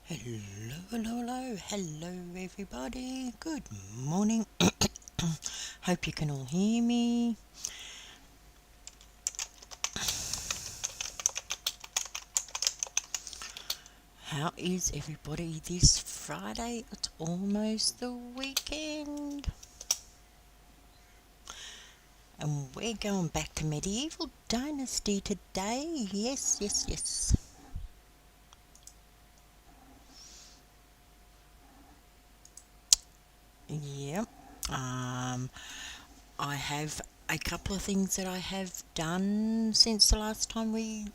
Hello everybody. Good morning. Hope you can all hear me. How is everybody this Friday? It's almost the weekend. And we're going back to Medieval Dynasty today. Yes. Yep. I have a couple of things that I have done since the last time we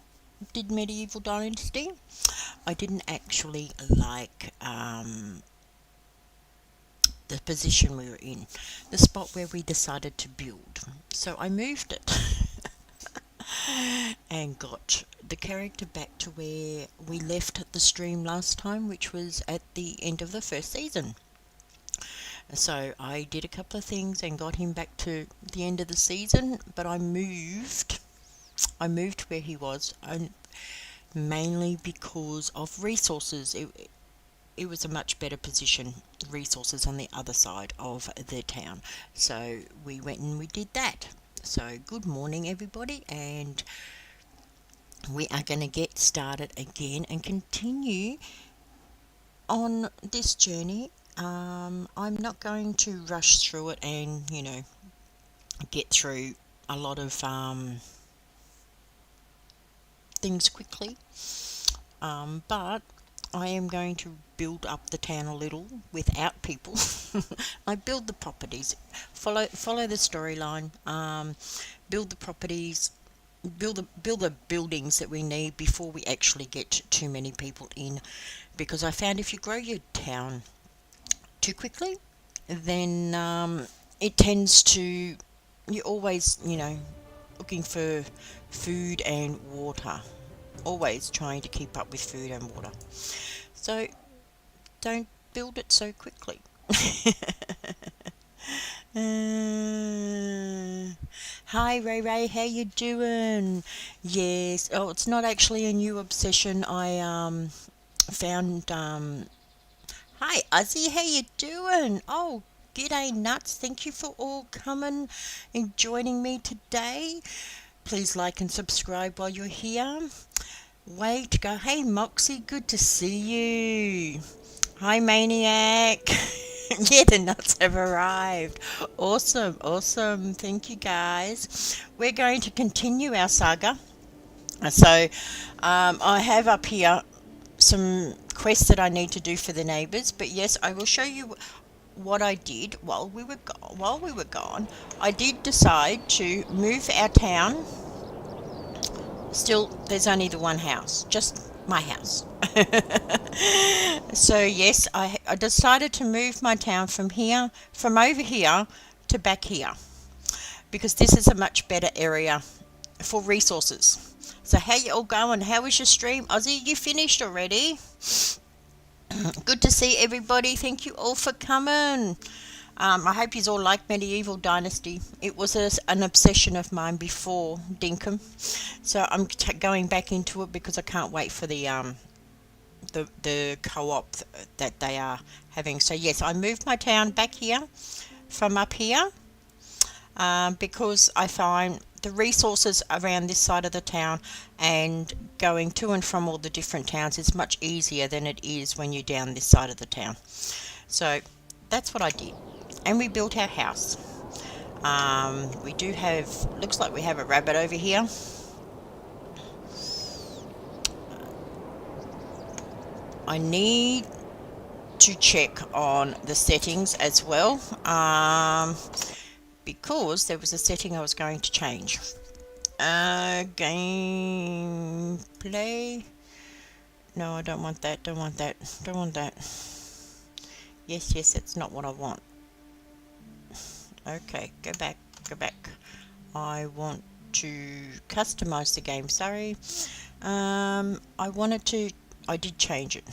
did Medieval Dynasty. I didn't actually like the position we were in, the spot where we decided to build. So I moved it and got the character back to where we left the stream last time, which was at the end of the first season. So I did a couple of things and got him back to the end of the season, but I moved where he was, and mainly because of resources. It was a much better position, resources on the other side of the town. So we went and we did that. So good morning everybody, and we are going to get started again and continue on this journey. I'm not going to rush through it and, get through a lot of things quickly, but I am going to build up the town a little without people. I build the properties, follow the storyline, build the properties, build the buildings that we need before we actually get too many people in, because I found if you grow your town too quickly, then it tends to, you're always looking for food and water, always trying to keep up with food and water. So don't build it so quickly. Hi Ray, how you doing? Yes. Oh, it's not actually a new obsession. I found. Hi Ozzy, how you doing? Oh, g'day nuts. Thank you for all coming and joining me today. Please like and subscribe while you're here. Wait, go. Hey Moxie, good to see you. Hi Maniac. Yeah, the nuts have arrived. Awesome. Thank you guys. We're going to continue our saga. So, I have up here some quests that I need to do for the neighbours. But yes, I will show you what I did while we were gone. I did decide to move our town. Still, there's only the one house, just my house. So yes, I decided to move my town from over here to back here, because this is a much better area for resources. So how you all going? How was your stream? Ozzy, you finished already? Good to see everybody. Thank you all for coming. I hope you all like Medieval Dynasty. It was an obsession of mine before Dinkum, so I'm going back into it because I can't wait for the co-op that they are having. So yes, I moved my town back here from up here, because I find the resources around this side of the town and going to and from all the different towns is much easier than it is when you're down this side of the town. So that's what I did, and we built our house. We do have, looks like we have a rabbit over here. I need to check on the settings as well, because there was a setting I was going to change. Gameplay. No, I don't want that. Don't want that. Yes, that's not what I want. Okay, go back. I want to customize the game. Sorry. I did change it.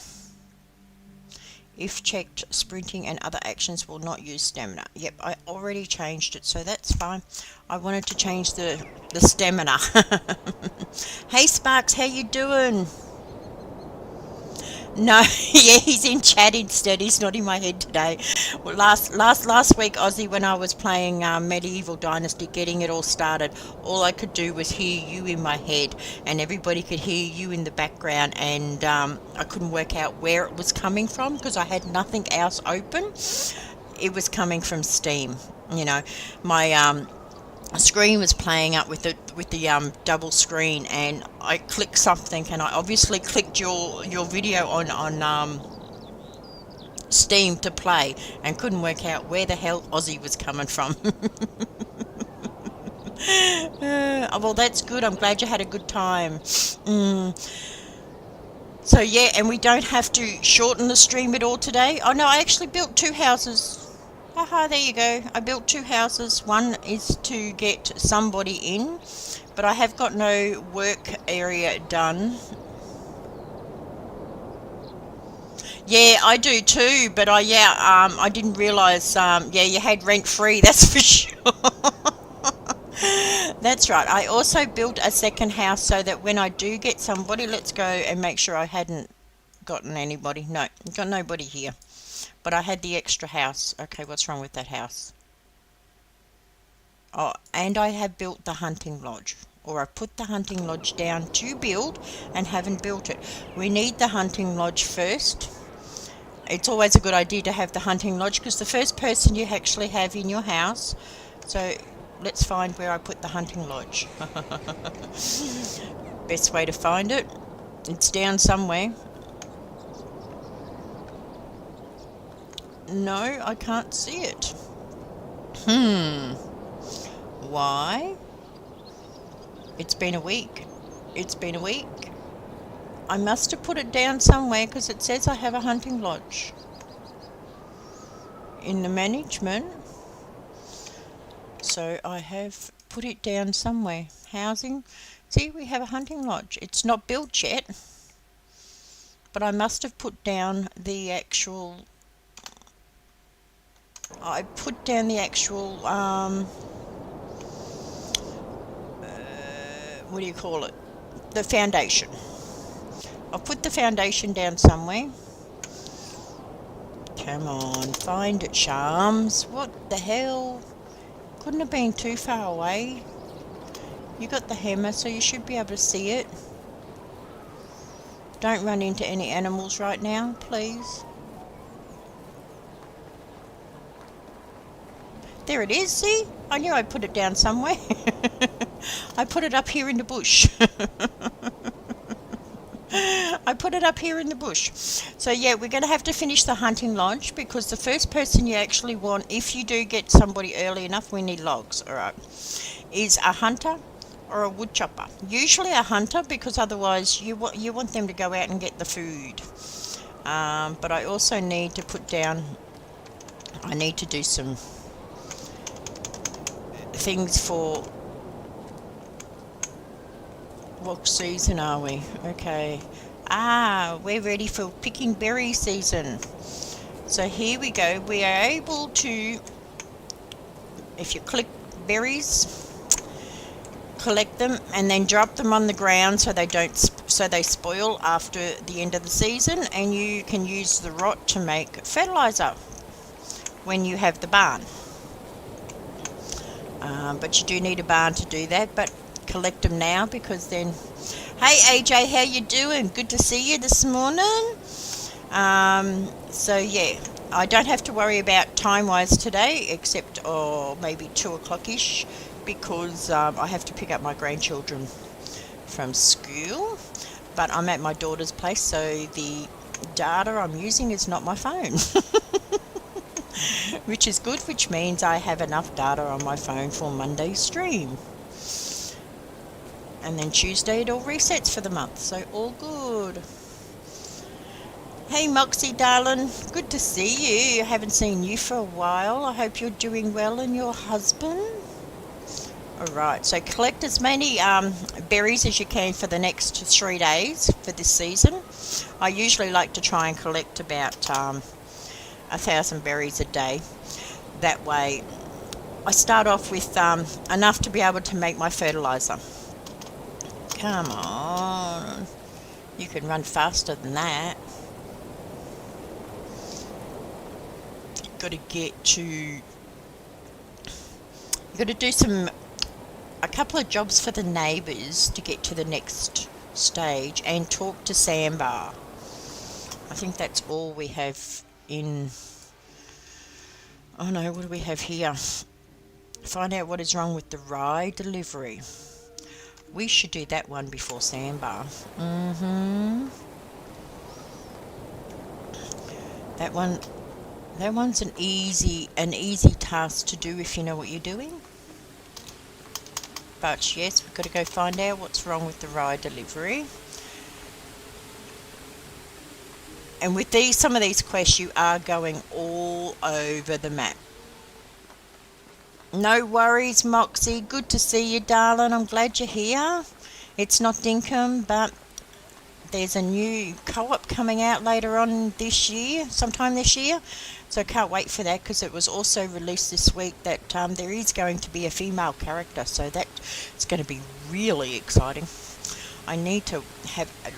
If checked, sprinting and other actions will not use stamina. Yep, I already changed it, so that's fine. I wanted to change the stamina. Hey Sparks, how you doing? No, yeah, he's in chat instead. He's not in my head today. Well, last week, Ozzy, when I was playing Medieval Dynasty, getting it all started, all I could do was hear you in my head, and everybody could hear you in the background, and I couldn't work out where it was coming from because I had nothing else open. It was coming from Steam. You know, my screen was playing up with the double screen, and I clicked something, and I obviously clicked your video on Steam to play, and couldn't work out where the hell Aussie was coming from. Well, that's good. I'm glad you had a good time. So yeah, and we don't have to shorten the stream at all today. Oh no, I actually built two houses. Haha, there you go. I built two houses. One is to get somebody in, but I have got no work area done. Yeah, I do too, but I didn't realise. Yeah, you had rent free. That's for sure. That's right. I also built a second house so that when I do get somebody, let's go and make sure I hadn't gotten anybody. No, got nobody here. But I had the extra house. Okay, what's wrong with that house? Oh, and I have built the hunting lodge. Or I put the hunting lodge down to build and haven't built it. We need the hunting lodge first. It's always a good idea to have the hunting lodge because the first person you actually have in your house. So let's find where I put the hunting lodge. Best way to find it. It's down somewhere. No, I can't see it. Why? It's been a week. It's been a week. I must have put it down somewhere because it says I have a hunting lodge. In the management. So I have put it down somewhere. Housing. See, we have a hunting lodge. It's not built yet. But I must have put down the actual... I put down the actual, what do you call it? The foundation. I'll put the foundation down somewhere. Come on, find it, Charms. What the hell? Couldn't have been too far away. You got the hammer, so you should be able to see it. Don't run into any animals right now, please. There it is, see? I knew I'd put it down somewhere. I put it up here in the bush. I put it up here in the bush. So yeah, we're going to have to finish the hunting lodge because the first person you actually want, if you do get somebody early enough, we need logs, alright, is a hunter or a wood chopper. Usually a hunter because otherwise you want them to go out and get the food. But I also need to put down, I need to do some things for what season are we? Okay. We're ready for picking berry season. So here we go. We are able to, if you click berries, collect them and then drop them on the ground so they spoil after the end of the season, and you can use the rot to make fertilizer when you have the barn. But you do need a barn to do that, but collect them now because then... Hey AJ, how you doing? Good to see you this morning. So yeah, I don't have to worry about time-wise today, except maybe 2 o'clock-ish, because I have to pick up my grandchildren from school. But I'm at my daughter's place, so the data I'm using is not my phone. Which is good, which means I have enough data on my phone for Monday's stream. And then Tuesday it all resets for the month, so all good. Hey Moxie darling, good to see you. I haven't seen you for a while. I hope you're doing well and your husband. Alright, so collect as many berries as you can for the next 3 days for this season. I usually like to try and collect about 1,000 berries a day. That way I start off with enough to be able to make my fertilizer. Come on, you can run faster than that. got to get to, you got to do a couple of jobs for the neighbours to get to the next stage and talk to Sandbar. I think that's all we have in. Oh no, what do we have here? Find out what is wrong with the rye delivery. We should do that one before Sandbar. That one's an easy task to do if you know what you're doing. But yes, we've got to go find out what's wrong with the rye delivery. And with some of these quests, you are going all over the map. No worries, Moxie. Good to see you, darling. I'm glad you're here. It's not Dinkum, but there's a new co-op coming out later on this year, sometime this year. So I can't wait for that, because it was also released this week that there is going to be a female character. So that's going to be really exciting. I need to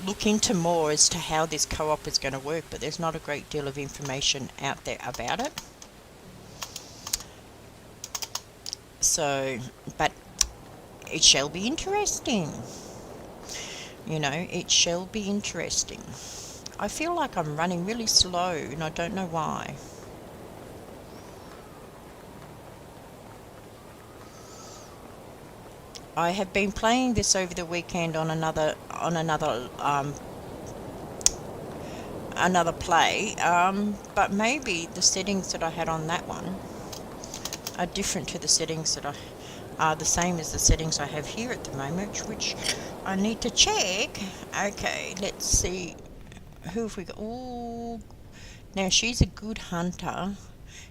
look into more as to how this co-op is going to work, but there's not a great deal of information out there about it. So, but it shall be interesting. You know, it shall be interesting. I feel like I'm running really slow, and I don't know why. I have been playing this over the weekend on another play, but maybe the settings that I had on that one are different to the settings that are the same as the settings I have here at the moment, which I need to check. Okay, let's see. Who have we got? Oh, now she's a good hunter.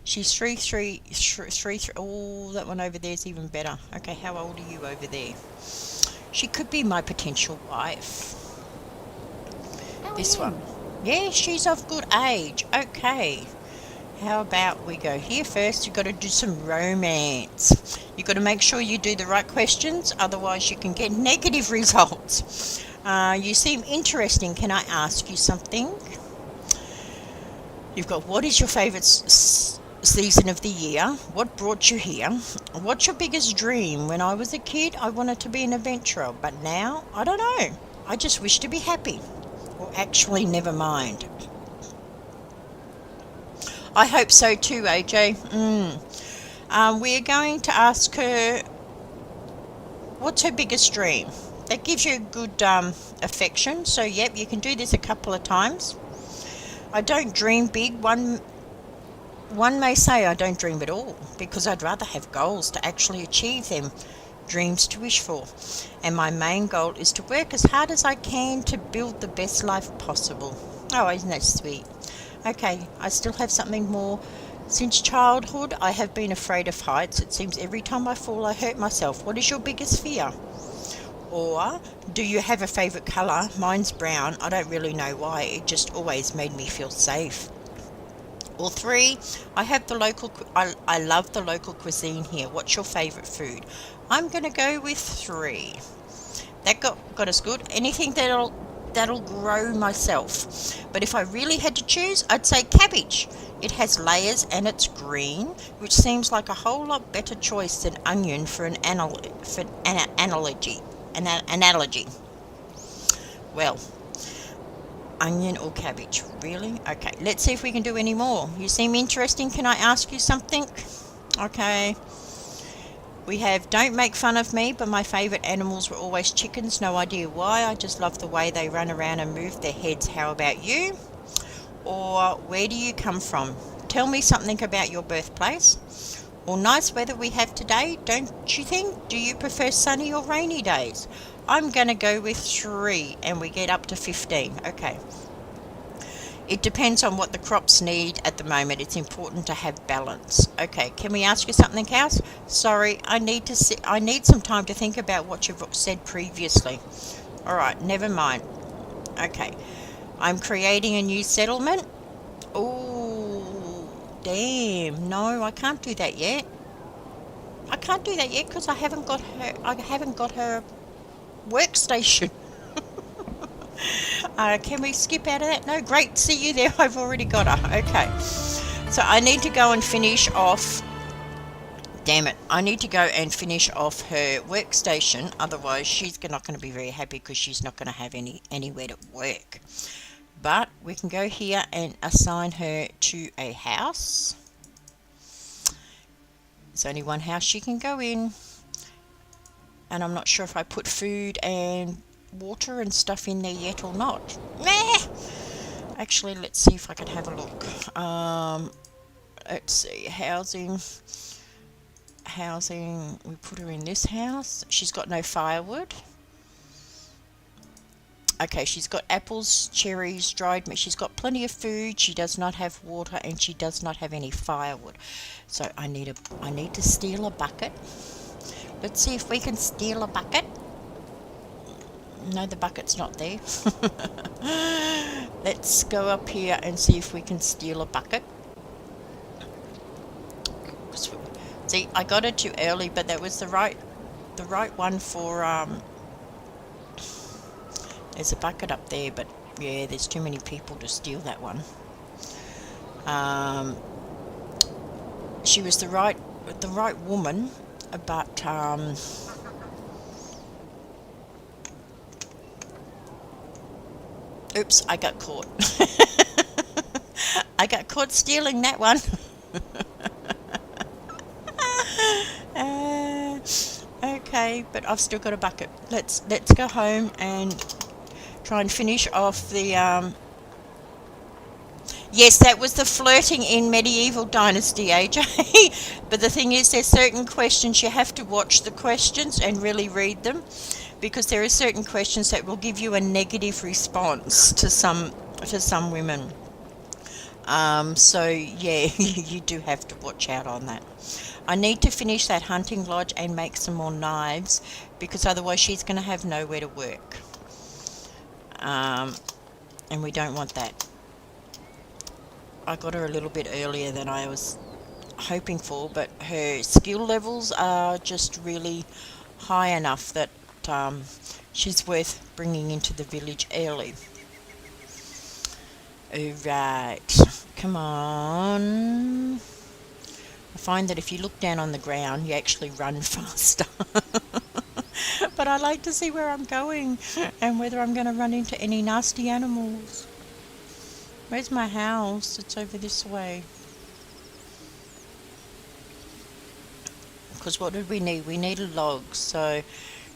She's 3-3. Oh, that one over there is even better. Okay, how old are you over there? She could be my potential wife. This one. Yeah, she's of good age. Okay. How about we go here first? You've got to do some romance. You've got to make sure you do the right questions, otherwise you can get negative results. You seem interesting. Can I ask you something? You've got, what is your favourite season of the year? What brought you here? What's your biggest dream? When I was a kid, I wanted to be an adventurer, but now, I don't know. I just wish to be happy. Or actually, never mind. I hope so too, AJ. We're going to ask her, what's her biggest dream? That gives you a good affection. So, yep, you can do this a couple of times. I don't dream big. One may say I don't dream at all, because I'd rather have goals to actually achieve them, dreams to wish for. And my main goal is to work as hard as I can to build the best life possible. Oh, isn't that sweet? Okay, I still have something more. Since childhood, I have been afraid of heights. It seems every time I fall, I hurt myself. What is your biggest fear? Or, do you have a favourite colour? Mine's brown. I don't really know why. It just always made me feel safe. Or 3, I love the local cuisine here. What's your favourite food? I'm going to go with 3. That got us good. Anything that'll grow myself. But if I really had to choose, I'd say cabbage. It has layers and it's green, which seems like a whole lot better choice than onion for an analogy. Well, onion or cabbage, really? Okay, let's see if we can do any more. You seem interesting. Can I ask you something? Okay. We have, don't make fun of me, but my favourite animals were always chickens. No idea why. I just love the way they run around and move their heads. How about you? Or, where do you come from? Tell me something about your birthplace. Or, nice weather we have today, don't you think? Do you prefer sunny or rainy days? I'm going to go with 3, and we get up to 15. Okay. It depends on what the crops need at the moment. It's important to have balance. Okay, can we ask you something else? Sorry, I need some time to think about what you've said previously. All right, never mind. Okay, I'm creating a new settlement. Oh, damn! No, I can't do that yet. I can't do that yet because I haven't got her workstation. Can we skip out of that? No, great, see you there. I've already got her. Okay. So I need to go and finish off. Damn it, I need to go and finish off her workstation, otherwise she's not going to be very happy because she's not going to have anywhere to work. But we can go here and assign her to a house. There's only one house she can go in, and I'm not sure if I put food and water and stuff in there yet or not. Meh! Actually, let's see if I can have a look. Let's see, housing, we put her in this house. She's got no firewood. Okay, she's got apples, cherries, dried meat. She's got plenty of food. She does not have water, and she does not have any firewood. So I need to steal a bucket. Let's see if we can steal a bucket. No, the bucket's not there. Let's go up here and see if we can steal a bucket. See, I got it too early, but that was the right one for there's a bucket up there, but yeah, there's too many people to steal that one. She was the right woman, but oops, I got caught. I got caught stealing that one. Okay, but I've still got a bucket. Let's go home and try and finish off the yes, that was the flirting in Medieval Dynasty, AJ. But the thing is, there's certain questions you have to watch the questions and really read them, because there are certain questions that will give you a negative response to some women. So yeah, you do have to watch out on that. I need to finish that hunting lodge and make some more knives, because otherwise she's going to have nowhere to work. And we don't want that. I got her a little bit earlier than I was hoping for, but her skill levels are just really high enough that she's worth bringing into the village early. Alright, come on. I find that if you look down on the ground, you actually run faster. But I like to see where I'm going and whether I'm going to run into any nasty animals. Where's my house? It's over this way. Because what did we need? We need a log. So,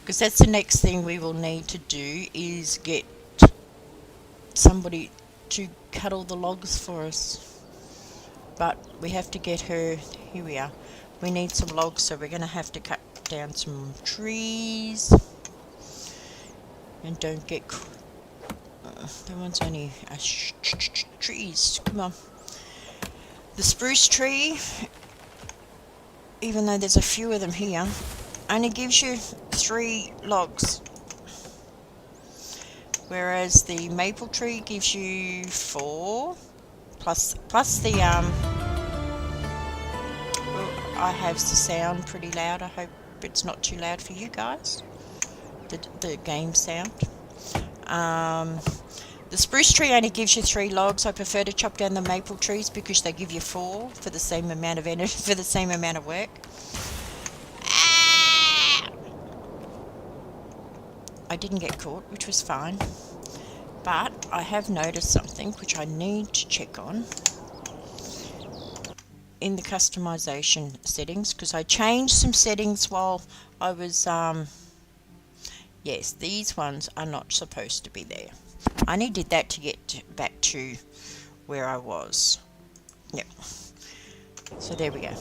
because that's the next thing we will need to do, is get somebody to cut all the logs for us. But we have to get her. Here we are. We need some logs, so we're going to have to cut down some trees. And don't get... that one's only... trees. Come on. The spruce tree, even though there's a few of them here, only gives you 3 logs. Whereas the maple tree gives you 4. Plus the I have the sound pretty loud. I hope it's not too loud for you guys. The game sound. The spruce tree only gives you 3 logs. I prefer to chop down the maple trees because they give you 4 for the same amount of energy, for the same amount of work. I didn't get caught, which was fine. But I have noticed something which I need to check on in the customization settings, because I changed some settings while I was yes, these ones are not supposed to be there. I only did that to get back to where I was. Yep. So there we go.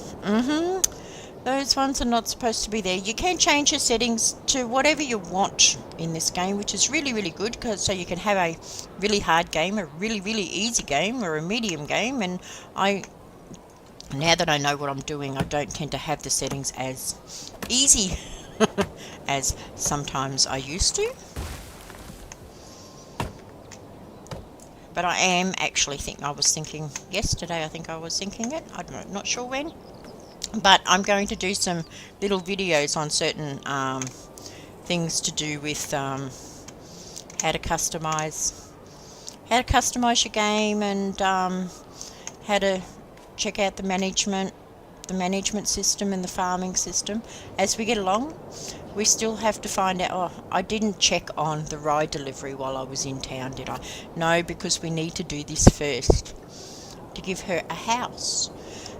Those ones are not supposed to be there. You can change your settings to whatever you want in this game, which is really, really good, because so you can have a really hard game, a really, really easy game, or a medium game. And now that I know what I'm doing, I don't tend to have the settings as easy as sometimes I used to. But I am actually I was thinking yesterday, I think I was thinking it. I don't know, not sure when. But I'm going to do some little videos on certain things to do with how to customize your game, and how to check out the management system and the farming system as we get along. We still have to find out. Oh, I didn't check on the rye delivery while I was in town, did I? No, because we need to do this first to give her a house.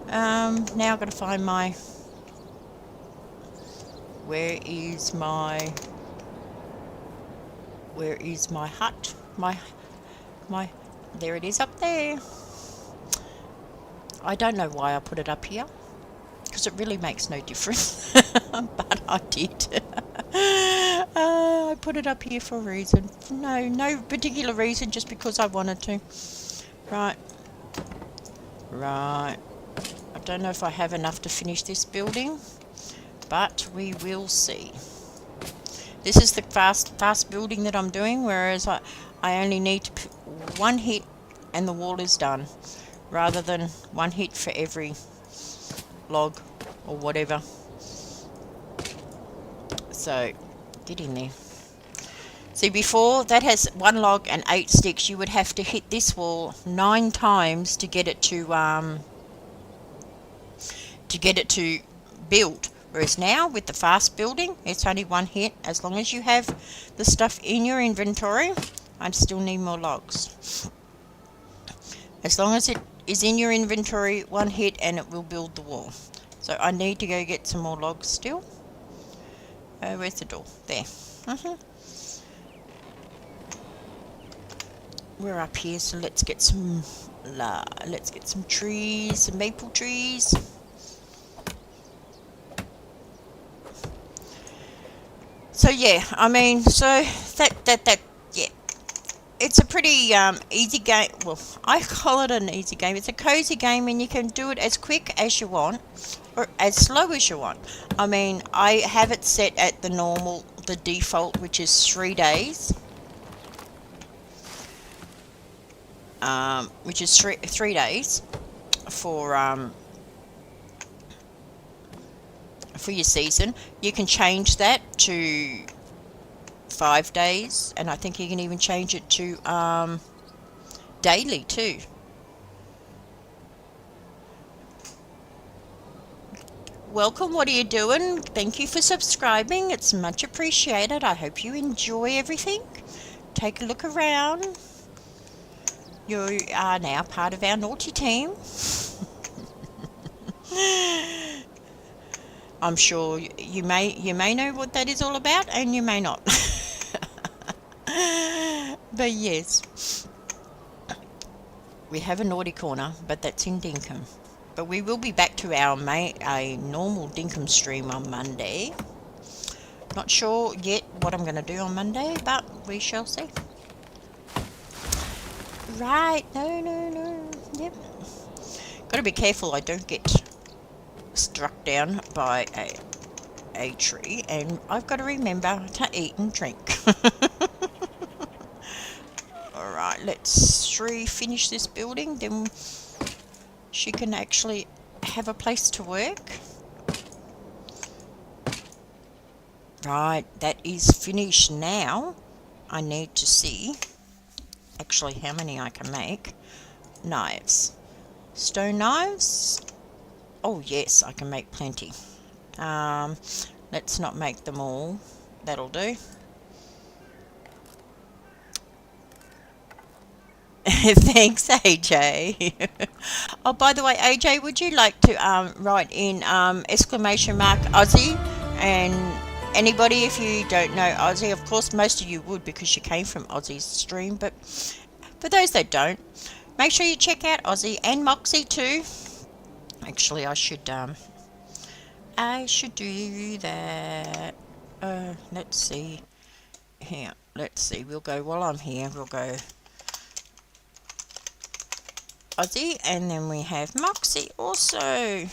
Now I've got to find my... Where is my hut? My there it is up there. I don't know why I put it up here, because it really makes no difference. But I did. I put it up here for a reason. No particular reason, just because I wanted to. Right. I don't know if I have enough to finish this building, but we will see. This is the fast building that I'm doing, whereas I only need to one hit and the wall is done, rather than one hit for every log or whatever. So get in there. See, before that has 1 log and 8 sticks. You would have to hit this wall 9 times to get it to build. Whereas now with the fast building, it's only 1 hit. As long as you have the stuff in your inventory. I still need more logs. As long as it is in your inventory, 1 hit and it will build the wall. So I need to go get some more logs still. Where's the door? There. We're up here, so let's get some trees, some maple trees. So yeah, I mean, so that yeah, it's a pretty easy game. Well, I call it an easy game. It's a cozy game, and you can do it as quick as you want or as slow as you want. I mean, I have it set at the default, which is 3 days. Which is 3 days for your season. You can change that to 5 days, and I think you can even change it to daily too. Welcome, what are you doing? Thank you for subscribing, it's much appreciated. I hope you enjoy everything. Take a look around. You are now part of our naughty team. I'm sure you may know what that is all about, and you may not. But yes, we have a naughty corner, but that's in Dinkum. But we will be back to our normal Dinkum stream on Monday. Not sure yet what I'm going to do on Monday, but we shall see. Right, no, yep. Gotta be careful I don't get struck down by a tree, and I've got to remember to eat and drink. Alright, let's finish this building, then she can actually have a place to work. Right, that is finished now. I need to see actually how many I can make. Knives. Stone knives. Oh yes, I can make plenty. Let's not make them all. That'll do. Thanks, AJ. Oh, by the way, AJ, would you like to write in exclamation mark Aussie? And anybody, if you don't know Aussie, of course most of you would, because you came from Aussie's stream, but for those that don't, make sure you check out Aussie and Moxie too. Actually, I should do that. Let's see. Here, let's see. We'll go, while I'm here, we'll go Aussie, and then we have Moxie also.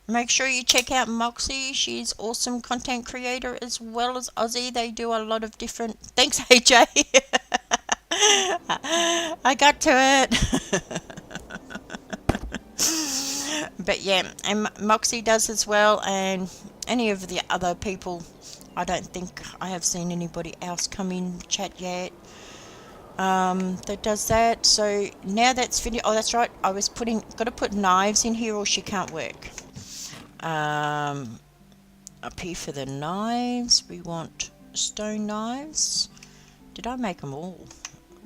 Make sure you check out Moxie. She's awesome content creator as well as Aussie. They do a lot of different... Thanks, AJ. I got to it. But yeah, and Moxie does as well, and any of the other people. I don't think I have seen anybody else come in chat yet. that does that. So now that's finished. Oh, that's right. I was got to put knives in here or she can't work. Up here for the knives, we want stone knives. Did I make them all?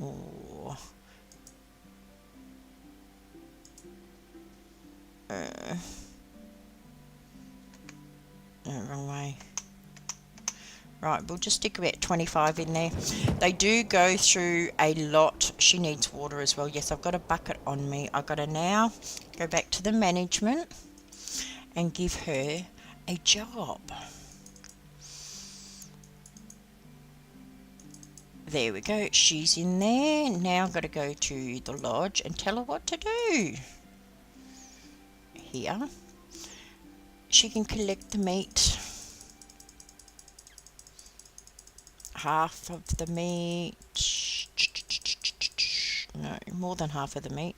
Oh. No, wrong way. Right, we'll just stick about 25 in there. They do go through a lot. She needs water as well. Yes, I've got a bucket on me. I've got to now go back to the management and give her a job. There we go. She's in there. Now I've got to go to the lodge and tell her what to do. Here. She can collect the meat. Half of the meat. No, more than half of the meat.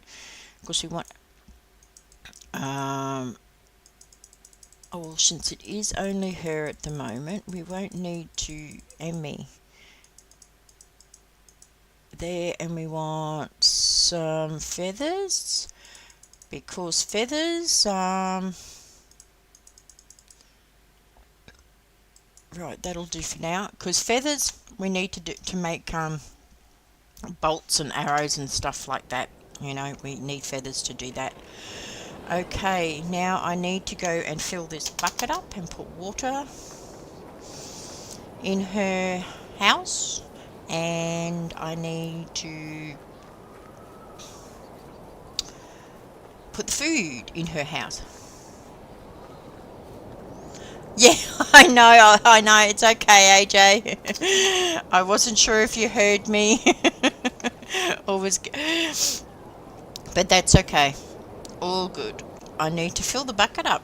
Because we want... oh, well, since it is only her at the moment, we won't need to... And me. There, and we want some feathers. Because feathers... Right, that'll do for now. Because feathers we need to make bolts and arrows and stuff like that. You know, we need feathers to do that. Okay, now I need to go and fill this bucket up and put water in her house. And I need to put the food in her house. Yeah, I know, it's okay, AJ. I wasn't sure if you heard me. or was, but that's okay. All good. I need to fill the bucket up.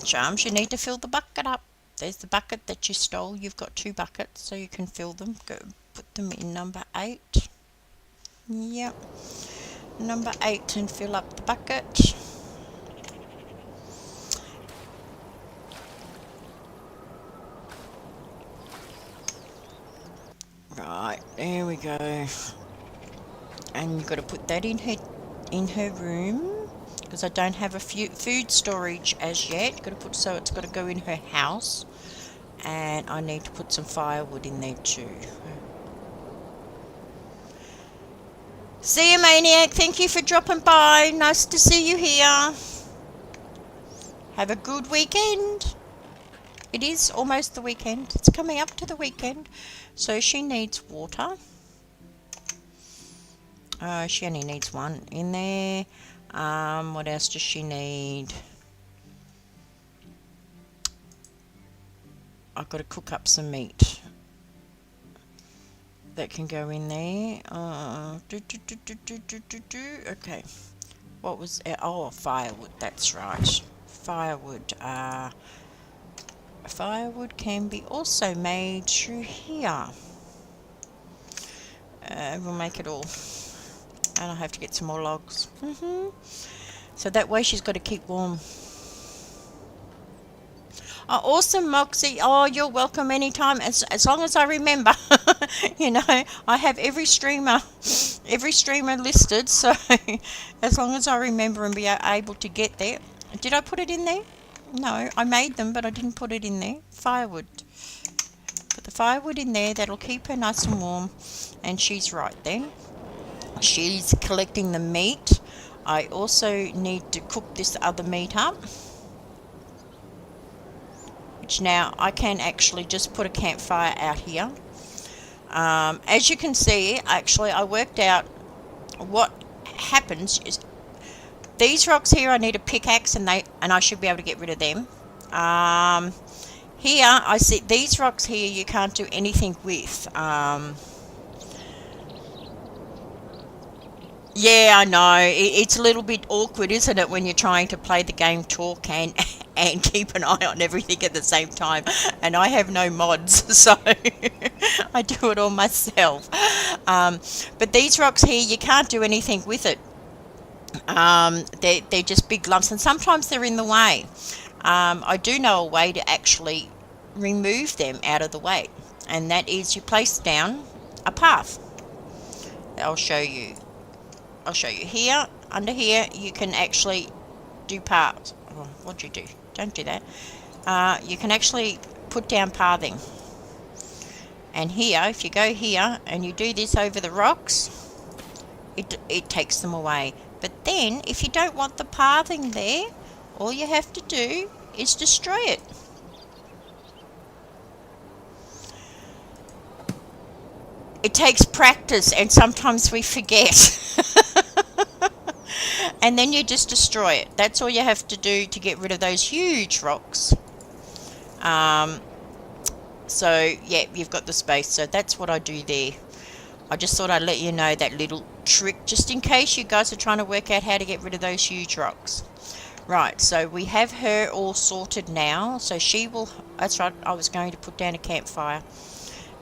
Charms, you need to fill the bucket up. There's the bucket that you stole. You've got 2 buckets, so you can fill them. Go put them in number 8. Yep. Number 8 and fill up the bucket. Right, there we go. And you've got to put that in her room, because I don't have a food storage as yet. Got to put, so it's got to go in her house, and I need to put some firewood in there too. See you, Maniac. Thank you for dropping by. Nice to see you here. Have a good weekend. It is almost the weekend. It's coming up to the weekend. So she needs water. She only needs 1 in there. What else does she need? I've got to cook up some meat. That can go in there. Okay. What was... Oh, firewood. That's right. Firewood. Firewood can be also made through here. We'll make it all. And I have to get some more logs. So that way she's got to keep warm. Oh, awesome, Moxie. Oh, you're welcome anytime, as long as I remember. You know, I have every streamer listed, so as long as I remember and be able to get there. Did I put it in there? No, I made them, but I didn't put it in there. Firewood. Put the firewood in there. That'll keep her nice and warm. And she's right then. She's collecting the meat. I also need to cook this other meat up. Which now I can actually just put a campfire out here. As you can see, actually, I worked out what happens is these rocks here I need a pickaxe and I should be able to get rid of them. Here I see these rocks here you can't do anything with. Yeah, I know. It's a little bit awkward, isn't it, when you're trying to play the game talk and keep an eye on everything at the same time. And I have no mods, so I do it all myself. But these rocks here, you can't do anything with it. They're just big lumps, and sometimes they're in the way. I do know a way to actually remove them out of the way, and that is you place down a path. I'll show you. Here, under here, you can actually do parts. Oh, what'd you do? Don't do that. You can actually put down pathing. And here, if you go here and you do this over the rocks, it takes them away. But then, if you don't want the pathing there, all you have to do is destroy it. It takes practice, and sometimes we forget. And then you just destroy it. That's all you have to do to get rid of those huge rocks. So yeah, you've got the space. So that's what I do there. I just thought I'd let you know that little trick, just in case you guys are trying to work out how to get rid of those huge rocks. Right, so we have her all sorted now. So she will, that's right, I was going to put down a campfire.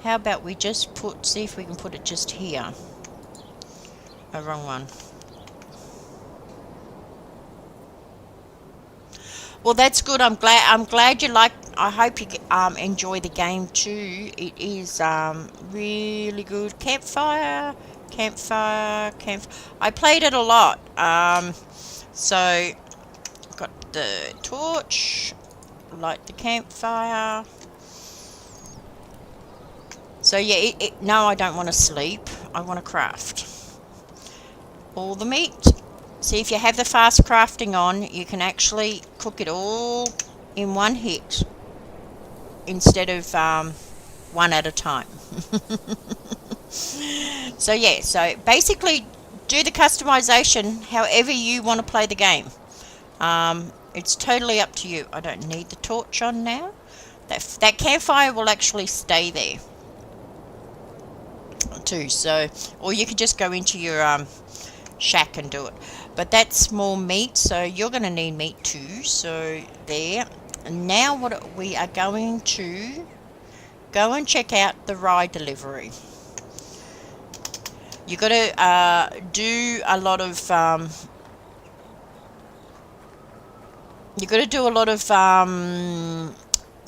How about we just see if we can put it just here. Oh, wrong one. Well, that's good. I'm glad you like. I hope you enjoy the game too. It is really good. Campfire. I played it a lot. So got the torch. Light the campfire. So yeah, no, I don't want to sleep. I want to craft all the meat. See, if you have the fast crafting on, you can actually cook it all in one hit instead of one at a time. So yeah, so basically do the customization however you want to play the game. It's totally up to you. I don't need the torch on now. That campfire will actually stay there too. So, or you could just go into your shack and do it. But that's more meat, so you're going to need meat too. So there. And now what we are going to go and check out the rye delivery. You got to do a lot of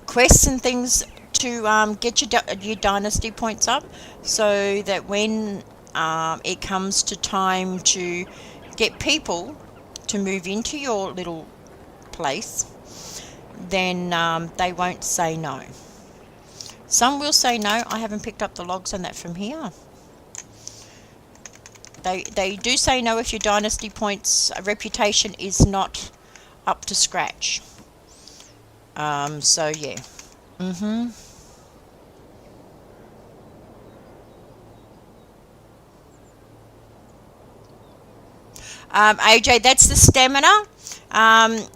quests and things to get your dynasty points up, so that when it comes to time to get people to move into your little place, then they won't say no. Some will say no. I haven't picked up the logs on that from here. They do say no if your dynasty points reputation is not up to scratch. So yeah. AJ, that's the stamina.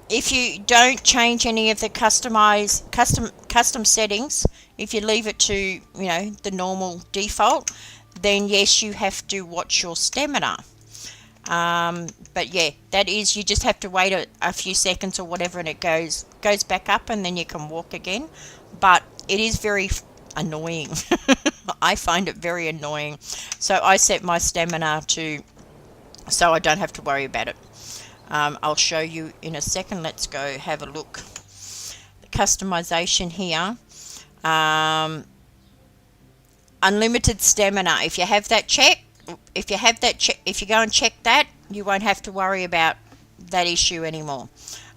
If you don't change any of the custom settings, if you leave it to the normal default, then yes, you have to watch your stamina. But yeah, that is, you just have to wait a few seconds or whatever, and it goes back up, and then you can walk again. But it is very annoying. I find it very annoying. So I set my stamina to so I don't have to worry about it. I'll show you in a second. Let's go have a look. The customization here. Unlimited stamina. If you have that check, if you go and check that, you won't have to worry about that issue anymore.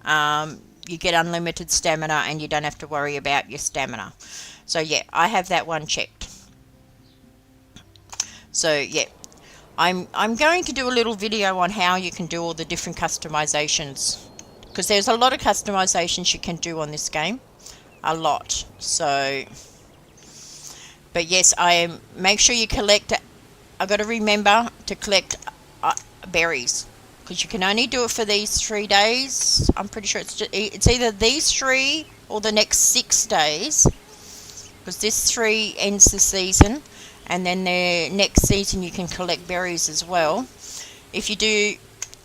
You get unlimited stamina, and you don't have to worry about your stamina. So yeah, I have that one checked. So yeah, I'm going to do a little video on how you can do all the different customizations, because there's a lot of customizations you can do on this game, a lot. So, but yes, make sure you collect. I've got to remember to collect berries, because you can only do it for these 3 days. I'm pretty sure it's either these 3 or the next 6 days, because this 3 ends the season, and then the next season you can collect berries as well. If you do,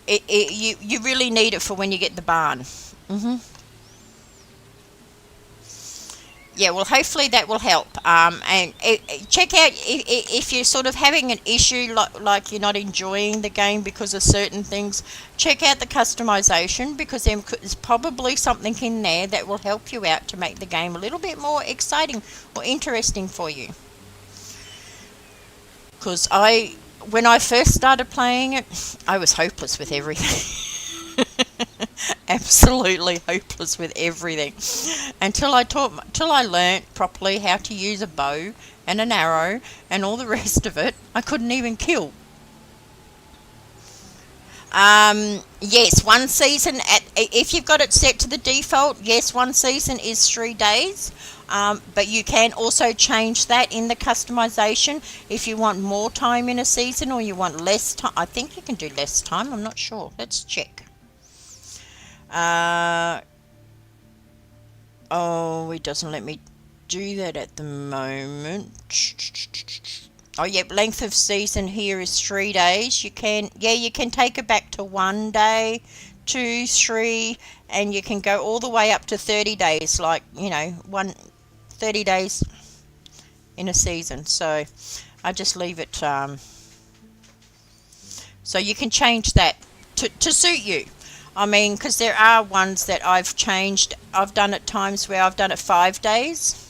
you really need it for when you get the barn. Yeah, well, hopefully that will help. And check out if you're sort of having an issue, like you're not enjoying the game because of certain things. Check out the customization, because there's probably something in there that will help you out to make the game a little bit more exciting or interesting for you. Because When I first started playing it, I was hopeless with everything. Absolutely hopeless with everything. Till I learnt properly how to use a bow and an arrow and all the rest of it, I couldn't even kill. Yes, one season if you've got it set to the default, yes, one season is 3 days. But you can also change that in the customization if you want more time in a season or you want less time. I think you can do less time. I'm not sure. Let's check. Uh, oh, it doesn't let me do that at the moment. Oh, yep, length of season here is 3 days. You can take it back to 1 day, 2, 3, and you can go all the way up to 30 days, like, 30 days in a season. So I just leave it, so you can change that to suit you. I mean, because there are ones that I've changed. I've done it times where I've done it 5 days.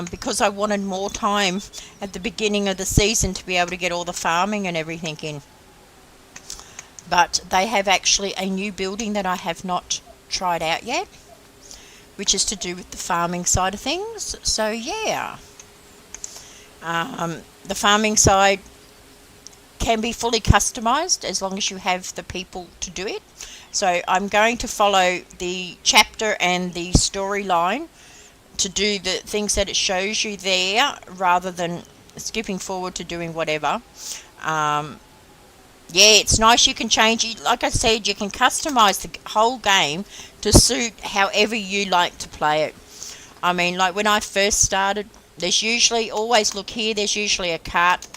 Because I wanted more time at the beginning of the season to be able to get all the farming and everything in. But they have actually a new building that I have not tried out yet, which is to do with the farming side of things. So yeah, the farming side can be fully customized as long as you have the people to do it. So I'm going to follow the chapter and the storyline to do the things that it shows you there rather than skipping forward to doing whatever. Yeah, it's nice. You can change it. Like I said, you can customize the whole game to suit however you like to play it. I mean, like when I first started, there's usually, always look here, there's usually a cart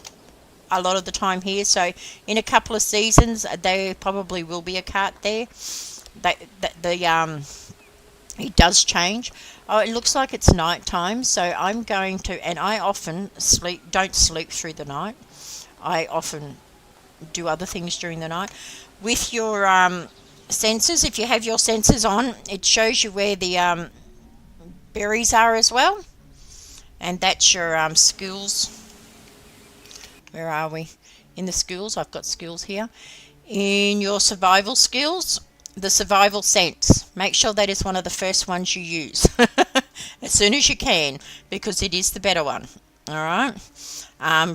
a lot of the time here. So in a couple of seasons, there probably will be a cart there. It does change. Oh, it looks like it's night time, so I'm going to, and I often don't sleep through the night. I often do other things during the night. With your sensors, if you have your sensors on, it shows you where the berries are as well, and that's your skills. Where are we? In the skills, I've got skills here. In your survival skills, the survival sense. Make sure that is one of the first ones you use as soon as you can, because it is the better one. All right,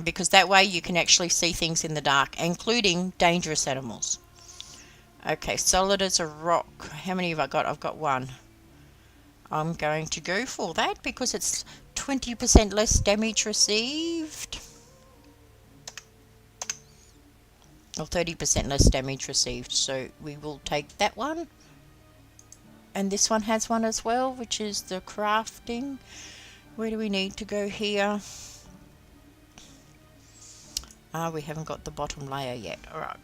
because that way you can actually see things in the dark, including dangerous animals. Okay, solid as a rock. How many have I got? I've got one. I'm going to go for that because it's 20% less damage received. Or 30% less damage received. So we will take that one. And this one has one as well, which is the crafting. Where do we need to go here? We haven't got the bottom layer yet. Alright.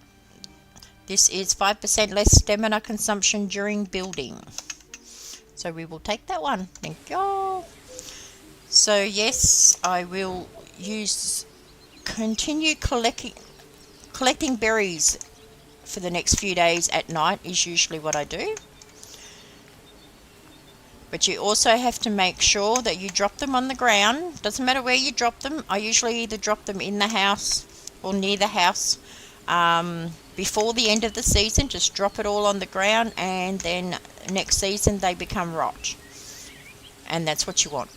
This is 5% less stamina consumption during building. So we will take that one. Thank you. So yes, I will continue collecting berries for the next few days at night is usually what I do. But you also have to make sure that you drop them on the ground. Doesn't matter where you drop them. I usually either drop them in the house or near the house before the end of the season. Just drop it all on the ground, and then next season they become rot. And that's what you want.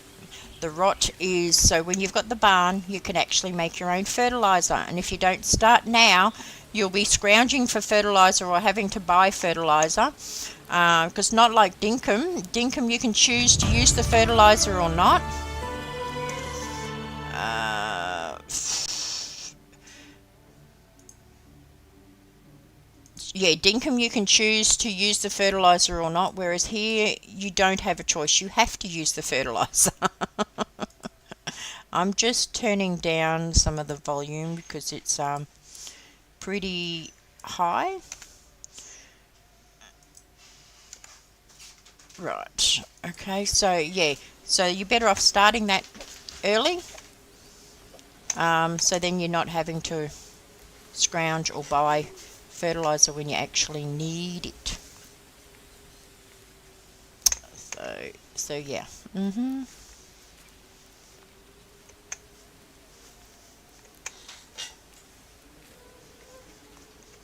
The rot is, so when you've got the barn, you can actually make your own fertilizer. And if you don't start now, you'll be scrounging for fertilizer or having to buy fertilizer. Because not like Dinkum. Dinkum, you can choose to use the fertilizer or not. Yeah, Dinkum, you can choose to use the fertilizer or not, whereas here you don't have a choice. You have to use the fertilizer. I'm just turning down some of the volume because it's pretty high. Right, okay, so yeah, so you're better off starting that early, so then you're not having to scrounge or buy fertilizer when you actually need it. So yeah.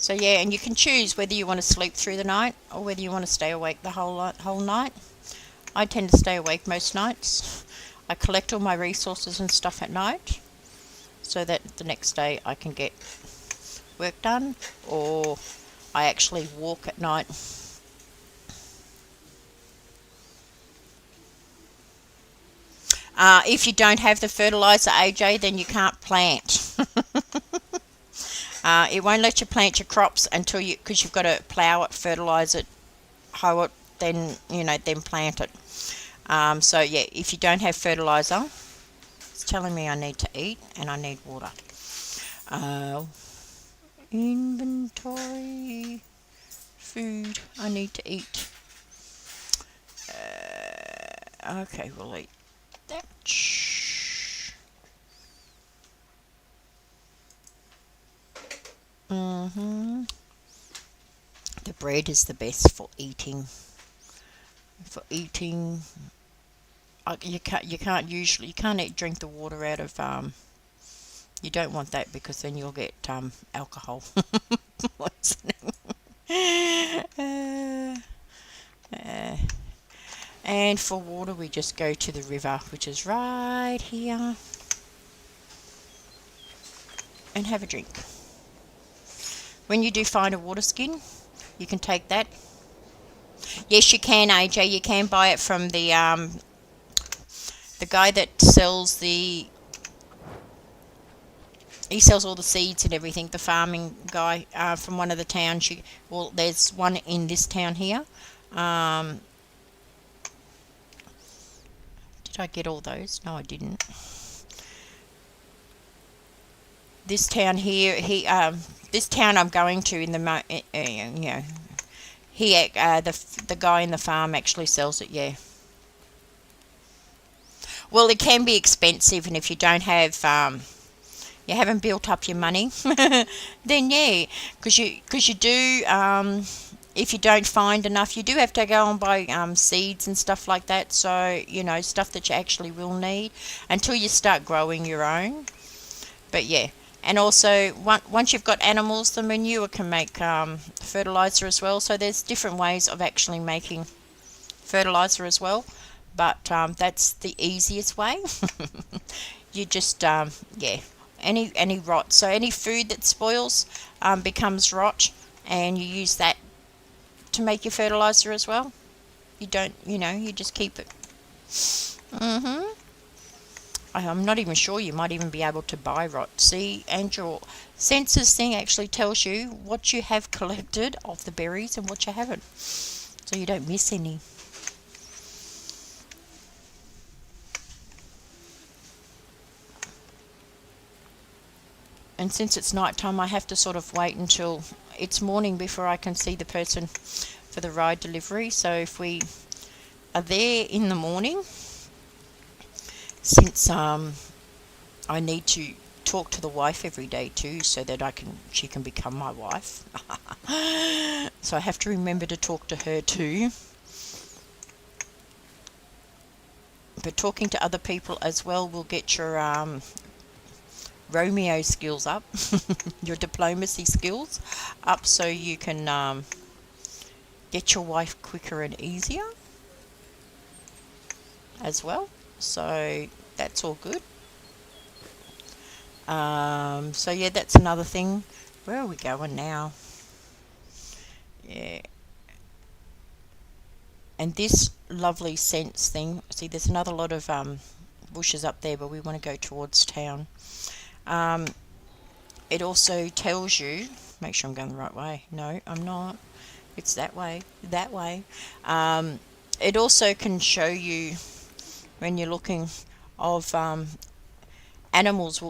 So yeah, and you can choose whether you want to sleep through the night or whether you want to stay awake the whole night. I tend to stay awake most nights. I collect all my resources and stuff at night so that the next day I can get work done, or I actually walk at night. If you don't have the fertilizer, AJ, then you can't plant. It won't let you plant your crops until because you've got to plough it, fertilize it, hoe it, then then plant it. So yeah, if you don't have fertilizer, it's telling me I need to eat and I need water. Inventory, food, I need to eat. Okay, we'll eat that. The bread is the best for eating. You can't drink the water out of you don't want that because then you'll get alcohol poisoning. And for water we just go to the river, which is right here, and have a drink. When you do find a water skin, you can take that. Yes, you can, AJ. You can buy it from the guy that sells he sells all the seeds and everything, the farming guy from one of the towns. Well, there's one in this town here. Did I get all those? No, I didn't. This town here, this town I'm going to in the the guy in the farm actually sells it. Yeah. Well, it can be expensive, and if you don't have you haven't built up your money, then yeah, because you do. If you don't find enough, you do have to go and buy seeds and stuff like that. So stuff that you actually will need until you start growing your own. But yeah, and also once you've got animals, the manure can make fertilizer as well. So there's different ways of actually making fertilizer as well. But that's the easiest way. You just any rot. So any food that spoils becomes rot, and you use that to make your fertilizer as well. You don't, you just keep it. I'm not even sure, you might even be able to buy rot. See, and your census thing actually tells you what you have collected of the berries and what you haven't, so you don't miss any. And since it's night time, I have to sort of wait until it's morning before I can see the person for the ride delivery. So if we are there in the morning, since I need to talk to the wife every day too, so that she can become my wife. So I have to remember to talk to her too. But talking to other people as well will get your Romeo skills up, your diplomacy skills up, so you can get your wife quicker and easier as well. So that's all good. So yeah, that's another thing. Where are we going now? Yeah. And this lovely scents thing, see there's another lot of bushes up there, but we want to go towards town. It also tells you, make sure I'm going the right way. No, I'm not. It's that way. It also can show you when you're looking of animals.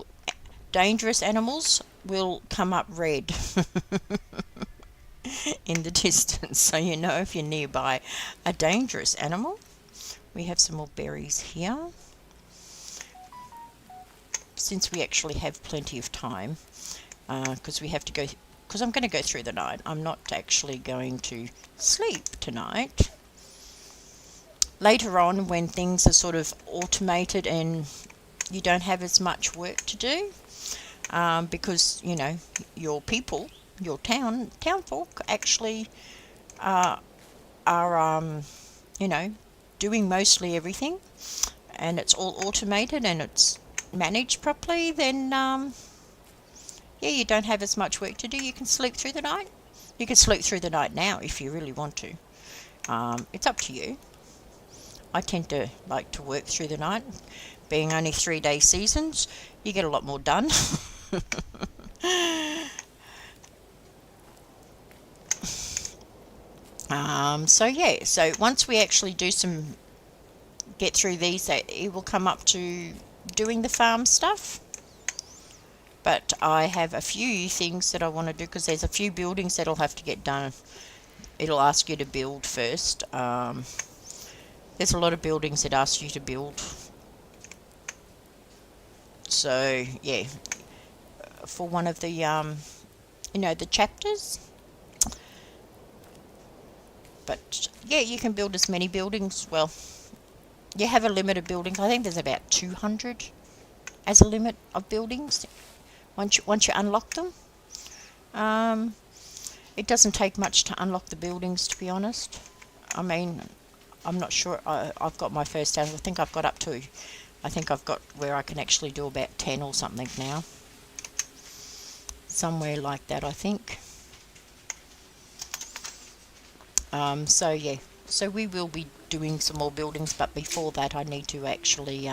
Dangerous animals will come up red in the distance, so you know if you're nearby a dangerous animal. We have some more berries here, since we actually have plenty of time, because I'm going to go through the night. I'm not actually going to sleep tonight. Later on, when things are sort of automated and you don't have as much work to do, because your people your town folk actually are you know, doing mostly everything, and it's all automated and it's managed properly, then yeah, you don't have as much work to do. You can sleep through the night. You can sleep through the night now if you really want to. It's up to you. I tend to like to work through the night. Being only 3-day seasons, you get a lot more done. So yeah, so once we actually get through these, it will come up to doing the farm stuff. But I have a few things that I want to do because there's a few buildings that'll have to get done. It'll ask you to build first. There's a lot of buildings that ask you to build. So yeah, for one of the the chapters. But yeah, you can build as many buildings. Well, you have a limit of buildings. I think there's about 200 as a limit of buildings once you unlock them. It doesn't take much to unlock the buildings, to be honest. I mean, I'm not sure. I've got my first house. I think I've got where I can actually do about 10 or something now. Somewhere like that, I think. So yeah, so we will be doing some more buildings, but before that I need to actually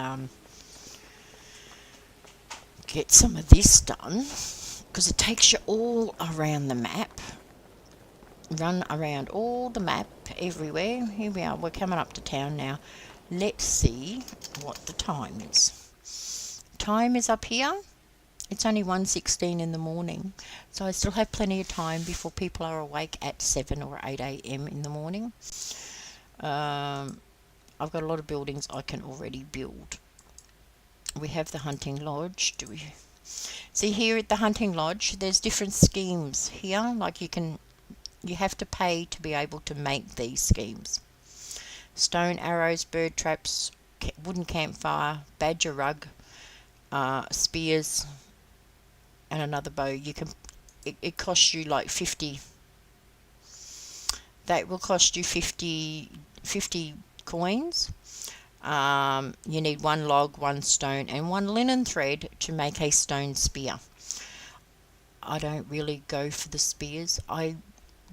get some of this done, because it takes you all around the map. Run around all the map everywhere. Here we are, we're coming up to town now. Let's see what the time is. Time is up here. It's only 1:16 in the morning, so I still have plenty of time before people are awake at 7 or 8 a.m. in the morning. I've got a lot of buildings I can already build. We have the hunting lodge. Do we see here at the hunting lodge? There's different schemes here. Like you have to pay to be able to make these schemes. Stone arrows, bird traps, wooden campfire, badger rug, spears, and another bow. It costs you like 50. That will cost you 50 coins. You need 1 log, 1 stone, and 1 linen thread to make a stone spear. I don't really go for the spears. I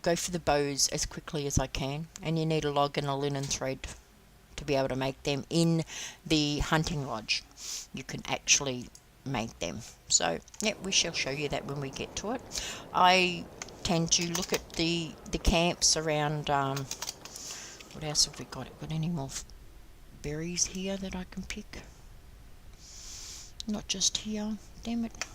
go for the bows as quickly as I can, and you need a log and a linen thread to be able to make them in the hunting lodge. You can actually make them. So yeah, we shall show you that when we get to it. I tend to look at the camps around. What else have we got? Got any more berries here that I can pick? Not just here, damn it.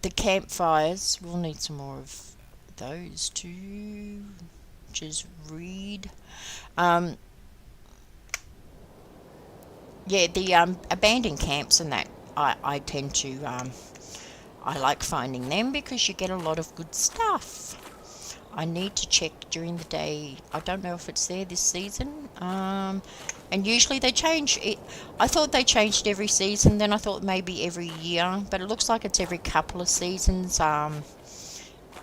The campfires, we'll need some more of those to just read. Yeah, the abandoned camps and that, I tend to, I like finding them because you get a lot of good stuff. I need to check during the day. I don't know if it's there this season. And usually they change it. I thought they changed every season, then I thought maybe every year, but it looks like it's every couple of seasons.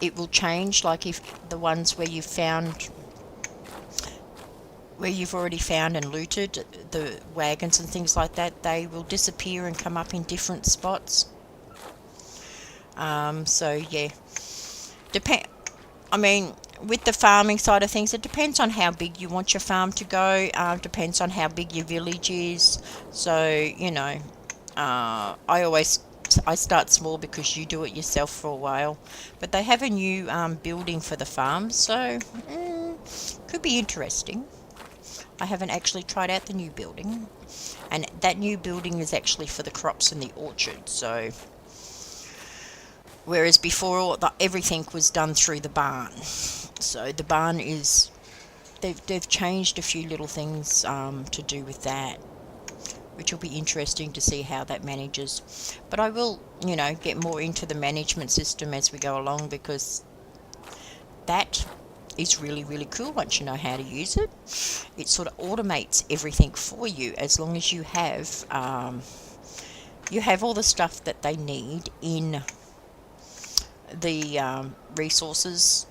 It will change, like if the ones where you've already found and looted the wagons and things like that, they will disappear and come up in different spots. So yeah, I mean, with the farming side of things, it depends on how big you want your farm to go. Depends on how big your village is. So I start small because you do it yourself for a while. But they have a new building for the farm, so could be interesting. I haven't actually tried out the new building, and that new building is actually for the crops in the orchard. So whereas before everything was done through the barn, so the barn is they've changed a few little things to do with that, which will be interesting to see how that manages. But I will get more into the management system as we go along, because that is really, really cool once you know how to use it. It sort of automates everything for you, as long as you have you have all the stuff that they need in the resources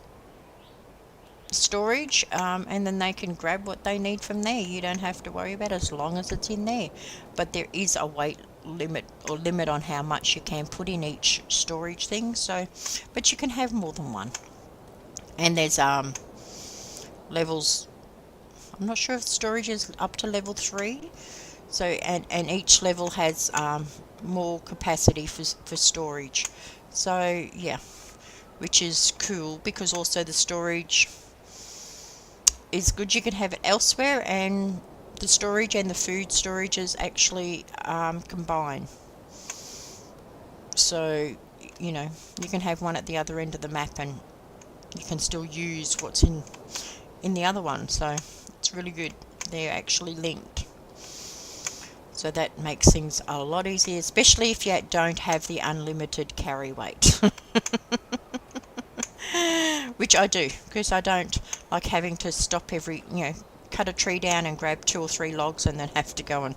storage, and then they can grab what they need from there. You don't have to worry about it as long as it's in there. But there is a weight limit on how much you can put in each storage thing. So, but you can have more than one. And there's levels. I'm not sure if storage is up to level 3. So and each level has more capacity for storage. So yeah, which is cool because also the storage is good. You can have it elsewhere, and the storage and the food storages actually combine. So you know, you can have one at the other end of the map, and you can still use what's in the other one. So it's really good. They're actually linked. So that makes things a lot easier, especially if you don't have the unlimited carry weight. Which I do, because I don't like having to stop cut a tree down and grab 2 or 3 logs and then have to go and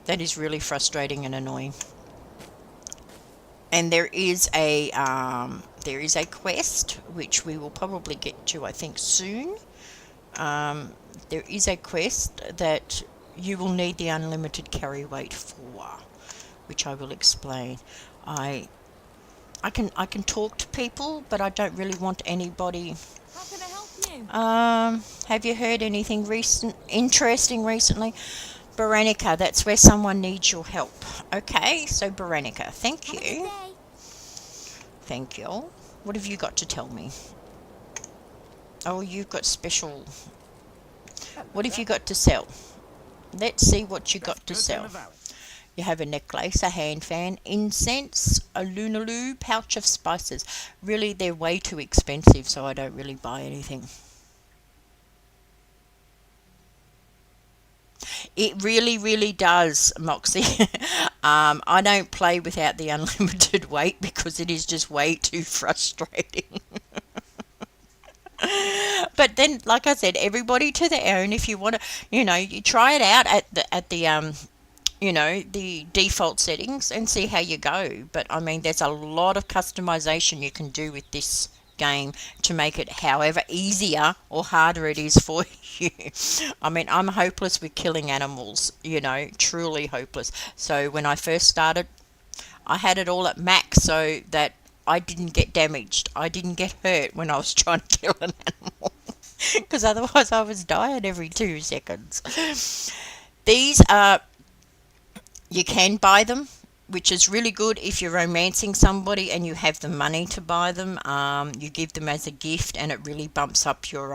that is really frustrating and annoying. And there is a quest which we will probably get to, I think, soon. There is a quest that you will need the unlimited carry weight for, which I will explain. I can talk to people, but I don't really want anybody. How can I help you? Have you heard anything interesting recently? Berenica, that's where someone needs your help. Okay, so Berenica, thank Have a you. good day. Thank you. What have you got to tell me? Oh, you've got special. What have you got to sell? Let's see what you got to sell. You have a necklace, a hand fan, incense, a lunaloo, pouch of spices. Really, they're way too expensive, so I don't really buy anything. It really, really does, Moxie. I don't play without the unlimited weight because it is just way too frustrating. But then, like I said, everybody to their own. If you want to, you try it out at the default settings and see how you go. But I mean, there's a lot of customization you can do with this game to make it however easier or harder it is for you. I mean, I'm hopeless with killing animals, truly hopeless. So when I first started, I had it all at max so that I didn't get damaged. I didn't get hurt when I was trying to kill an animal. Because otherwise I was dying every 2 seconds. These are, you can buy them, which is really good if you're romancing somebody and you have the money to buy them. You give them as a gift and it really bumps up your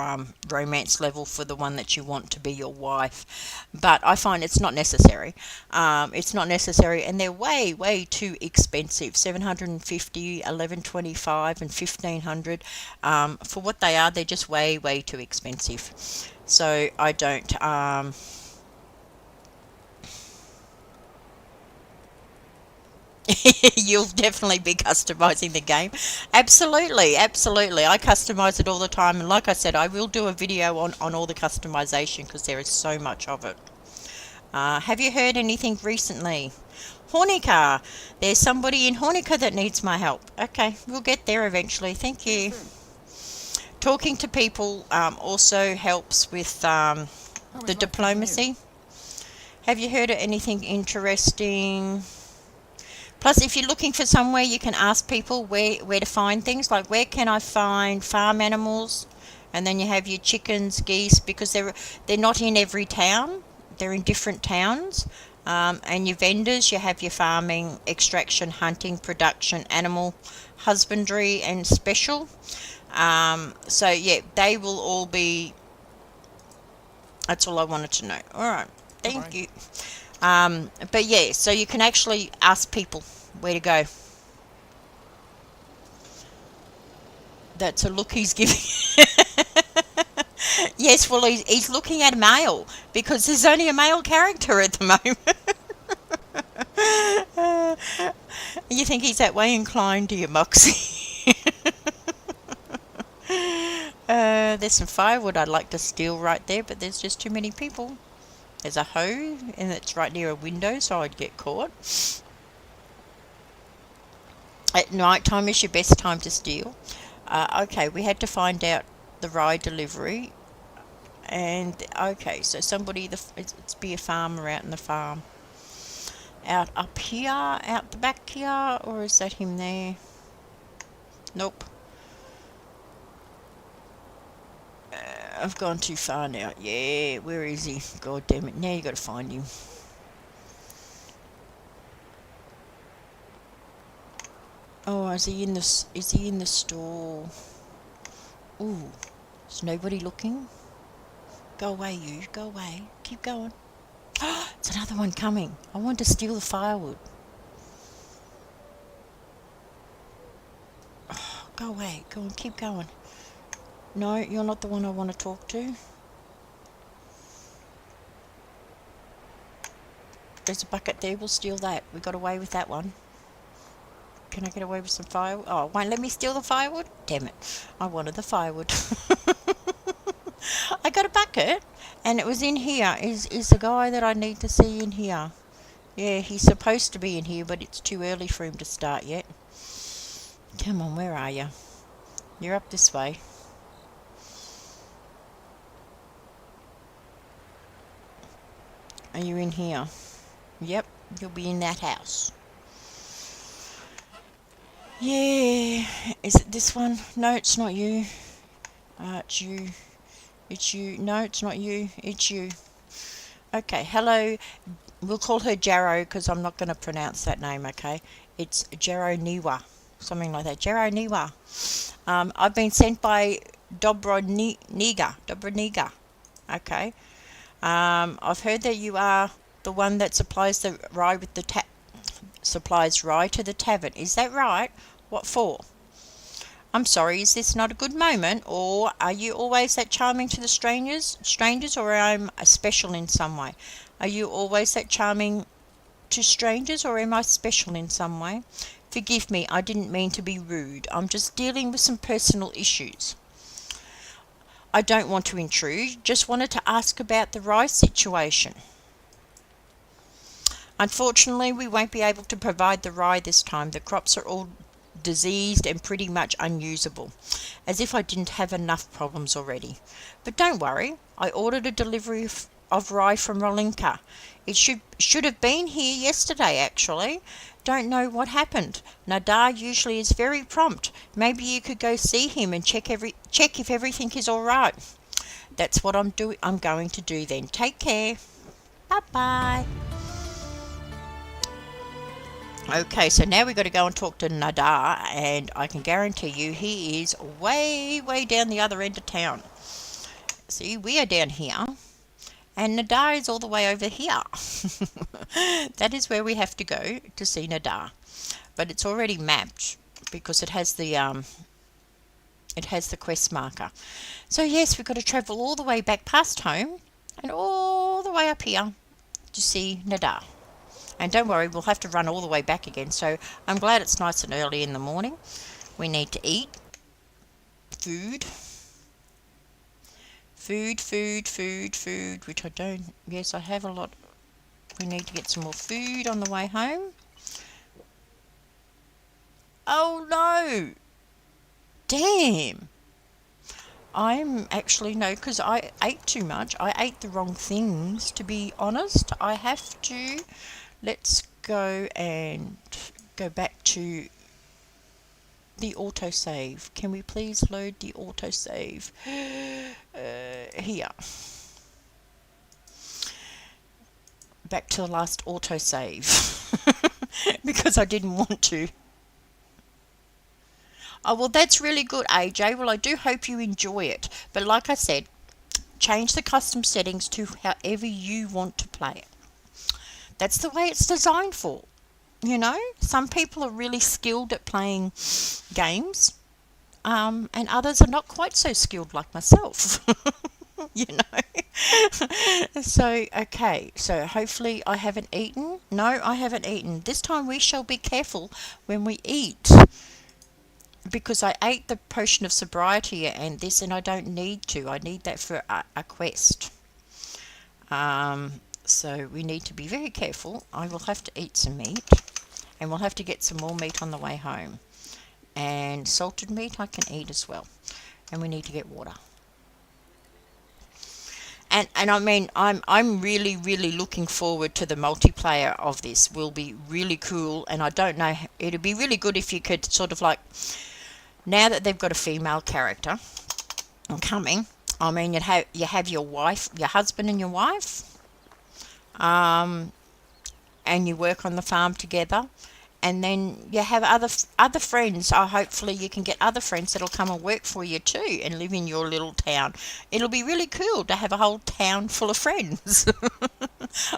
romance level for the one that you want to be your wife. But I find it's not necessary. It's not necessary, and they're way, way too expensive. $750, $11.25 and $1,500. For what they are, they're just way, way too expensive. So I don't... You'll definitely be customizing the game. Absolutely, absolutely. I customize it all the time, and like I said, I will do a video on all the customization because there is so much of it. Have you heard anything recently? Hornica. There's somebody in Hornica that needs my help. Okay, we'll get there eventually. Thank you. Talking to people also helps with the diplomacy. Have you heard of anything interesting? Plus, if you're looking for somewhere, you can ask people where to find things. Like, where can I find farm animals? And then you have your chickens, geese, because they're not in every town. They're in different towns. And your vendors, you have your farming, extraction, hunting, production, animal husbandry, and special. So, yeah, they will all be... That's all I wanted to know. All right. Thank you. But yeah, so you can actually ask people where to go. That's a look he's giving. Yes, well, he's looking at a male because there's only a male character at the moment. You think he's that way inclined, do you, Moxie? There's some firewood I'd like to steal right there, but there's just too many people. There's a hoe, and it's right near a window, so I'd get caught. At night time is your best time to steal. Okay, we had to find out the rye delivery. And okay, so somebody, it's be a farmer out in the farm. Out up here, out the back here, or is that him there? Nope. I've gone too far now. Yeah, where is he? God damn it! Now you got to find him. Oh, is he in this? Is he in the store? Ooh, is nobody looking? Go away, you. Go away. Keep going. It's another one coming. I want to steal the firewood. Go away. Go on. Keep going. No, you're not the one I want to talk to. There's a bucket there. We'll steal that. We got away with that one. Can I get away with some firewood? Oh, it won't let me steal the firewood? Damn it. I wanted the firewood. I got a bucket, and it was in here. Is the guy that I need to see in here? Yeah, he's supposed to be in here, but it's too early for him to start yet. Come on, where are you? You're up this way. Are you in here? Yep, you'll be in that house. Yeah, is it this one? No, it's not you. It's you. It's you. No, it's not you. It's you. Okay, hello. We'll call her Jarrow because I'm not going to pronounce that name, okay? It's Jarrow Niwa. Something like that. Jarrow Niwa. I've been sent by Dobroniga. Okay. I've heard that you are the one that supplies the rye with the supplies rye to the tavern. Is that right? What for? I'm sorry, is this not a good moment, or are you always that charming to the strangers, or am I special in some way? Are you always that charming to strangers, or am I special in some way? Forgive me, I didn't mean to be rude. I'm just dealing with some personal issues. I don't want to intrude, just wanted to ask about the rye situation. Unfortunately, we won't be able to provide the rye this time. The crops are all diseased and pretty much unusable, as if I didn't have enough problems already. But don't worry, I ordered a delivery of rye from Rolinka. It should have been here yesterday, actually. Don't know what happened. Nadar usually is very prompt. Maybe you could go see him and check if everything is all right. That's what I'm going to do then. Take care. Bye bye. Okay, so now we've got to go and talk to Nadar, and I can guarantee you he is way, way down the other end of town. See, we are down here, and Nadar is all the way over here. That is where we have to go to see Nadar. But it's already mapped because it has the quest marker. So yes, we've got to travel all the way back past home and all the way up here to see Nadar. And don't worry, we'll have to run all the way back again. So I'm glad it's nice and early in the morning. We need to eat food. Food, which I don't. Yes, I have a lot. We need to get some more food on the way home. Oh no! Damn! I'm actually, no, because I ate too much. I ate the wrong things, to be honest. I have to. Let's go and go back to the autosave. Can we please load the autosave? Here. Back to the last autosave. Because I didn't want to. Oh, well, that's really good, AJ. Well, I do hope you enjoy it. But like I said, change the custom settings to however you want to play it. That's the way it's designed for. You know, some people are really skilled at playing games, and others are not quite so skilled like myself. You know. So, okay. So hopefully I haven't eaten. No, I haven't eaten. This time we shall be careful when we eat. Because I ate the potion of sobriety and I don't need to. I need that for a quest. So we need to be very careful. I will have to eat some meat, and we'll have to get some more meat on the way home. And salted meat I can eat as well. And we need to get water. And I mean, I'm really looking forward to the multiplayer of this. Will be really cool, and I don't know. It'd be really good if you could sort of like, now that they've got a female character coming. I mean, you have your wife, your husband, and your wife, um, and you work on the farm together, and then you have other friends. Hopefully you can get other friends that'll come and work for you too and live in your little town. It'll be really cool to have a whole town full of friends.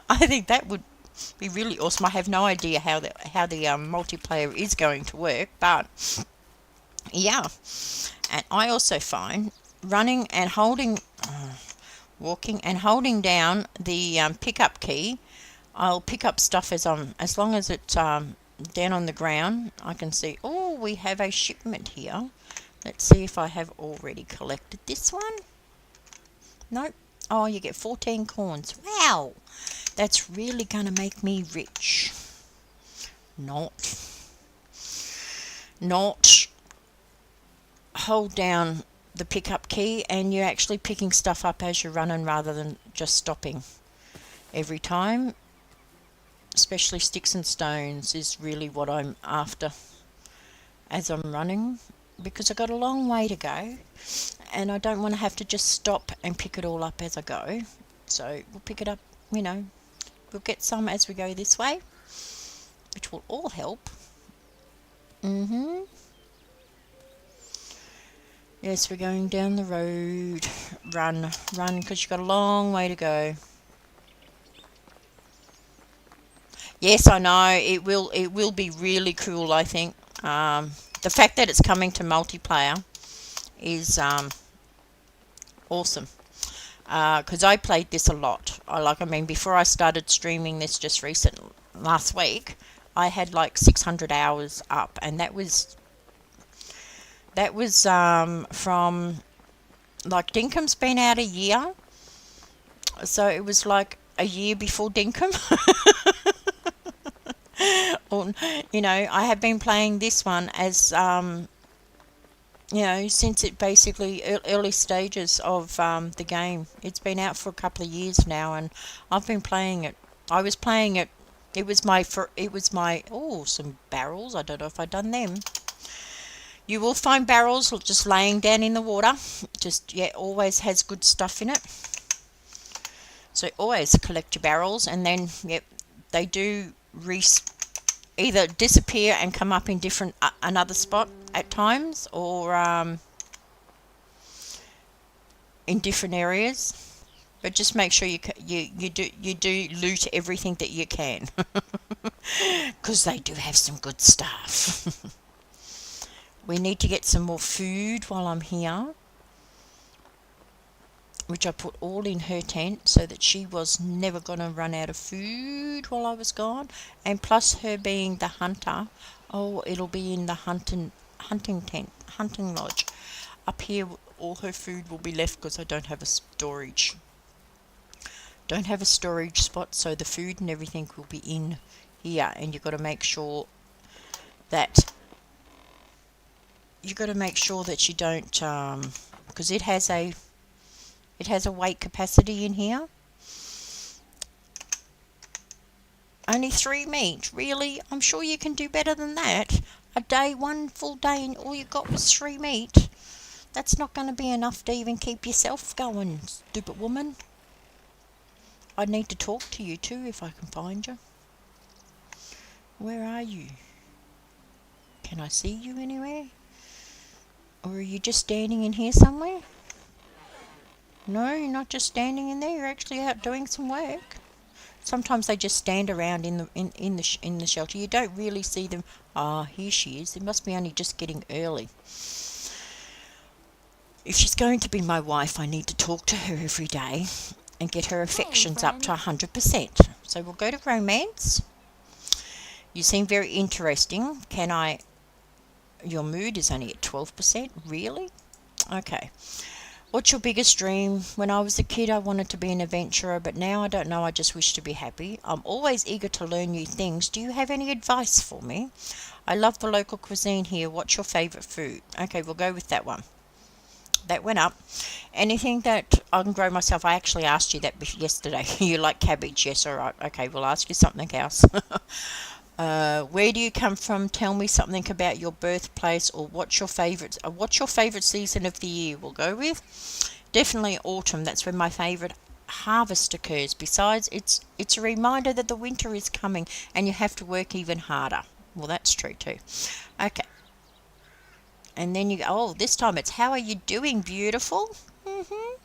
I think that would be really awesome. I have no idea how the multiplayer is going to work, but yeah. And I also find running and holding, walking and holding down the pickup key. I'll pick up stuff as long as it's down on the ground. I can see, oh, we have a shipment here. Let's see if I have already collected this one. Nope. Oh, you get 14 corns. Wow. That's really going to make me rich. Not. Hold down the pickup key and you're actually picking stuff up as you're running rather than just stopping every time. Especially sticks and stones is really what I'm after as I'm running, because I've got a long way to go and I don't want to have to just stop and pick it all up as I go. So we'll pick it up, we'll get some as we go this way, which will all help. Yes, we're going down the road. Run, because you've got a long way to go. Yes, I know, it will be really cool, I think. The fact that it's coming to multiplayer is awesome. Because I played this a lot. Before I started streaming this just last week, I had like 600 hours up, and that was from, like, Dinkum's been out a year, so it was like a year before Dinkum. Or, I have been playing this one as, since it basically early stages of the game. It's been out for a couple of years now, and I've been playing it. I was playing it. It was my oh, some barrels. I don't know if I've done them. You will find barrels just laying down in the water. Always has good stuff in it. So always collect your barrels, and then they do either disappear and come up in another spot at times, or in different areas. But just make sure you do loot everything that you can, because they do have some good stuff. We need to get some more food while I'm here, which I put all in her tent so that she was never going to run out of food while I was gone. And plus her being the hunter, it'll be in the hunting tent, hunting lodge. Up here, all her food will be left because I don't have a storage. Don't have a storage spot, so the food and everything will be in here. And you've got to make sure that you don't, because it has a weight capacity in here. Only 3 meat, really? I'm sure you can do better than that. One full day, and all you got was 3 meat. That's not going to be enough to even keep yourself going, stupid woman. I need to talk to you too if I can find you. Where are you? Can I see you anywhere? Or are you just standing in here somewhere? No, you're not just standing in there. You're actually out doing some work. Sometimes they just stand around in the shelter. You don't really see them. Here she is. It must be only just getting early. If she's going to be my wife, I need to talk to her every day and get her affections up to 100%. So we'll go to romance. You seem very interesting. Your mood is only at 12%. Really? Okay. What's your biggest dream? When I was a kid, I wanted to be an adventurer, but now I don't know. I just wish to be happy. I'm always eager to learn new things. Do you have any advice for me? I love the local cuisine here. What's your favourite food? Okay, we'll go with that one. That went up. Anything that I can grow myself. I actually asked you that yesterday. You like cabbage? Yes, all right. Okay, we'll ask you something else. Where do you come from? Tell me something about your birthplace, or what's your favorite season of the year? We'll go with definitely autumn. That's when my favorite harvest occurs. Besides, it's a reminder that the winter is coming and you have to work even harder. Well, that's true too. Okay, and then you go. Oh, this time it's how are you doing, beautiful? hmm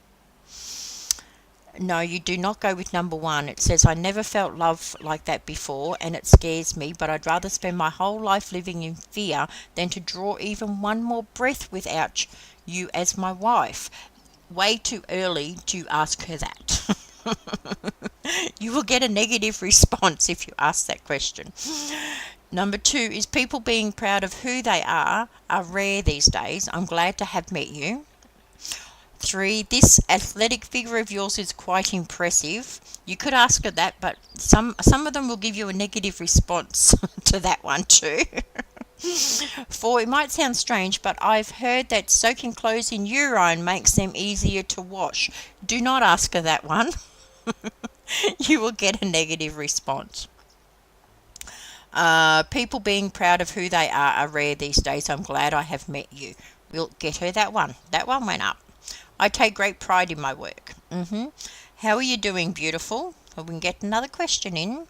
No, you do not go with number one. It says, I never felt love like that before, and it scares me, but I'd rather spend my whole life living in fear than to draw even one more breath without you as my wife. Way too early to ask her that. You will get a negative response if you ask that question. Number two is people being proud of who they are rare these days. I'm glad to have met you. Three, this athletic figure of yours is quite impressive. You could ask her that, but some of them will give you a negative response to that one too. Four, it might sound strange, but I've heard that soaking clothes in urine makes them easier to wash. Do not ask her that one. You will get a negative response. People being proud of who they are rare these days. I'm glad I have met you. We'll get her that one. That one went up. I take great pride in my work. How are you doing, beautiful? Well, we can get another question in.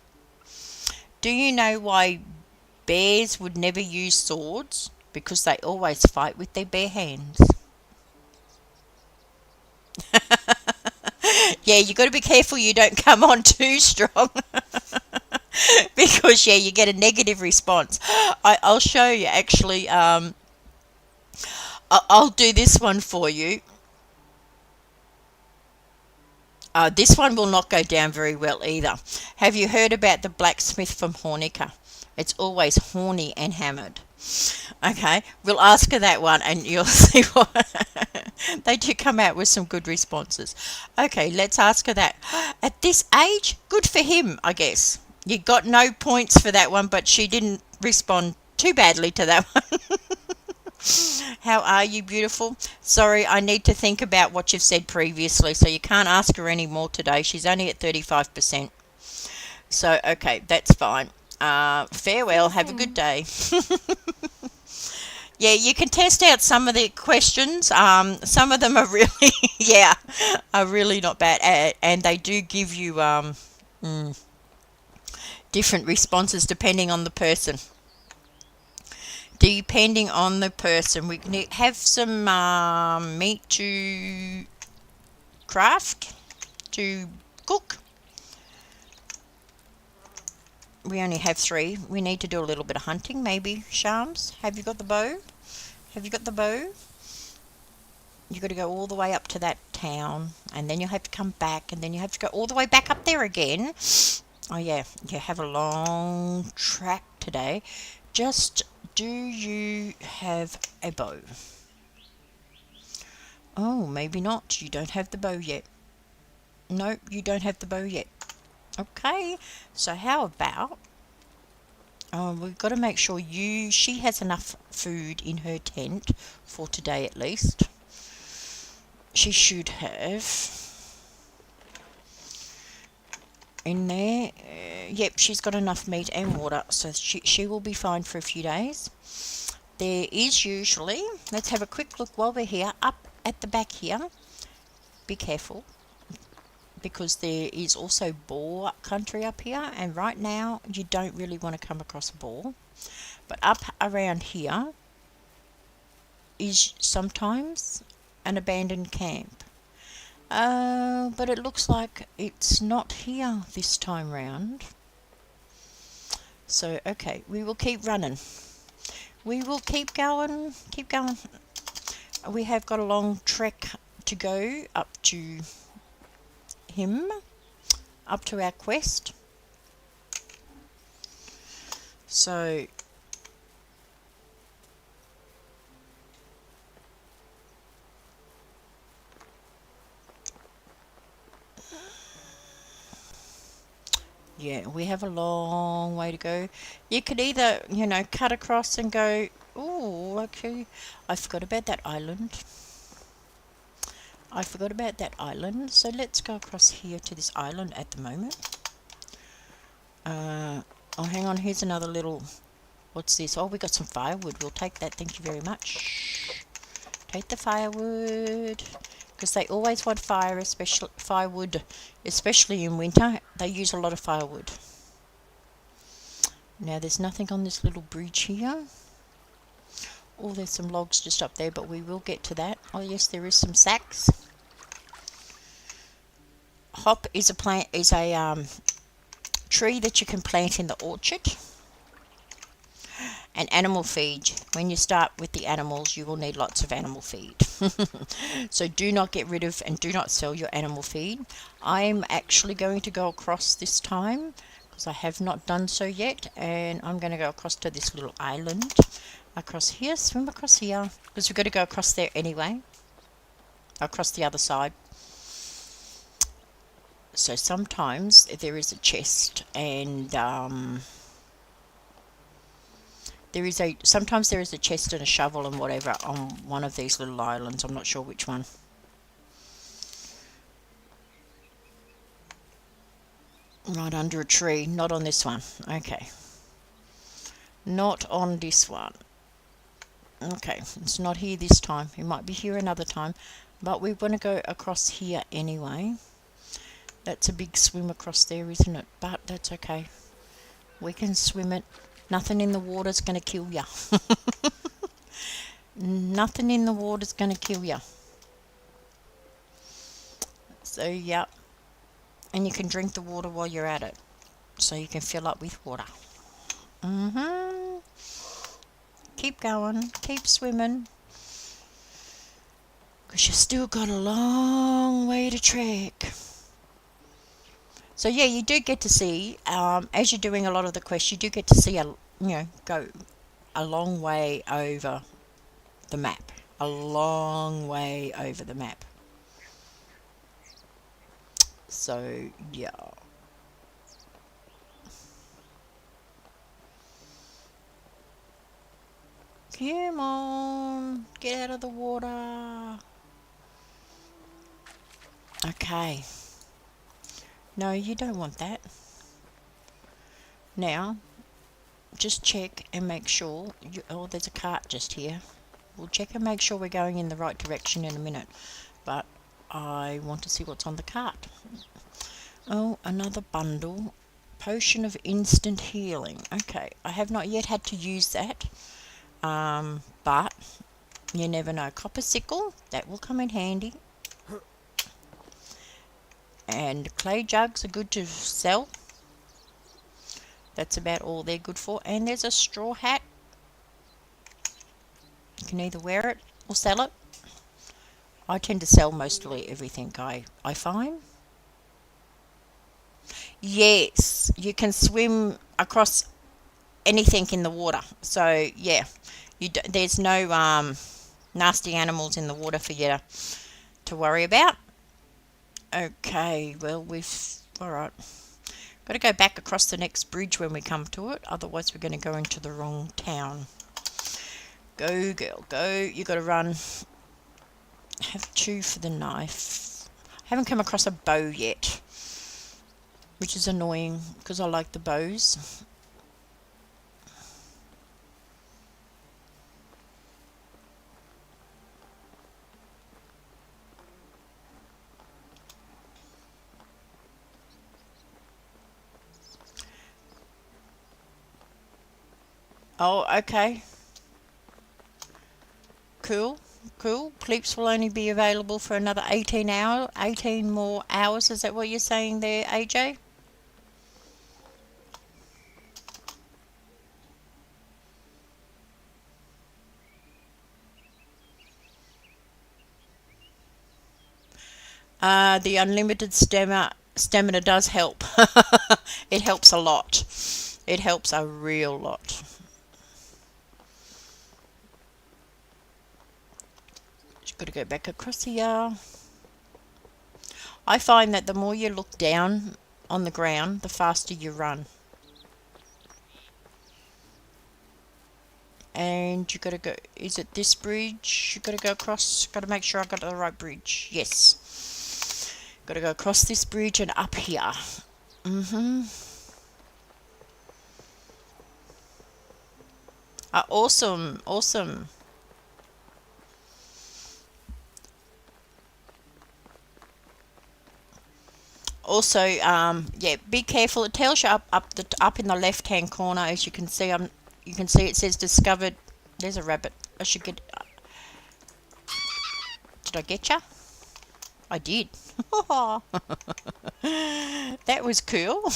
Do you know why bears would never use swords? Because they always fight with their bare hands. Yeah, you got to be careful you don't come on too strong. Because, yeah, you get a negative response. I'll show you, actually. I'll do this one for you. This one will not go down very well either. Have you heard about the blacksmith from Hornica? It's always horny and hammered. Okay, we'll ask her that one and you'll see what they do come out with some good responses. Okay, let's ask her that. At this age, good for him, I guess. You got no points for that one, but she didn't respond too badly to that one. How are you, beautiful? Sorry, I need to think about what you've said previously, so you can't ask her any more today. She's only at 35%. So, okay, that's fine. Farewell. Have a good day. Yeah, you can test out some of the questions. Some of them are really, yeah, are really not bad, and they do give you different responses depending on the person. Depending on the person, we can have some meat to craft, to cook. We only have three. We need to do a little bit of hunting, maybe. Shams, have you got the bow? Have you got the bow? You've got to go all the way up to that town, and then you'll have to come back, and then you have to go all the way back up there again. Oh yeah, you have a long track today. Just, do you have a bow? Oh, maybe not. You don't have the bow yet. No, you don't have the bow yet. Okay, so how about we've got to make sure she has enough food in her tent for today at least. She should have in there. Yep, she's got enough meat and water, so she will be fine for a few days. There is usually, let's have a quick look while we're here, up at the back here. Be careful, because there is also boar country up here, and right now you don't really want to come across a boar. But up around here is sometimes an abandoned camp. But it looks like it's not here this time round. So, okay, we will keep running. We will keep going, keep going. We have got a long trek to go up to him, up to our quest. So Yeah, we have a long way to go. You could either, cut across and go, oh, okay, I forgot about that island. I forgot about that island. So let's go across here to this island at the moment. Oh, hang on, here's another little, what's this? Oh, we got some firewood. We'll take that, thank you very much. Take the firewood. Because they always want firewood, especially in winter. They use a lot of firewood. Now there's nothing on this little bridge here. Oh, there's some logs just up there, but we will get to that. Oh yes, there is some sacks. Hop is a tree that you can plant in the orchard. And animal feed. When you start with the animals, you will need lots of animal feed. So do not get rid of and do not sell your animal feed. I'm actually going to go across this time because I have not done so yet, and I'm going to go across to this little island. Across here, swim across here, because we've got to go across there anyway. Across the other side. So sometimes there is a chest, and sometimes there is a chest and a shovel and whatever on one of these little islands. I'm not sure which one. Right under a tree, not on this one. Okay. Not on this one. Okay, it's not here this time. It might be here another time, but we want to go across here anyway. That's a big swim across there, isn't it? But that's okay. We can swim it. Nothing in the water's going to kill ya. Nothing in the water's going to kill ya. So, yeah. And you can drink the water while you're at it. So you can fill up with water. Keep going. Keep swimming. Because you still got a long way to trek. So yeah, you do get to see, as you're doing a lot of the quests, you do get to see, go a long way over the map. A long way over the map. So, yeah. Come on, get out of the water. Okay. No, you don't want that. Now, just check and make sure. Oh, there's a cart just here. We'll check and make sure we're going in the right direction in a minute. But I want to see what's on the cart. Oh, another bundle. Potion of instant healing. Okay, I have not yet had to use that. But you never know. Copper sickle, that will come in handy. And clay jugs are good to sell. That's about all they're good for. And there's a straw hat. You can either wear it or sell it. I tend to sell mostly everything I find. Yes, you can swim across anything in the water. So, yeah, there's no nasty animals in the water for you to worry about. Okay, well, alright. Got to go back across the next bridge when we come to it, otherwise we're going to go into the wrong town. Go, girl, go. You got to run. Have 2 for the knife. I haven't come across a bow yet, which is annoying because I like the bows. Oh, okay. Cool, cool. Cleeps will only be available for another 18 more hours. Is that what you're saying there, AJ? The unlimited stamina does help. It helps a lot. It helps a real lot. Just got to go back across here. I find that the more you look down on the ground, the faster you run. And you got to go, is it this bridge you got to go across? Got to make sure I got the right bridge. Yes. Got to go across this bridge and up here. Awesome, awesome. Also, yeah, be careful. It tells you up in the left hand corner, as you can see. You can see it says discovered. There's a rabbit. I should get. Did I get you? I did. That was cool.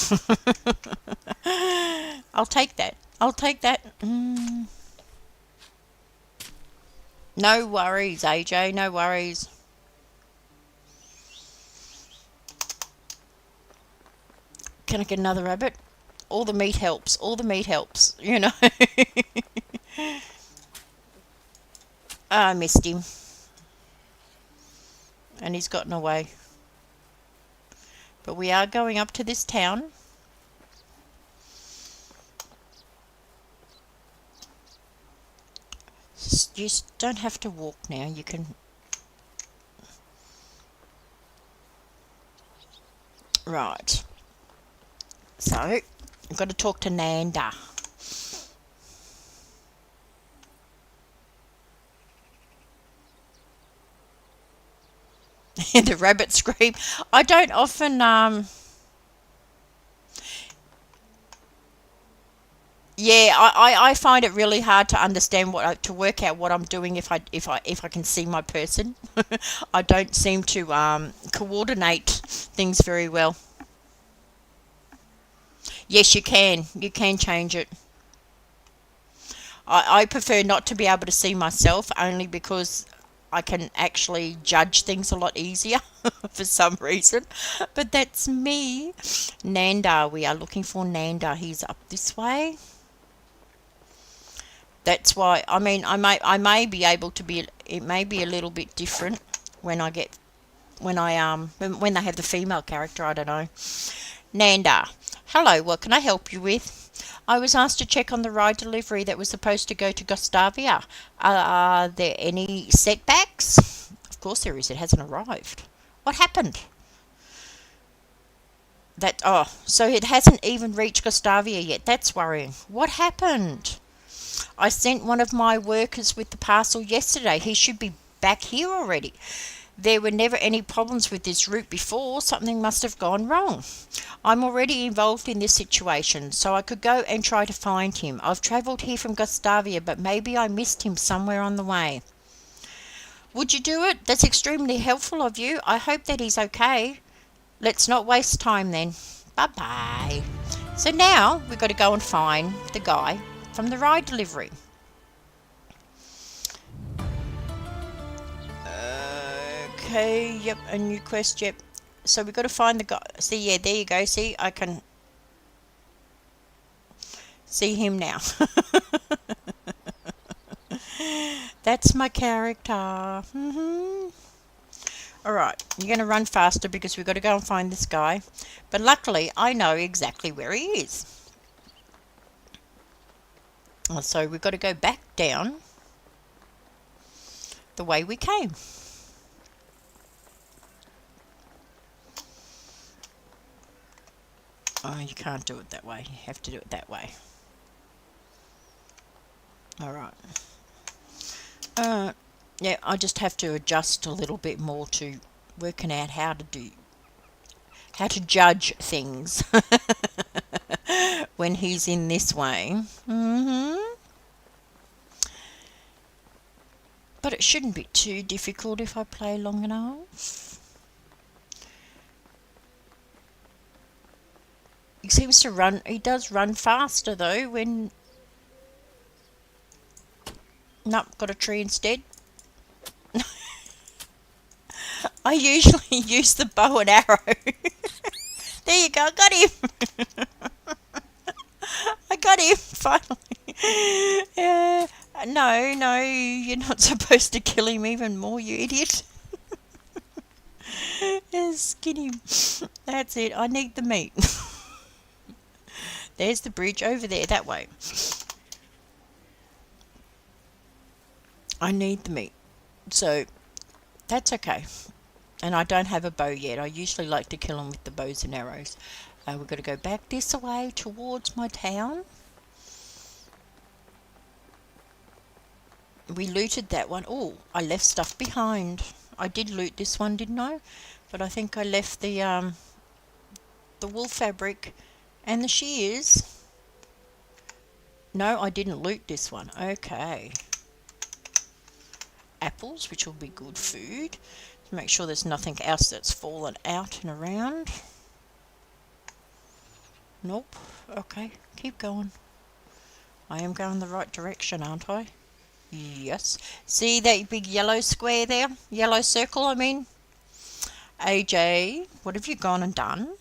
I'll take that. I'll take that. No worries, AJ. No worries. Can I get another rabbit? All the meat helps. All the meat helps, you know. I missed him. And he's gotten away. But we are going up to this town. You don't have to walk now. You can... Right. So, I've got to talk to Nanda. The rabbit scream. I don't often yeah, I find it really hard to understand to work out what I'm doing if I can see my person. I don't seem to coordinate things very well. Yes, you can. You can change it. I prefer not to be able to see myself, only because I can actually judge things a lot easier for some reason. But that's me. Nanda, we are looking for Nanda. He's up this way. That's why, I mean, I may be able to be, it may be a little bit different when I get, when they have the female character, I don't know. Nanda, hello, what can I help you with? I was asked to check on the ride delivery that was supposed to go to Gustavia. Are there any setbacks? Of course there is, it hasn't arrived. What happened? So it hasn't even reached Gustavia yet. That's worrying. What happened? I sent one of my workers with the parcel yesterday. He should be back here already. There were never any problems with this route before. Something must have gone wrong. I'm already involved in this situation, so I could go and try to find him. I've travelled here from Gustavia, but maybe I missed him somewhere on the way. Would you do it? That's extremely helpful of you. I hope that he's okay. Let's not waste time then. Bye-bye. So now we've got to go and find the guy from the ride delivery. Okay, yep, a new quest, yep. So we've got to find the guy. See, yeah, there you go. See, I can see him now. That's my character. Alright, you're going to run faster because we've got to go and find this guy. But luckily, I know exactly where he is. So we've got to go back down the way we came. Oh, you can't do it that way. You have to do it that way. Alright. Yeah, I just have to adjust a little bit more to working out how to judge things when he's in this way. But it shouldn't be too difficult if I play long enough. He seems to run, he does run faster though when... Nope, got a tree instead. I usually use the bow and arrow. There you go, I got him. I got him, finally. No, you're not supposed to kill him even more, you idiot. Skin him. That's it. I need the meat. There's the bridge over there, that way. I need the meat. So, that's okay. And I don't have a bow yet. I usually like to kill them with the bows and arrows. We've got to go back this way towards my town. We looted that one. Oh, I left stuff behind. I did loot this one, didn't I? But I think I left the wool fabric and the shears. No, I didn't loot this one. Okay. Apples, which will be good food. Make sure there's nothing else that's fallen out and around. Nope. Okay, keep going. I am going the right direction, aren't I? Yes. See that big yellow square there? Yellow circle, I mean. AJ, what have you gone and done?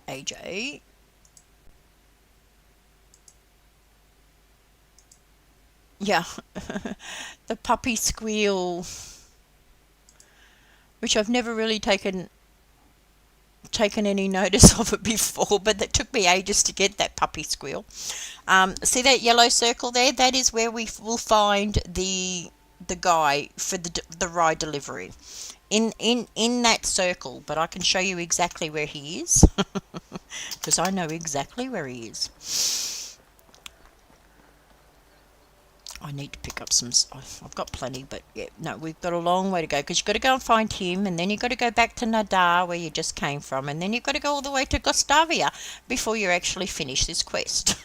AJ. Yeah. The puppy squeal, which I've never really taken any notice of it before, but that took me ages to get that puppy squeal. See that yellow circle there? That is where we will find the guy for the rye delivery. In that circle, but I can show you exactly where he is because I know exactly where he is. I need to pick up some. I've got plenty, but yeah, no, we've got a long way to go because you've got to go and find him, and then you've got to go back to Nadar where you just came from, and then you've got to go all the way to Gustavia before you actually finish this quest.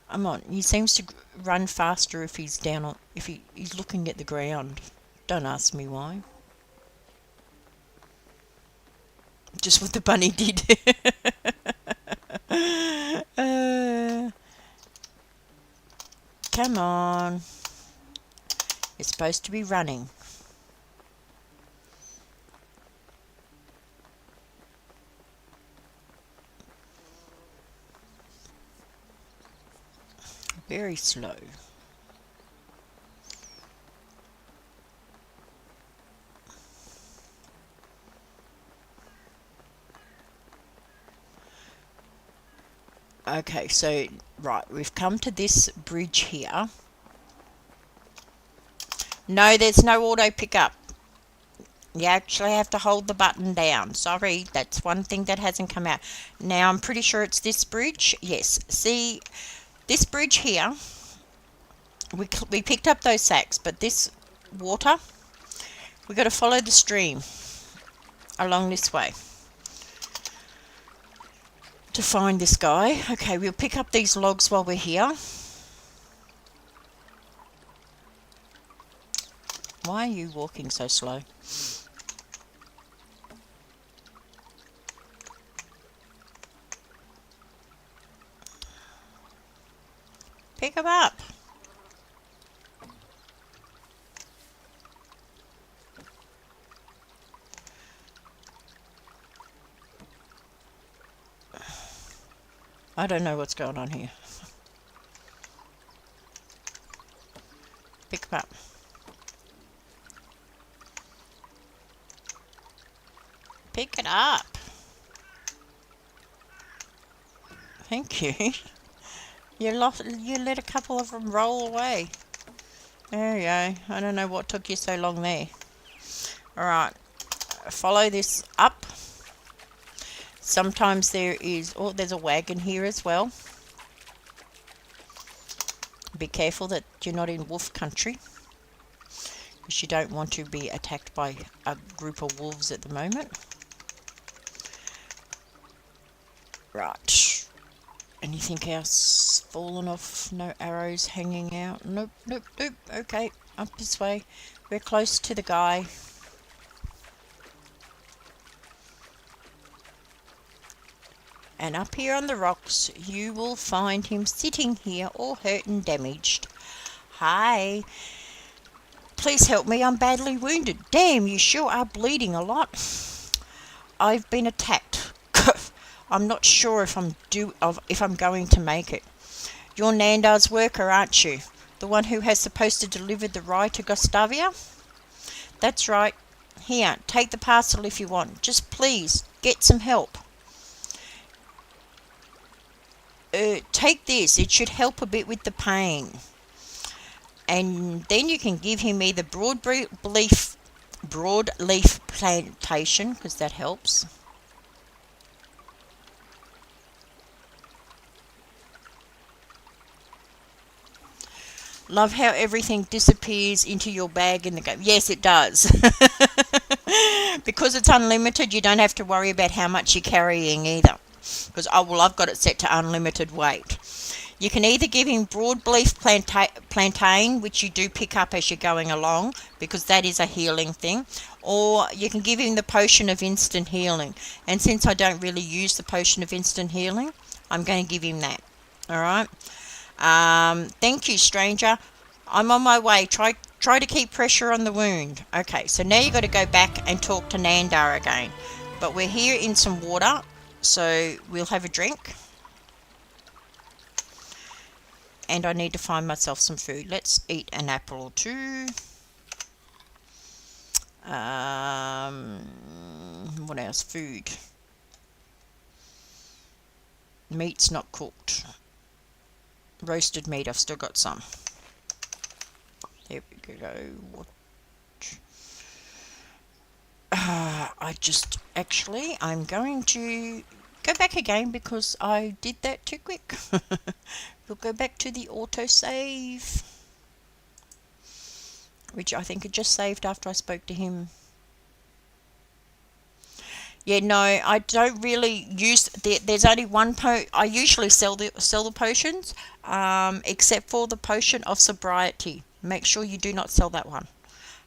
Come on, he seems to run faster if he's down on he's looking at the ground. Don't ask me why. Just what the bunny did. Come on. You're supposed to be running. Very slow. Okay, so, right, we've come to this bridge here. No, there's no auto pickup. You actually have to hold the button down. Sorry, that's one thing that hasn't come out. Now, I'm pretty sure it's this bridge. Yes, see, this bridge here, we picked up those sacks, but this water, we've got to follow the stream along this way to find this guy. Okay, we'll pick up these logs while we're here. Why are you walking so slow? Pick them up. I don't know what's going on here. Pick them up. Pick it up. Thank you. You let a couple of them roll away. There you go. I don't know what took you so long there. Alright. Follow this up. Sometimes there's a wagon here as well. Be careful that you're not in wolf country, because you don't want to be attacked by a group of wolves at the moment. Right. Anything else fallen off? No arrows hanging out? Nope, nope, nope. Okay, up this way. We're close to the guy. And up here on the rocks, you will find him sitting here, all hurt and damaged. Hi. Please help me, I'm badly wounded. Damn, you sure are bleeding a lot. I've been attacked. I'm not sure if I'm going to make it. You're Nandar's worker, aren't you? The one who has supposed to deliver the rye to Gustavia? That's right. Here, take the parcel if you want. Just please get some help. Take this. It should help a bit with the pain. And then you can give him either broadleaf plantation, because that helps. Love how everything disappears into your bag in the game. Yes, it does. Because it's unlimited, you don't have to worry about how much you're carrying either. Because, oh, well, I've got it set to unlimited weight. You can either give him broadleaf plantain, which you do pick up as you're going along, because that is a healing thing, or you can give him the potion of instant healing. And since I don't really use the potion of instant healing, I'm going to give him that. All right. Thank you, stranger. I'm on my way. Try to keep pressure on the wound. Okay, so now you've got to go back and talk to Nandar again. But we're here in some water, so we'll have a drink. And I need to find myself some food. Let's eat an apple or two. What else? Food. Meat's not cooked. Roasted meat, I've still got some. There we go. I'm going to go back again because I did that too quick. We'll go back to the autosave, which I think it just saved after I spoke to him. Yeah, no, I don't really use. There's only one I usually sell the potions, except for the potion of sobriety. Make sure you do not sell that one,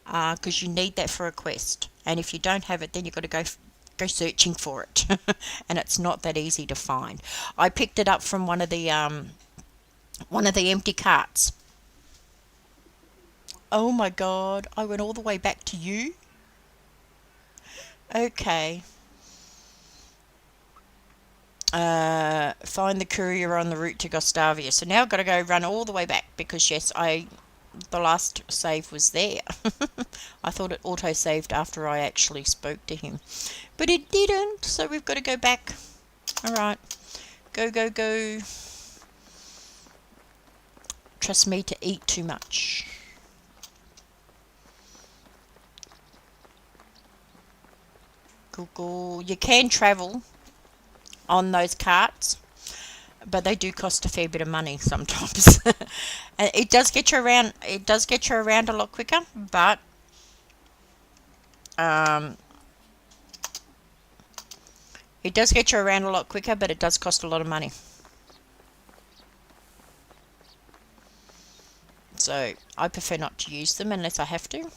because you need that for a quest. And if you don't have it, then you've got to go searching for it, and it's not that easy to find. I picked it up from one of the empty carts. Oh my God! I went all the way back to you. Okay. Find the courier on the route to Gustavia. So now I've got to go run all the way back because yes, the last save was there. I thought it auto-saved after I actually spoke to him, but it didn't. So we've got to go back. All right, go. Trust me to eat too much. Google. You can travel on those carts, but they do cost a fair bit of money sometimes. And it does get you around. It does get you around a lot quicker, but it does get you around a lot quicker, but it does cost a lot of money. So I prefer not to use them unless I have to.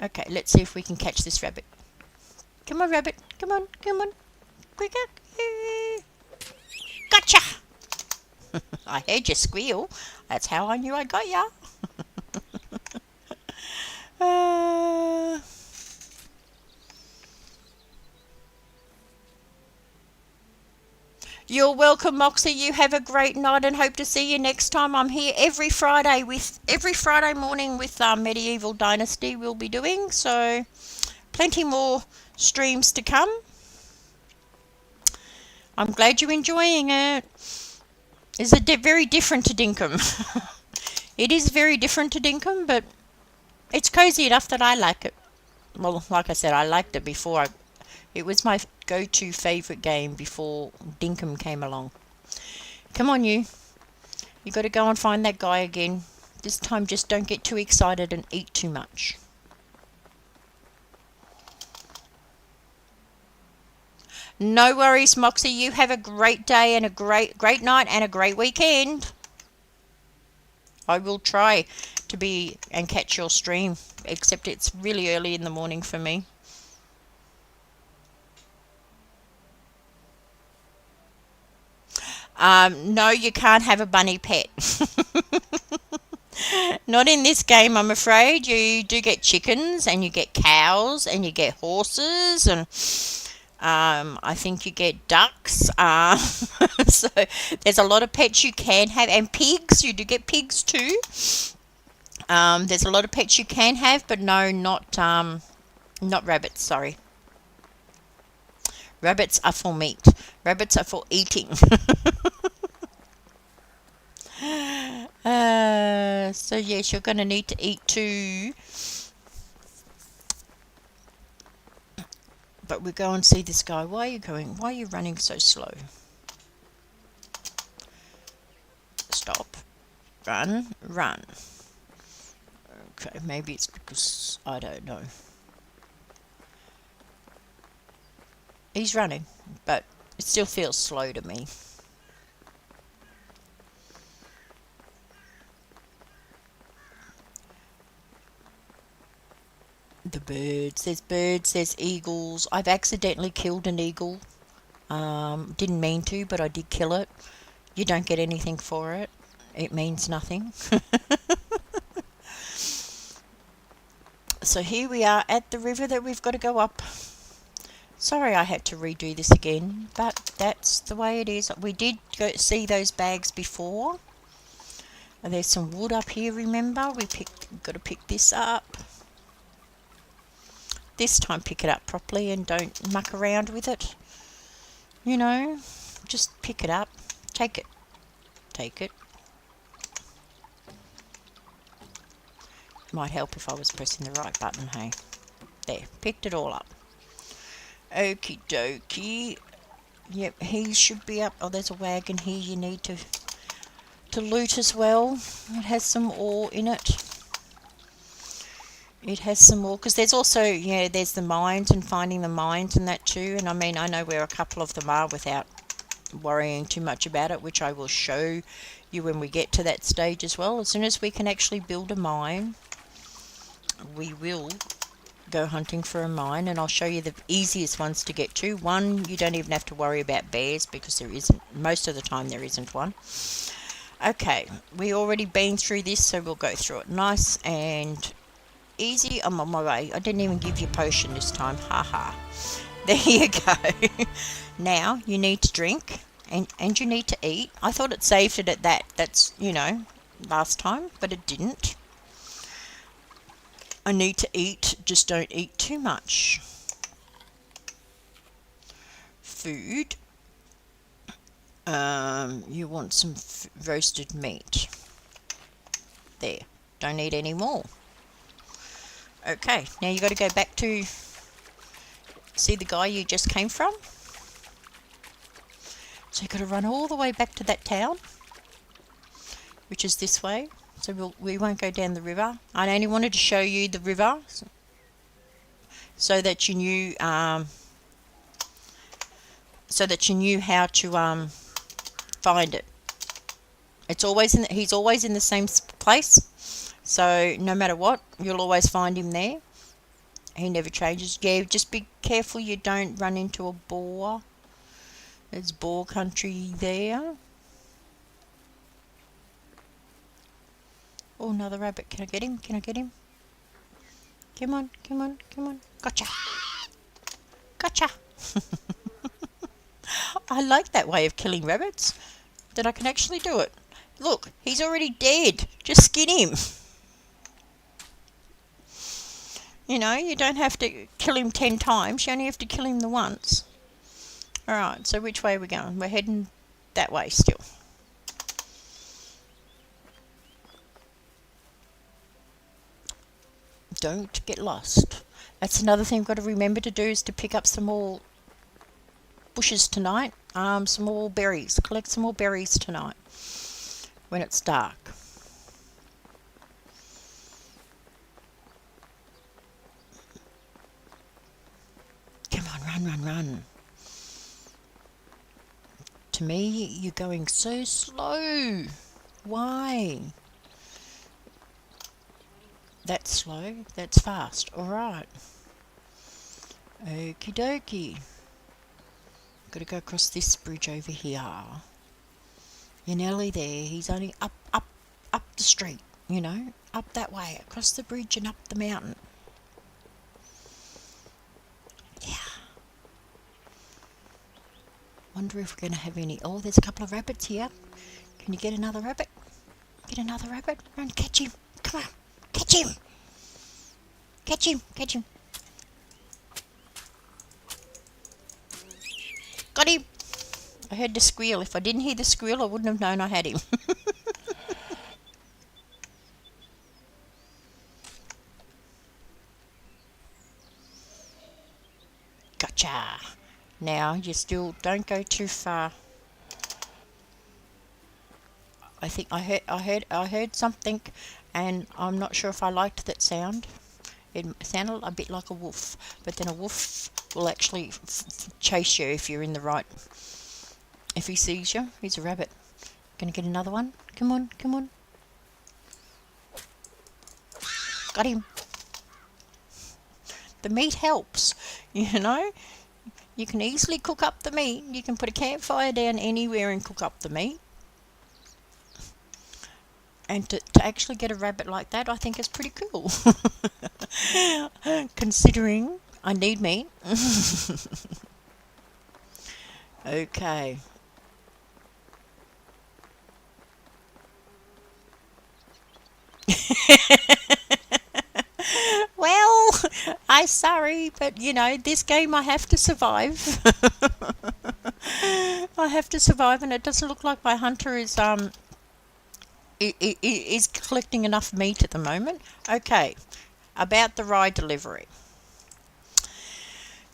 Okay, let's see if we can catch this rabbit. Come on, rabbit. Come on. Quicker. Gotcha! I heard you squeal. That's how I knew I got ya. You're welcome, Moxie. You have a great night and hope to see you next time. I'm here every Friday morning with Medieval Dynasty we'll be doing. So plenty more streams to come. I'm glad you're enjoying it. It's very different to Dinkum. It is very different to Dinkum, but it's cozy enough that I like it. Well, like I said, I liked it before. It was my go-to favourite game before Dinkum came along. Come on, you. You got to go and find that guy again. This time, just don't get too excited and eat too much. No worries, Moxie. You have a great day and a great night and a great weekend. I will try to be and catch your stream, except it's really early in the morning for me. No, you can't have a bunny pet. Not in this game, I'm afraid. You do get chickens and you get cows and you get horses and I think you get ducks. So there's a lot of pets you can have, and pigs. You do get pigs too. There's a lot of pets you can have, but no, not rabbits. Sorry, rabbits are for meat. Rabbits are for eating. So yes, you're going to need to eat too. But we go and see this guy. Why are you going? Why are you running so slow? Stop. Run. Run. Okay, maybe it's because I don't know. He's running, but it still feels slow to me. The birds, there's eagles. I've accidentally killed an eagle. Didn't mean to, but I did kill it. You don't get anything for it. It means nothing. So here we are at the river that we've got to go up. Sorry I had to redo this again, but that's the way it is. We did go see those bags before. And there's some wood up here, remember? Got to pick this up. This time pick it up properly and don't muck around with it. You know, just pick it up. Take it. Take it. Might help if I was pressing the right button, hey. There, picked it all up. Okie dokie. Yep, he should be up. Oh, there's a wagon here you need to loot as well. It has some ore in it. It has some more, because there's also, yeah, there's the mines and finding the mines and that too. And I mean, I know where a couple of them are without worrying too much about it, which I will show you when we get to that stage as well. As soon as we can actually build a mine, we will go hunting for a mine, and I'll show you the easiest ones to get to. One, you don't even have to worry about bears, because there isn't, most of the time there isn't one. Okay, we already been through this, so we'll go through it nice and easy. I'm on my way. I didn't even give you potion this time. Haha. There you go. Now you need to drink and you need to eat. I thought it saved it at that. That's, you know, last time, but it didn't. I need to eat, just don't eat too much. Food. You want some roasted meat. There. Don't eat any more. Okay, now you got to go back to see the guy you just came from. So you got to run all the way back to that town, which is this way. So we won't go down the river. I only wanted to show you the river so that you knew how to find it. It's always he's always in the same place. So no matter what, you'll always find him there. He never changes. Yeah, just be careful you don't run into a boar. There's boar country there. Oh, another rabbit. Can I get him? Can I get him? Come on, come on, come on. Gotcha. Gotcha. I like that way of killing rabbits, that I can actually do it. Look, he's already dead. Just skin him. You know, you don't have to kill him 10 times. You only have to kill him the once. Alright, so which way are we going? We're heading that way still. Don't get lost. That's another thing we've got to remember to do, is to pick up some more bushes tonight. Some more berries. Collect some more berries tonight when it's dark. Come on, run, run, run. To me, you're going so slow. Why? That's slow. That's fast. Alright. Okie dokie. Got to go across this bridge over here. You're nearly there. He's only up the street, you know. Up that way. Across the bridge and up the mountain. Yeah. Wonder if we're going to have any... Oh, there's a couple of rabbits here. Can you get another rabbit? Get another rabbit? Run, catch him. Come on. Catch him! Catch him! Catch him! Got him! I heard the squeal. If I didn't hear the squeal, I wouldn't have known I had him. Gotcha! Now, you still don't go too far. I think I heard something, and I'm not sure if I liked that sound. It sounded a bit like a wolf, but then a wolf will actually chase you if you're in the right. If he sees you, he's a rabbit. Gonna get another one? Come on, come on. Got him. The meat helps, you know. You can easily cook up the meat. You can put a campfire down anywhere and cook up the meat. And to actually get a rabbit like that, I think is pretty cool. Considering I need meat. Okay. Well, I'm sorry, but you know, this game I have to survive. I have to survive, and it doesn't look like my hunter is collecting enough meat at the moment. Okay, about the rye delivery.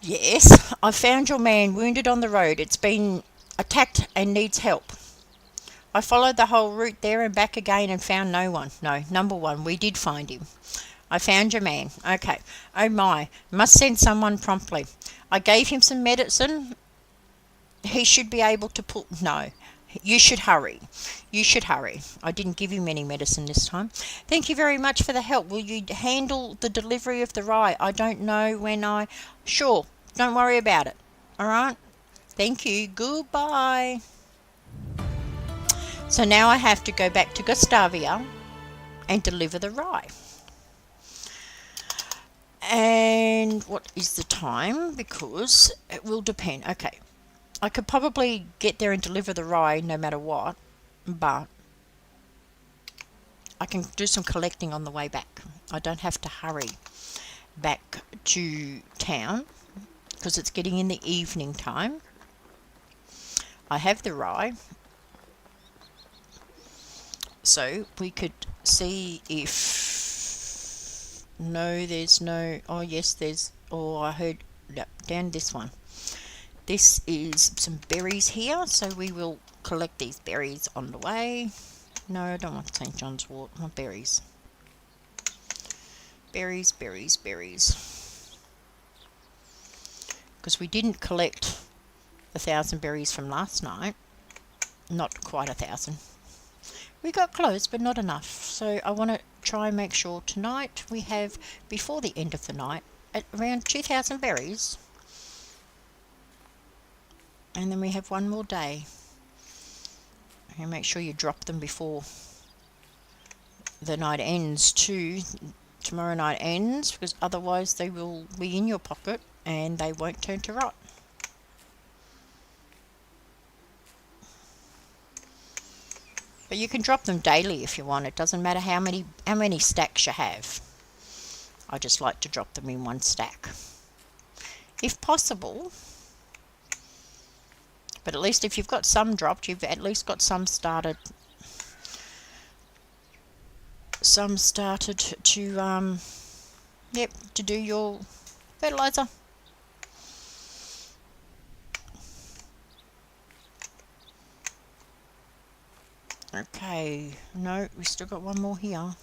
Yes, I found your man wounded on the road. It's been attacked and needs help. I followed the whole route there and back again and found no one. No, number one, we did find him. I found your man. Okay. Oh my, must send someone promptly. I gave him some medicine. He should be able to pull. No, you should hurry. You should hurry. I didn't give him any medicine this time. Thank you very much for the help. Will you handle the delivery of the rye? I don't know when I... Sure, don't worry about it. All right? Thank you. Goodbye. So now I have to go back to Gustavia and deliver the rye. And what is the time? Because it will depend. Okay. I could probably get there and deliver the rye no matter what, but I can do some collecting on the way back. I don't have to hurry back to town because it's getting in the evening time. I have the rye, so we could see if... No, there's no... Oh, yes, there's... Oh, I heard... Yep, down this one. This is some berries here, so we will collect these berries on the way. No, I don't want St. John's wort. I want berries. Berries, berries, berries. Because we didn't collect 1,000 berries from last night. Not quite 1,000. We got close, but not enough. So I want to try and make sure tonight we have, before the end of the night, at around 2,000 berries. And then we have one more day. And make sure you drop them before the night ends too. Tomorrow night ends, because otherwise they will be in your pocket and they won't turn to rot. But you can drop them daily if you want. It doesn't matter how many stacks you have. I just like to drop them in one stack, if possible. But at least if you've got some dropped, you've at least got some started. Some started to to do your fertilizer. Okay, no, we still got one more here.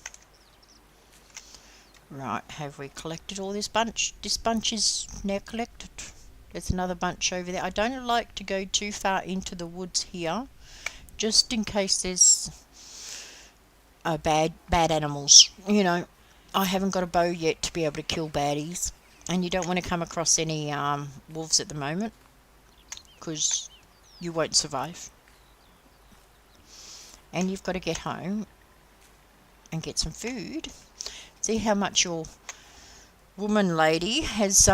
Right, have we collected all this bunch? This bunch is now collected. There's another bunch over there. I don't like to go too far into the woods here, just in case there's bad animals. You know, I haven't got a bow yet to be able to kill baddies, and you don't want to come across any wolves at the moment, because you won't survive. And you've got to get home and get some food. See how much your woman lady has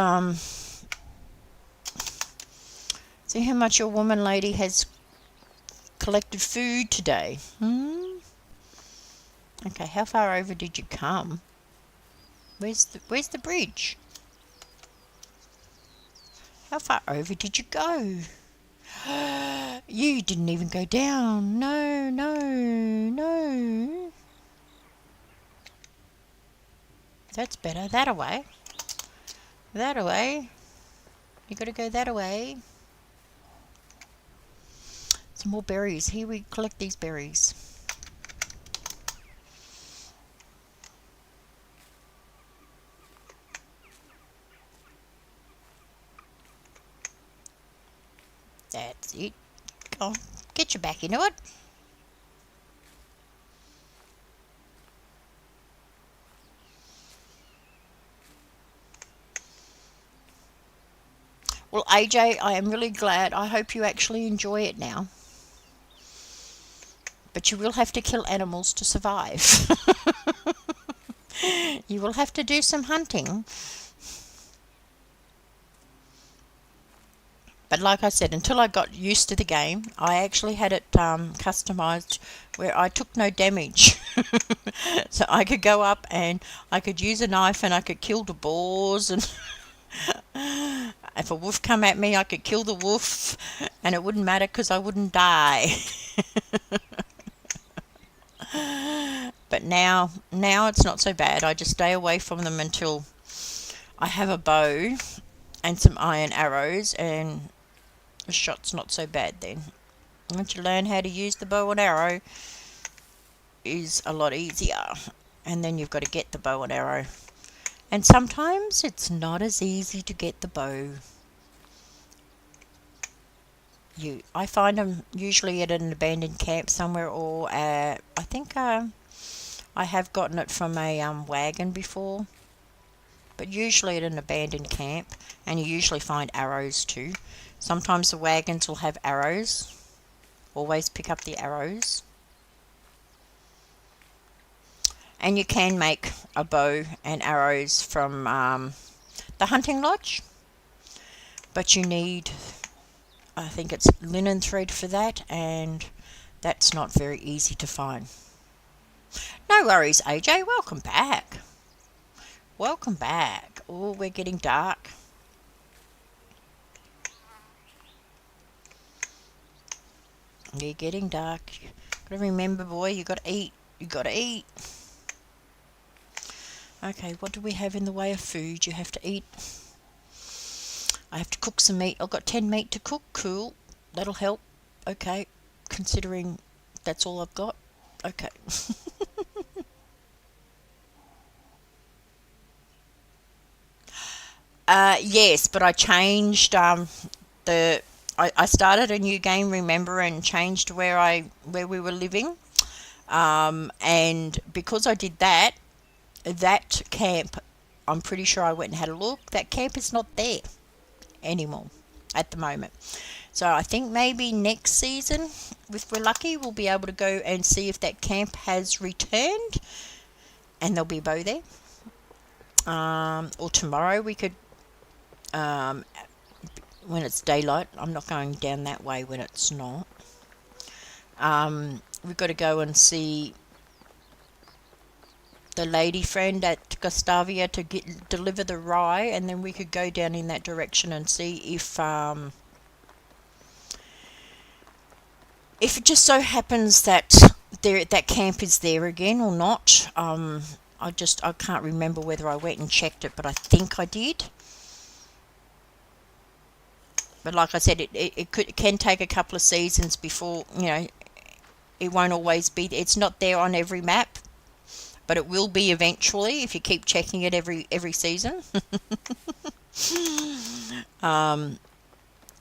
see how much your woman lady has collected food today. Okay, how far over did you come? Where's the bridge? How far over did you go? You didn't even go down. No, no, no. That's better. That away. That away. You got to go that away. Some more berries. Here we collect these berries. That's it. Go on. Get your back into it. Well, AJ, I am really glad. I hope you actually enjoy it now. But you will have to kill animals to survive. You will have to do some hunting. But like I said, until I got used to the game, I actually had it customized where I took no damage. So I could go up and I could use a knife and I could kill the boars, and if a wolf come at me, I could kill the wolf and it wouldn't matter because I wouldn't die. But now it's not so bad. I just stay away from them until I have a bow and some iron arrows, and the shot's not so bad then. Once you learn how to use the bow and arrow, is a lot easier. And then you've got to get the bow and arrow. And sometimes it's not as easy to get the bow. I find them usually at an abandoned camp somewhere, or I think I have gotten it from a wagon before. But usually at an abandoned camp, and you usually find arrows too. Sometimes the wagons will have arrows. Always pick up the arrows. And you can make a bow and arrows from the hunting lodge. But you need, I think it's linen thread for that, and that's not very easy to find. No worries, AJ. Welcome back. Welcome back. Oh, we're getting dark. You're getting dark. Gotta remember, boy, you gotta eat. You gotta eat. Okay, what do we have in the way of food? You have to eat. I have to cook some meat. I've got 10 meat to cook. Cool. That'll help. Okay. Considering that's all I've got. Okay. Yes, but I changed I started a new game, remember, and changed where we were living. And because I did that, that camp, I'm pretty sure I went and had a look. That camp is not there anymore at the moment. So I think maybe next season, if we're lucky, we'll be able to go and see if that camp has returned, and there'll be a bow there. Or tomorrow we could, when it's daylight. I'm not going down that way when it's not. We've got to go and see the lady friend at Gustavia to deliver the rye, and then we could go down in that direction and see if it just so happens that that camp is there again or not. I can't remember whether I went and checked it, but I think I did. But like I said, it can take a couple of seasons before, it won't always be. It's not there on every map, but it will be eventually if you keep checking it every season.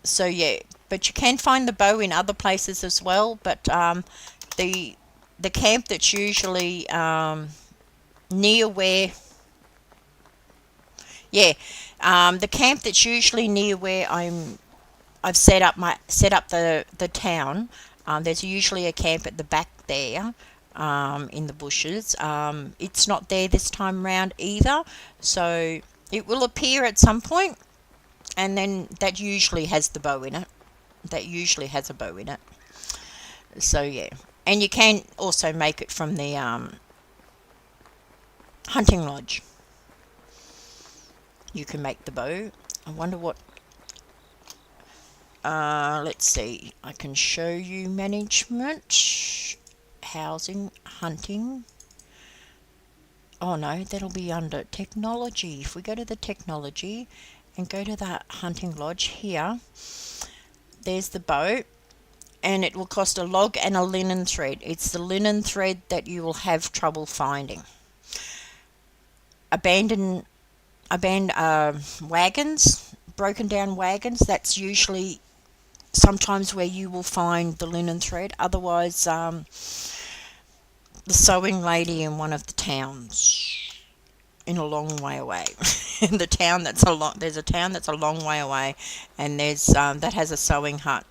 So yeah, but you can find the bow in other places as well. But the camp that's usually near where, the camp that's usually near where I've set up the town. There's usually a camp at the back there, in the bushes. It's not there this time round either, so it will appear at some point, and then that usually has the bow in it. That usually has a bow in it. So yeah, and you can also make it from the hunting lodge. You can make the bow. I wonder what. Let's see. I can show you management, housing, hunting. Oh no, that'll be under technology. If we go to the technology and go to the hunting lodge here, there's the bow, and it will cost a log and a linen thread. It's the linen thread that you will have trouble finding. Abandoned wagons, broken down wagons, that's usually sometimes where you will find the linen thread. Otherwise, the sewing lady in one of the towns in a long way away. There's a town that's a long way away, and there's that has a sewing hut.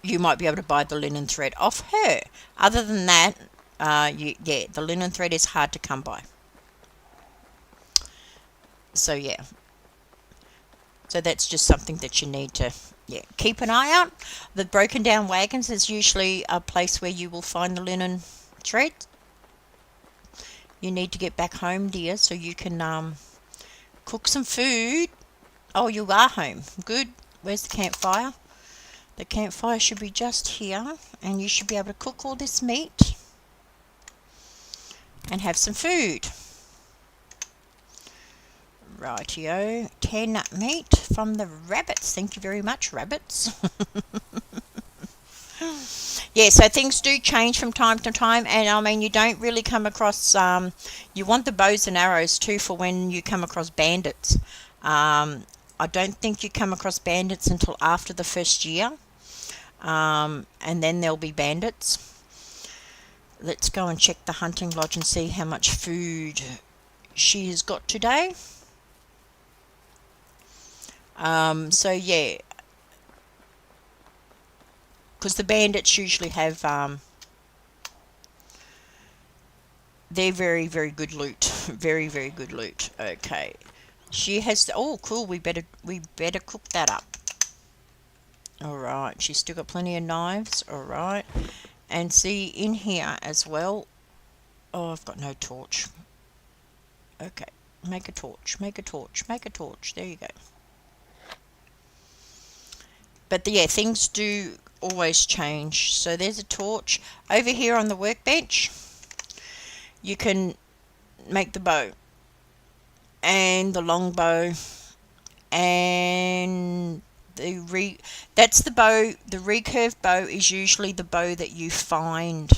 You might be able to buy the linen thread off her. Other than that, the linen thread is hard to come by. So yeah, so that's just something that you need to keep an eye out. The broken down wagons is usually a place where you will find the linen thread. You need to get back home, dear, so you can cook some food. Oh, you are home. Good. Where's the campfire? The campfire should be just here, and you should be able to cook all this meat and have some food. Rightio. 10 meat from the rabbits. Thank you very much, rabbits. Yeah, so things do change from time to time, and I mean, you don't really come across, you want the bows and arrows too for when you come across bandits. I don't think you come across bandits until after the first year, and then there'll be bandits. Let's go and check the hunting lodge and see how much food she has got today. So yeah, because the bandits usually have they're very, very good loot. Very, very good loot. Okay, she has. Oh, cool. We better cook that up. All right. She's still got plenty of knives. All right. And see in here as well. Oh, I've got no torch. Okay. Make a torch. Make a torch. Make a torch. There you go. But yeah, things do always change. So there's a torch. Over here on the workbench, you can make the bow and the long bow, and that's the bow. The recurve bow is usually the bow that you find.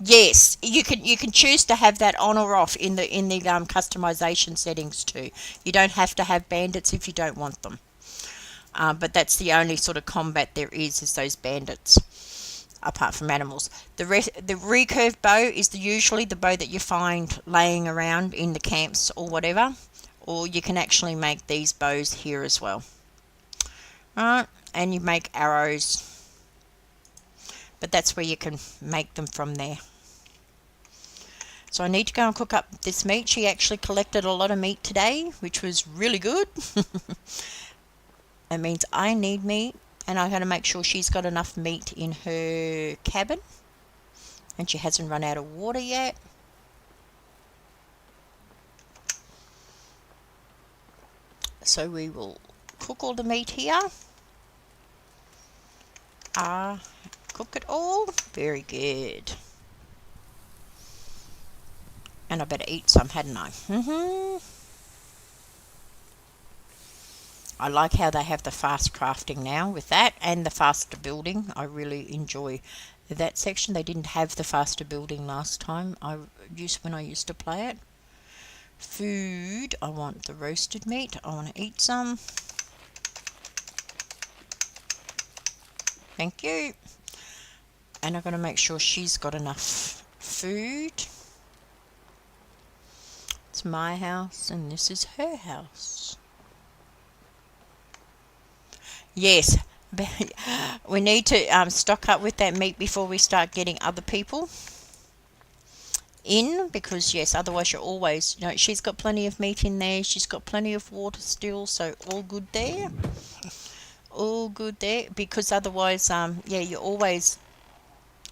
Yes, you can choose to have that on or off in the customization settings too. You don't have to have bandits if you don't want them. But that's the only sort of combat there is those bandits, apart from animals. The recurve bow is usually the bow that you find laying around in the camps or whatever, or you can actually make these bows here as well. Alright, and you make arrows, but that's where you can make them from there. So I need to go and cook up this meat. She actually collected a lot of meat today, which was really good. That means I need meat, and I got to make sure she's got enough meat in her cabin, and she hasn't run out of water yet. So we will cook all the meat here. Cook it all. Very good. And I better eat some, hadn't I? I like how they have the fast crafting now with that, and the faster building. I really enjoy that section. They didn't have the faster building last time when I used to play it. Food. I want the roasted meat. I want to eat some. Thank you. And I'm going to make sure she's got enough food. It's my house, and this is her house. Yes, we need to stock up with that meat before we start getting other people in, because yes, otherwise you're always, she's got plenty of meat in there, she's got plenty of water still, so all good there. All good there, because otherwise, you're always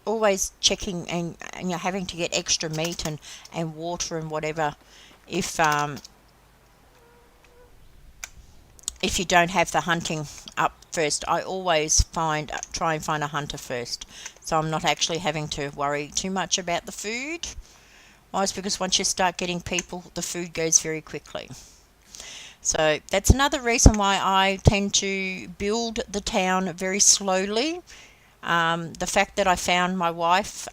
always checking and you're having to get extra meat and water and whatever if if you don't have the hunting up first. I always try and find a hunter first, so I'm not actually having to worry too much about the food. Why? It's because once you start getting people, the food goes very quickly. So that's another reason why I tend to build the town very slowly. The fact that I found my wife,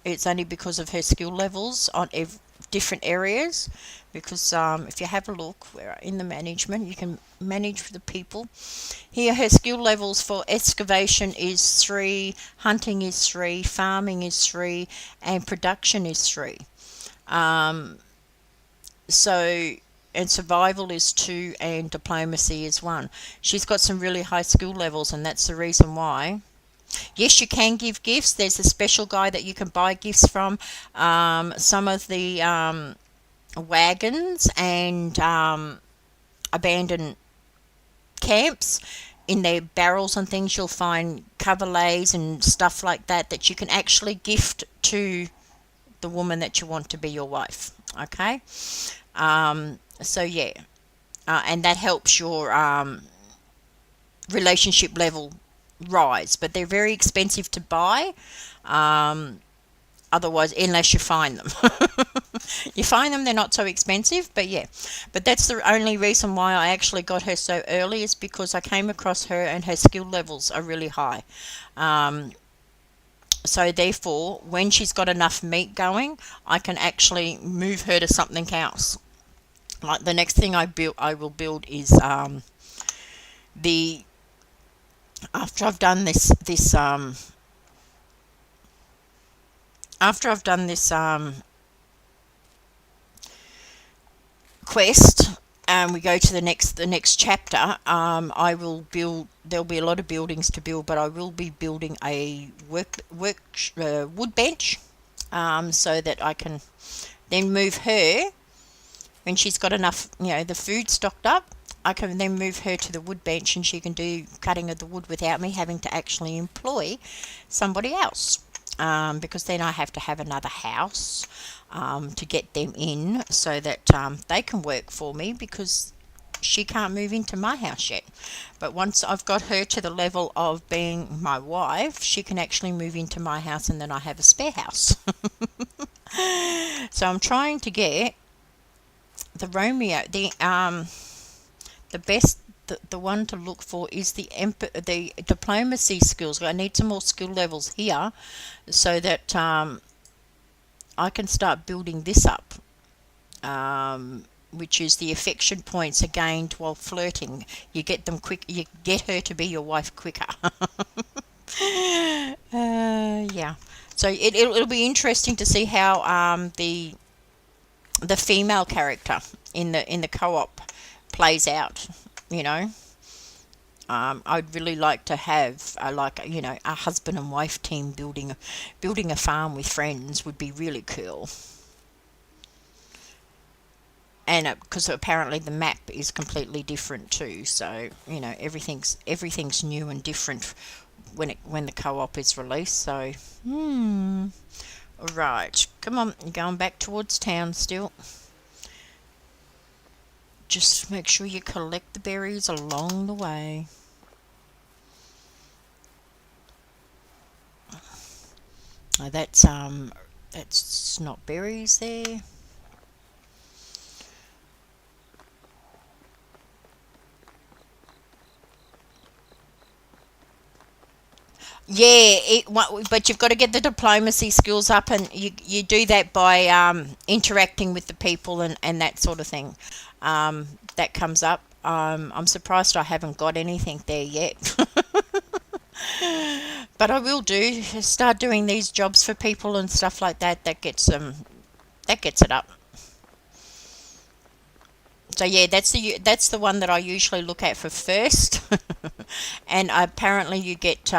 it's only because of her skill levels on different areas. Because if you have a look, where in the management, you can manage the people. Here, her skill levels for excavation is 3, hunting is 3, farming is 3, and production is 3. Um, so, and survival is 2, and diplomacy is 1. She's got some really high skill levels, and that's the reason why. Yes, you can give gifts. There's a special guy that you can buy gifts from. Some of the wagons and abandoned camps, in their barrels and things, you'll find coverlays and stuff like that that you can actually gift to the woman that you want to be your wife. Okay, so yeah, and that helps your relationship level rise, but they're very expensive to buy. Otherwise, unless you find them. You find them, they're not so expensive, but yeah. But that's the only reason why I actually got her so early, is because I came across her and her skill levels are really high. So therefore, when she's got enough meat going, I can actually move her to something else. Like the next thing I will build is the after I've done this after I've done this quest, and we go to the next chapter, I will build. There'll be a lot of buildings to build, but I will be building a wood bench, so that I can then move her when she's got enough, the food stocked up. I can then move her to the wood bench, and she can do cutting of the wood without me having to actually employ somebody else. Because then I have to have another house to get them in, so that they can work for me, because she can't move into my house yet. But once I've got her to the level of being my wife, she can actually move into my house, and then I have a spare house. So I'm trying to get the Romeo, the best, the one to look for is the diplomacy skills. I need some more skill levels here, so that I can start building this up, which is the affection points are gained while flirting. You get them quick. You get her to be your wife quicker. Yeah. So it'll be interesting to see how the female character in the co-op plays out. I'd really like to have a husband and wife team building a farm with friends would be really cool. And because apparently the map is completely different too, so everything's new and different when the co-op is released. So all right, come on, you're going back towards town still. Just make sure you collect the berries along the way. That's not berries there. Yeah, but you've got to get the diplomacy skills up, and you do that by interacting with the people and that sort of thing. That comes up. I'm surprised I haven't got anything there yet. But I will start doing these jobs for people and stuff like that. That gets it up. So yeah, that's the one that I usually look at for first. And apparently you get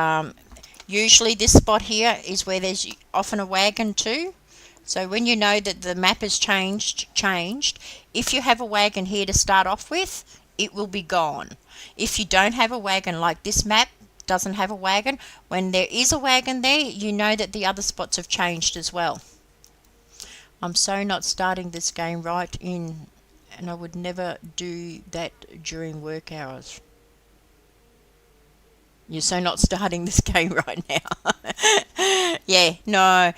usually this spot here is where there's often a wagon too. So when you know that the map has changed, if you have a wagon here to start off with, it will be gone. If you don't have a wagon like this map, doesn't have a wagon. When there is a wagon there, you know that the other spots have changed as well. I'm so not starting this game right in, and I would never do that during work hours. You're so not starting this game right now. Yeah, no.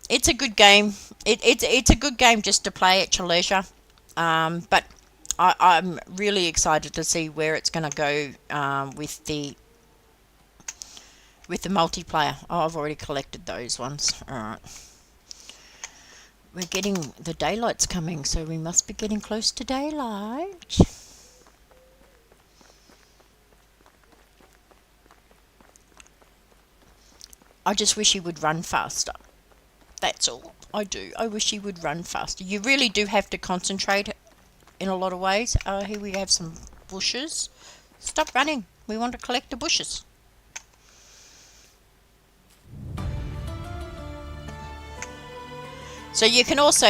It's a good game. It's a good game just to play at your leisure. But I'm really excited to see where it's going to go with the multiplayer. Oh, I've already collected those ones. All right. We're getting the daylight's coming, so we must be getting close to daylight. I just wish he would run faster. That's all. I do. I wish he would run faster. You really do have to concentrate in a lot of ways. Here we have some bushes. Stop running. We want to collect the bushes. So you can also,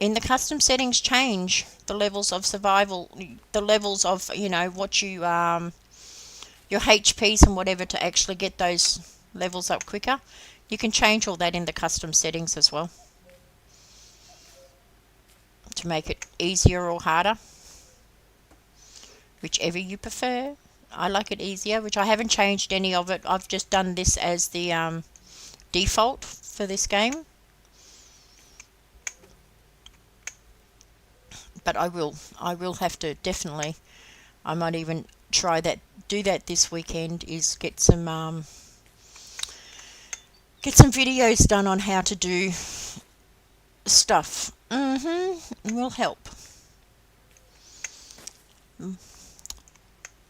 in the custom settings, change the levels of survival, the levels of, what you, your HPs and whatever to actually get those levels up quicker. You can change all that in the custom settings as well to make it easier or harder, whichever you prefer. I like it easier, which I haven't changed any of it. I've just done this as the default for this game. But I will have to definitely, I might even try that, do that this weekend, is get some videos done on how to do stuff. Will help.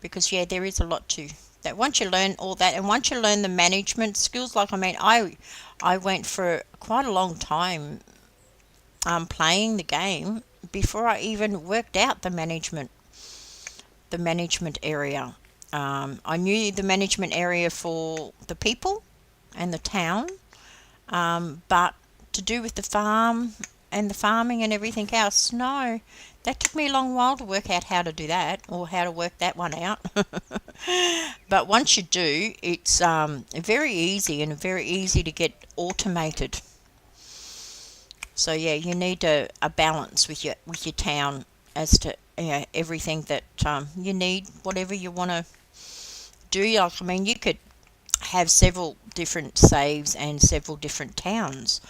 Because yeah, there is a lot to that. Once you learn all that, and once you learn the management skills, like I went for quite a long time playing the game before I even worked out the management area. I knew the management area for the people and the town, but to do with the farm and the farming and everything else, no, that took me a long while to work out how to do that, or how to work that one out. But once you do, it's very easy, and very easy to get automated. So yeah, you need a balance with your town as to everything that you need, whatever you want to do. Like, I mean, you could have several different saves and several different towns,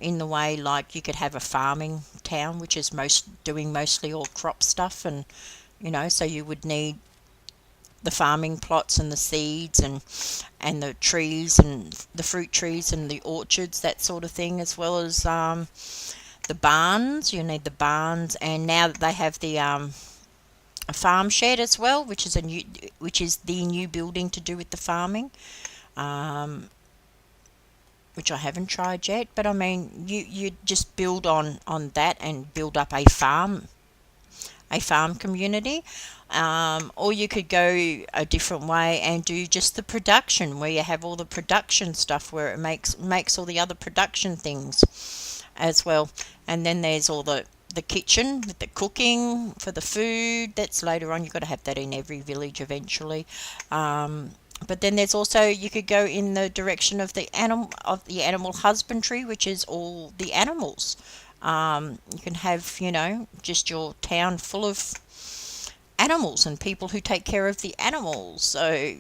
in the way, like you could have a farming town, which is doing mostly all crop stuff, and so you would need the farming plots and the seeds and the trees and the fruit trees and the orchards, that sort of thing, as well as the barns. You need the barns, and now that they have the a farm shed as well, which is the new building to do with the farming, which I haven't tried yet. But I mean, you just build on that and build up a farm community. Or you could go a different way and do just the production, where you have all the production stuff, where it makes all the other production things as well. And then there's all the kitchen with the cooking for the food. That's later on. You've got to have that in every village eventually. But then there's also, you could go in the direction of the animal husbandry, which is all the animals. You can have, just your town full of animals and people who take care of the animals. So,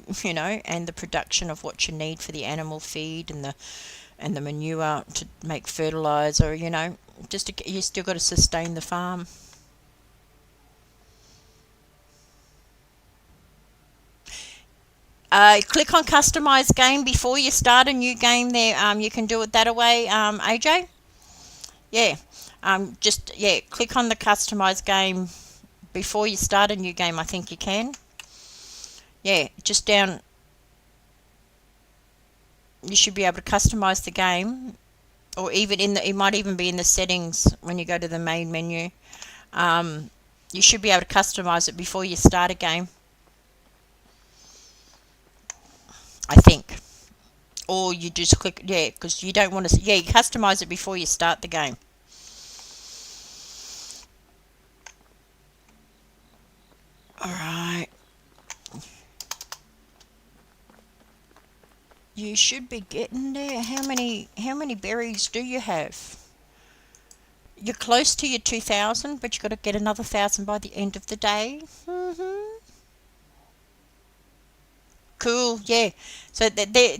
and the production of what you need for the animal feed and the manure to make fertilizer, you still got to sustain the farm. Click on customize game before you start a new game there. You can do it that way, AJ. Yeah. Click on the customize game before you start a new game. I think you can. Yeah, just down. You should be able to customize the game, or even it might even be in the settings when you go to the main menu. You should be able to customize it before you start a game, I think. Or you just click, because you don't want to, you customize it before you start the game. Alright. You should be getting there. How many berries do you have? You're close to your 2,000, but you've got to get another 1,000 by the end of the day. Cool, yeah. So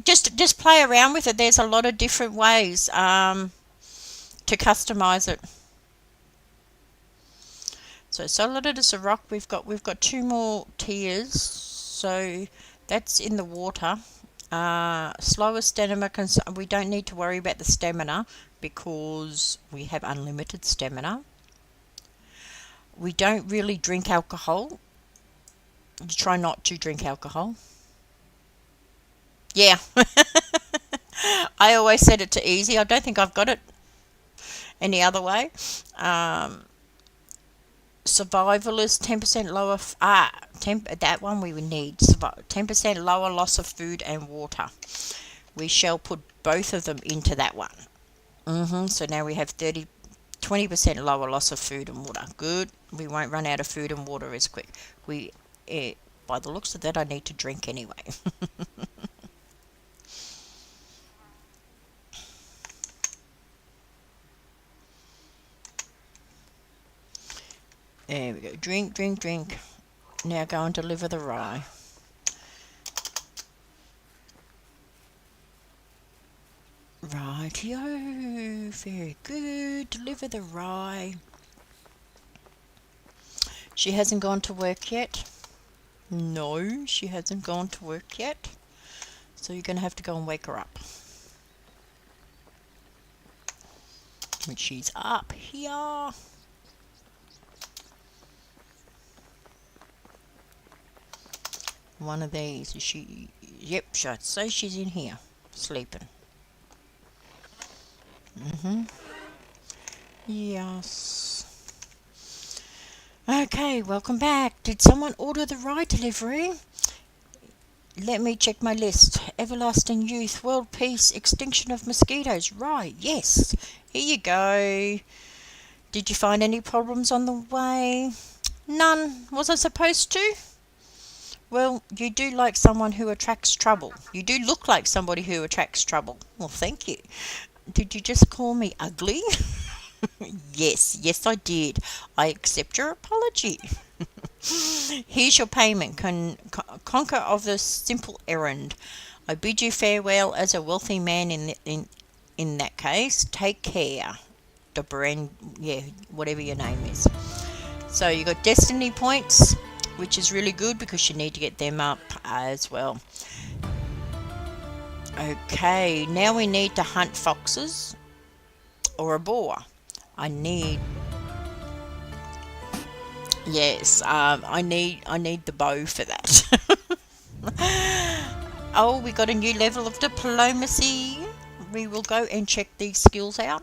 just play around with it. There's a lot of different ways to customize it. So solid as a rock. We've got two more tiers. So that's in the water. Slower stamina. We don't need to worry about the stamina because we have unlimited stamina. We don't really drink alcohol. You try not to drink alcohol. Yeah. I always set it to easy. I don't think I've got it any other way. Survival is 10% lower. That one we would need. 10% lower loss of food and water. We shall put both of them into that one. So now we have 20% lower loss of food and water. Good. We won't run out of food and water as quick. By the looks of that, I need to drink anyway. There we go. Drink, drink, drink. Now go and deliver the rye. Rightio. Very good. Deliver the rye. She hasn't gone to work yet. No, she hasn't gone to work yet. So you're going to have to go and wake her up. When she's up here. One of these. Is she? Yep, I'd say she's in here, sleeping. Yes. Okay, welcome back. Did someone order the rye delivery? Let me check my list. Everlasting youth, world peace, extinction of mosquitoes. Rye, yes. Here you go. Did you find any problems on the way? None. Was I supposed to? Well, you do like someone who attracts trouble. You do look like somebody who attracts trouble. Well, thank you. Did you just call me ugly? Yes, I did. I accept your apology. Here's your payment. Conquer of the simple errand. I bid you farewell as a wealthy man in that case. Take care. Whatever your name is. So you got destiny points, which is really good because you need to get them up as well. Okay, now we need to hunt foxes or a boar. I need the bow for that. Oh, we got a new level of diplomacy. We will go and check these skills out.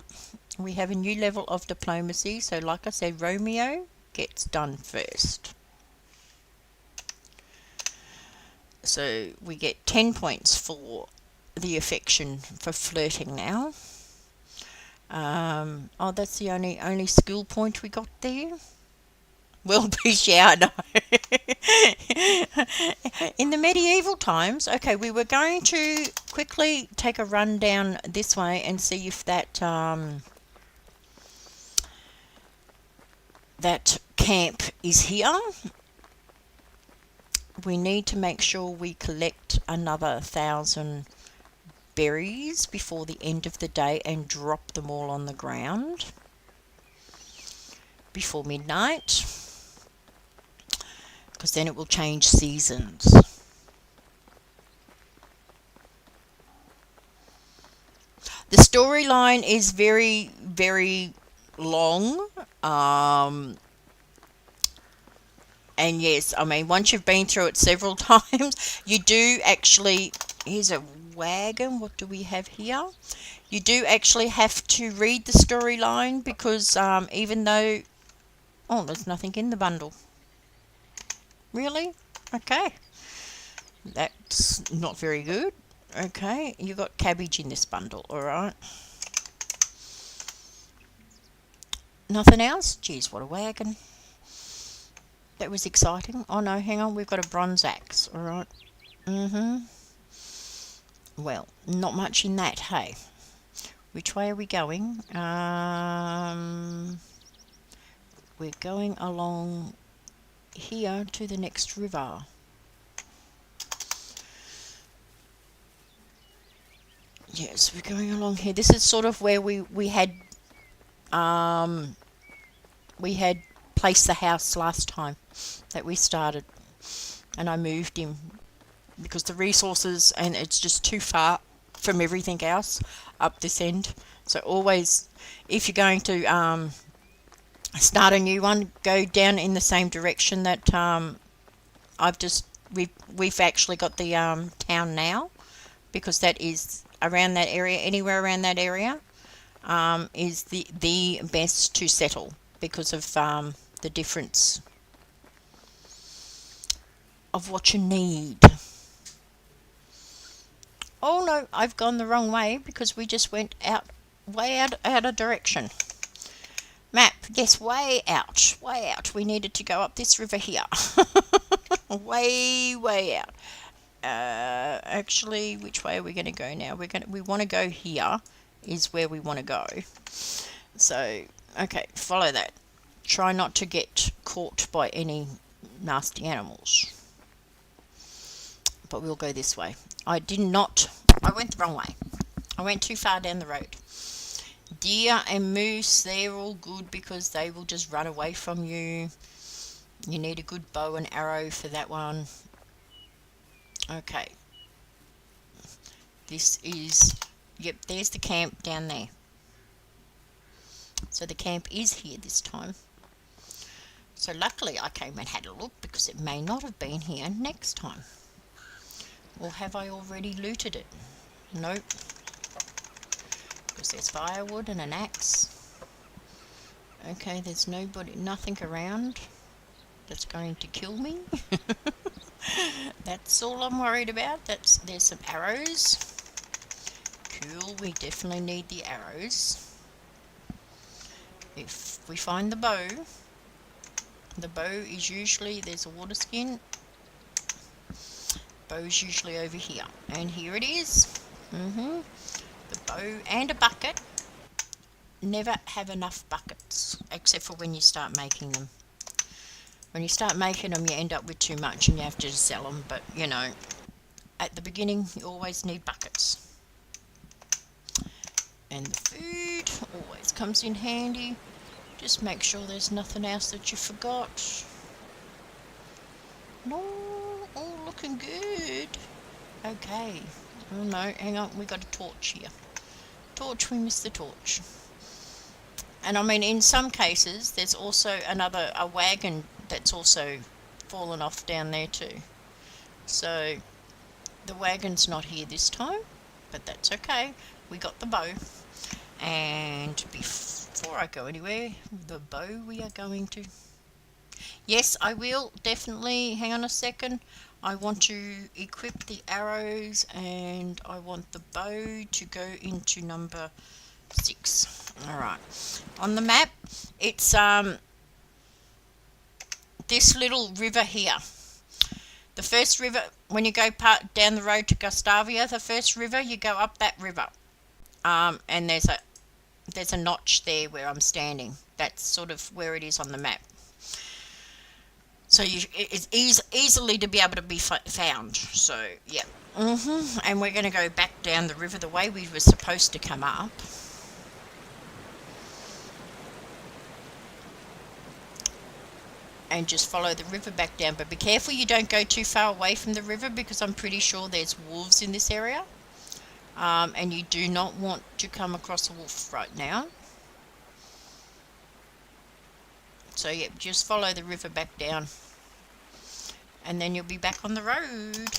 We have a new level of diplomacy, so like I said, Romeo gets done first. So we get 10 points for the affection for flirting now. That's the only skill point we got there. Well, yeah, I know. In the medieval times, okay, we were going to quickly take a run down this way and see if that camp is here. We need to make sure we collect another 1,000 berries before the end of the day and drop them all on the ground before midnight, because then it will change seasons. The storyline is very, very long. And yes, I mean, once you've been through it several times, you do actually... Here's a wagon. What do we have here? You do actually have to read the storyline because even though... Oh, there's nothing in the bundle. Really? Okay. That's not very good. Okay, you got cabbage in this bundle, alright. Nothing else? Geez, what a wagon. That was exciting. Oh no, hang on, we've got a bronze axe, alright. Well, not much in that, hey. Which way are we going? We're going along here to the next river. Yes, we're going along here. This is sort of where um we had placed the house last time that we started, and I moved him because the resources and it's just too far from everything else up this end. So always, if you're going to start a new one, go down in the same direction that I've just we've actually got the town now, because that is around that area. Anywhere around that area is the best to settle because of the difference of what you need. Oh no, I've gone the wrong way because we just went out way out of direction. Map, yes, way out, way out. We needed to go up this river here. Way out. Actually, which way are we going to go now? We want to go here is where we want to go. So, okay, follow that. Try not to get caught by any nasty animals. But we'll go this way. I went the wrong way. I went too far down the road. Deer and moose, they're all good because they will just run away from you. You need a good bow and arrow for that one. Okay. This is, yep, there's the camp down there. So the camp is here this time. So luckily I came and had a look because it may not have been here next time. Or have I already looted it? Nope. Because there's firewood and an axe. Okay, there's nothing around that's going to kill me. That's all I'm worried about. There's some arrows. Cool, we definitely need the arrows. If we find the bow is usually, there's a water skin. Bow's usually over here, and here it is. The bow and a bucket. Never have enough buckets, except for when you start making them. When you start making them, you end up with too much and you have to sell them, but you know, at the beginning you always need buckets. And the food always comes in handy. Just make sure there's nothing else that you forgot. No, all looking good. Okay. Oh no, hang on, we got a torch here. We missed the torch. And I mean, in some cases, there's also a wagon that's also fallen off down there too. So, the wagon's not here this time, but that's okay. We got the bow. And before I go anywhere, the bow we are going to... Yes, I will, definitely. Hang on a second. I want to equip the arrows and I want the bow to go into number 6. Alright. On the map, it's this little river here. The first river, when you go down the road to Gustavia, the first river, you go up that river. And there's a notch there where I'm standing. That's sort of where it is on the map. So it's easily to be able to be found. So, yeah. And we're going to go back down the river the way we were supposed to come up. And just follow the river back down. But be careful you don't go too far away from the river because I'm pretty sure there's wolves in this area. And you do not want to come across a wolf right now. So yeah, just follow the river back down. And then you'll be back on the road.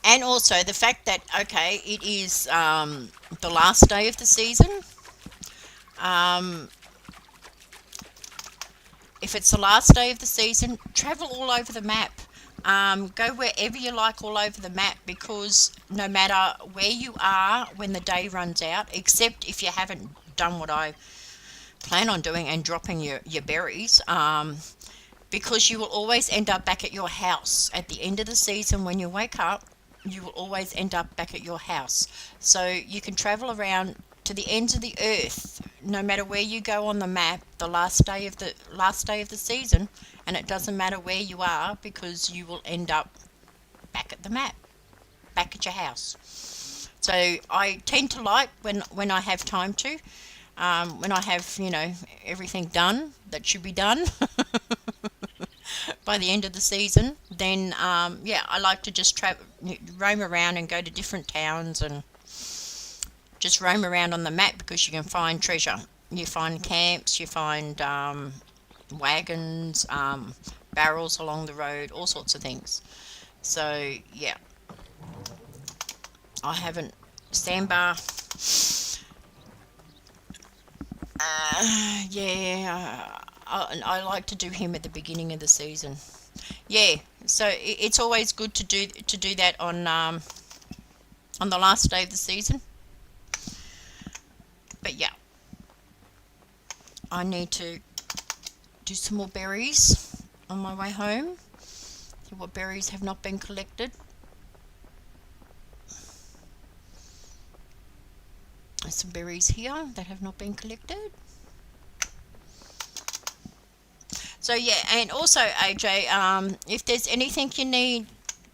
And also the fact that, okay, it is the last day of the season. If it's the last day of the season, travel all over the map. Go wherever you like all over the map, because no matter where you are when the day runs out, except if you haven't done what I plan on doing and dropping your berries, because you will always end up back at your house at the end of the season. When you wake up, you will always end up back at your house. So you can travel around to the ends of the earth, no matter where you go on the map, the last day of the season, and it doesn't matter where you are because you will end up back at the map, back at your house. So I tend to like when I have time to, when I have everything done that should be done by the end of the season. Then yeah, I like to just roam around and go to different towns and just roam around on the map because you can find treasure. You find camps, you find wagons, barrels along the road, all sorts of things. So yeah, I haven't Sandbar. Yeah, I like to do him at the beginning of the season. Yeah, so it's always good to do that on the last day of the season. But yeah, I need to do some more berries on my way home. See what berries have not been collected. There's some berries here that have not been collected. So yeah, and also AJ, if there's anything you need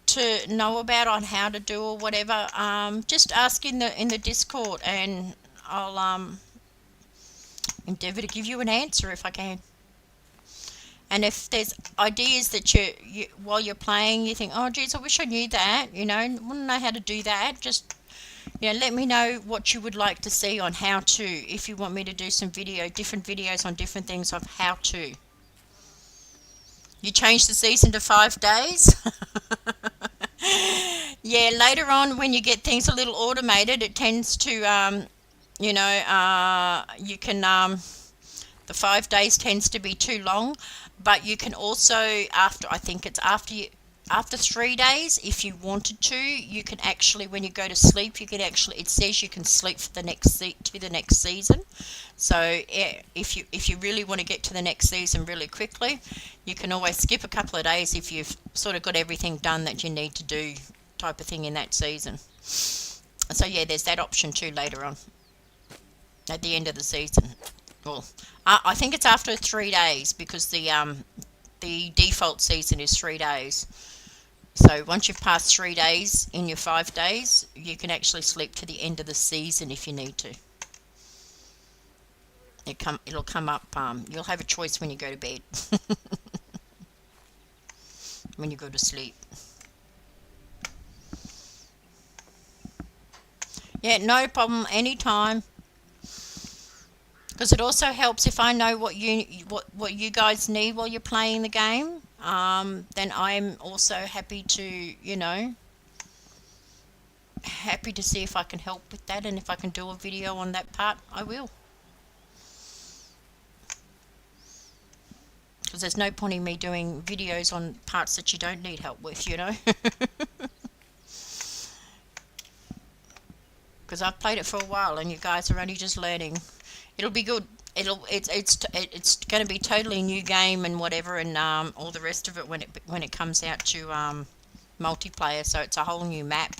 to know about on how to do or whatever, just ask in the Discord, and I'll endeavour to give you an answer if I can. And if there's ideas that you while you're playing, you think, oh geez, I wish I knew that, wouldn't know how to do that, just let me know what you would like to see on how to, if you want me to do some different videos on different things of how to. You change the season to 5 days. Yeah, later on when you get things a little automated, it tends to, you can, the 5 days tends to be too long, but you can also, I think it's after 3 days, if you wanted to, you can actually, when you go to sleep, it says you can sleep for the next season. So if you really want to get to the next season really quickly, you can always skip a couple of days if you've sort of got everything done that you need to do, type of thing, in that season. So yeah, there's that option too later on at the end of the season. Well, I think it's after 3 days, because the default season is 3 days. So once you've passed 3 days in your 5 days, you can actually sleep to the end of the season if you need to. It'll come up. You'll have a choice when you go to bed, when you go to sleep. Yeah, no problem. Anytime. Because it also helps if I know what you guys need while you're playing the game. Then I'm also happy to happy to see if I can help with that, and if I can do a video on that part, I will. Because there's no point in me doing videos on parts that you don't need help with, Because I've played it for a while and you guys are only just learning. It'll be good. It's going to be totally new game and whatever, and all the rest of it when it comes out to multiplayer. So it's a whole new map.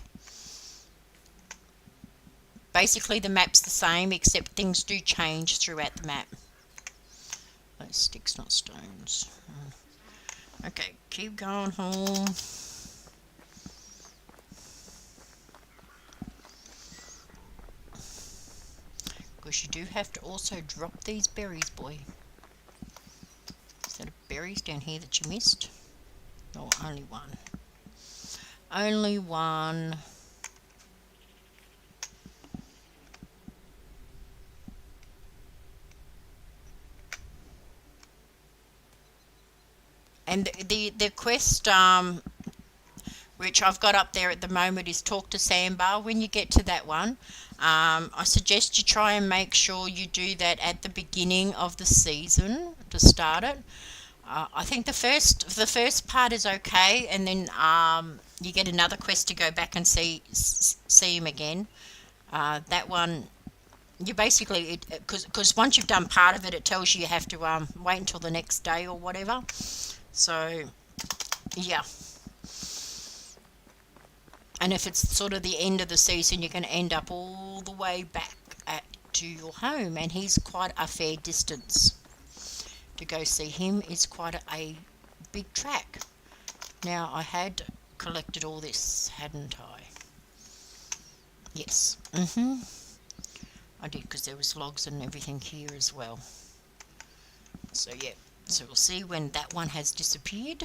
Basically, the map's the same, except things do change throughout the map. Those sticks, not stones. Okay, keep going home. Because you do have to also drop these berries, boy. Is there berries down here that you missed? No, only one. Only one. And the quest, which I've got up there at the moment, is Talk to Sandbar. When you get to that one, I suggest you try and make sure you do that at the beginning of the season to start it. I think the first part is okay, and then you get another quest to go back and see him again. That one, You basically, because once you've done part of it, it tells you you have to wait until the next day or whatever. So yeah, and if it's sort of the end of the season, you can end up all the way back to your home, and he's quite a fair distance to go see him. Is quite a big track. Now I had collected all this, hadn't I? Yes. I did, because there was logs and everything here as well. So yeah. So we'll see when that one has disappeared.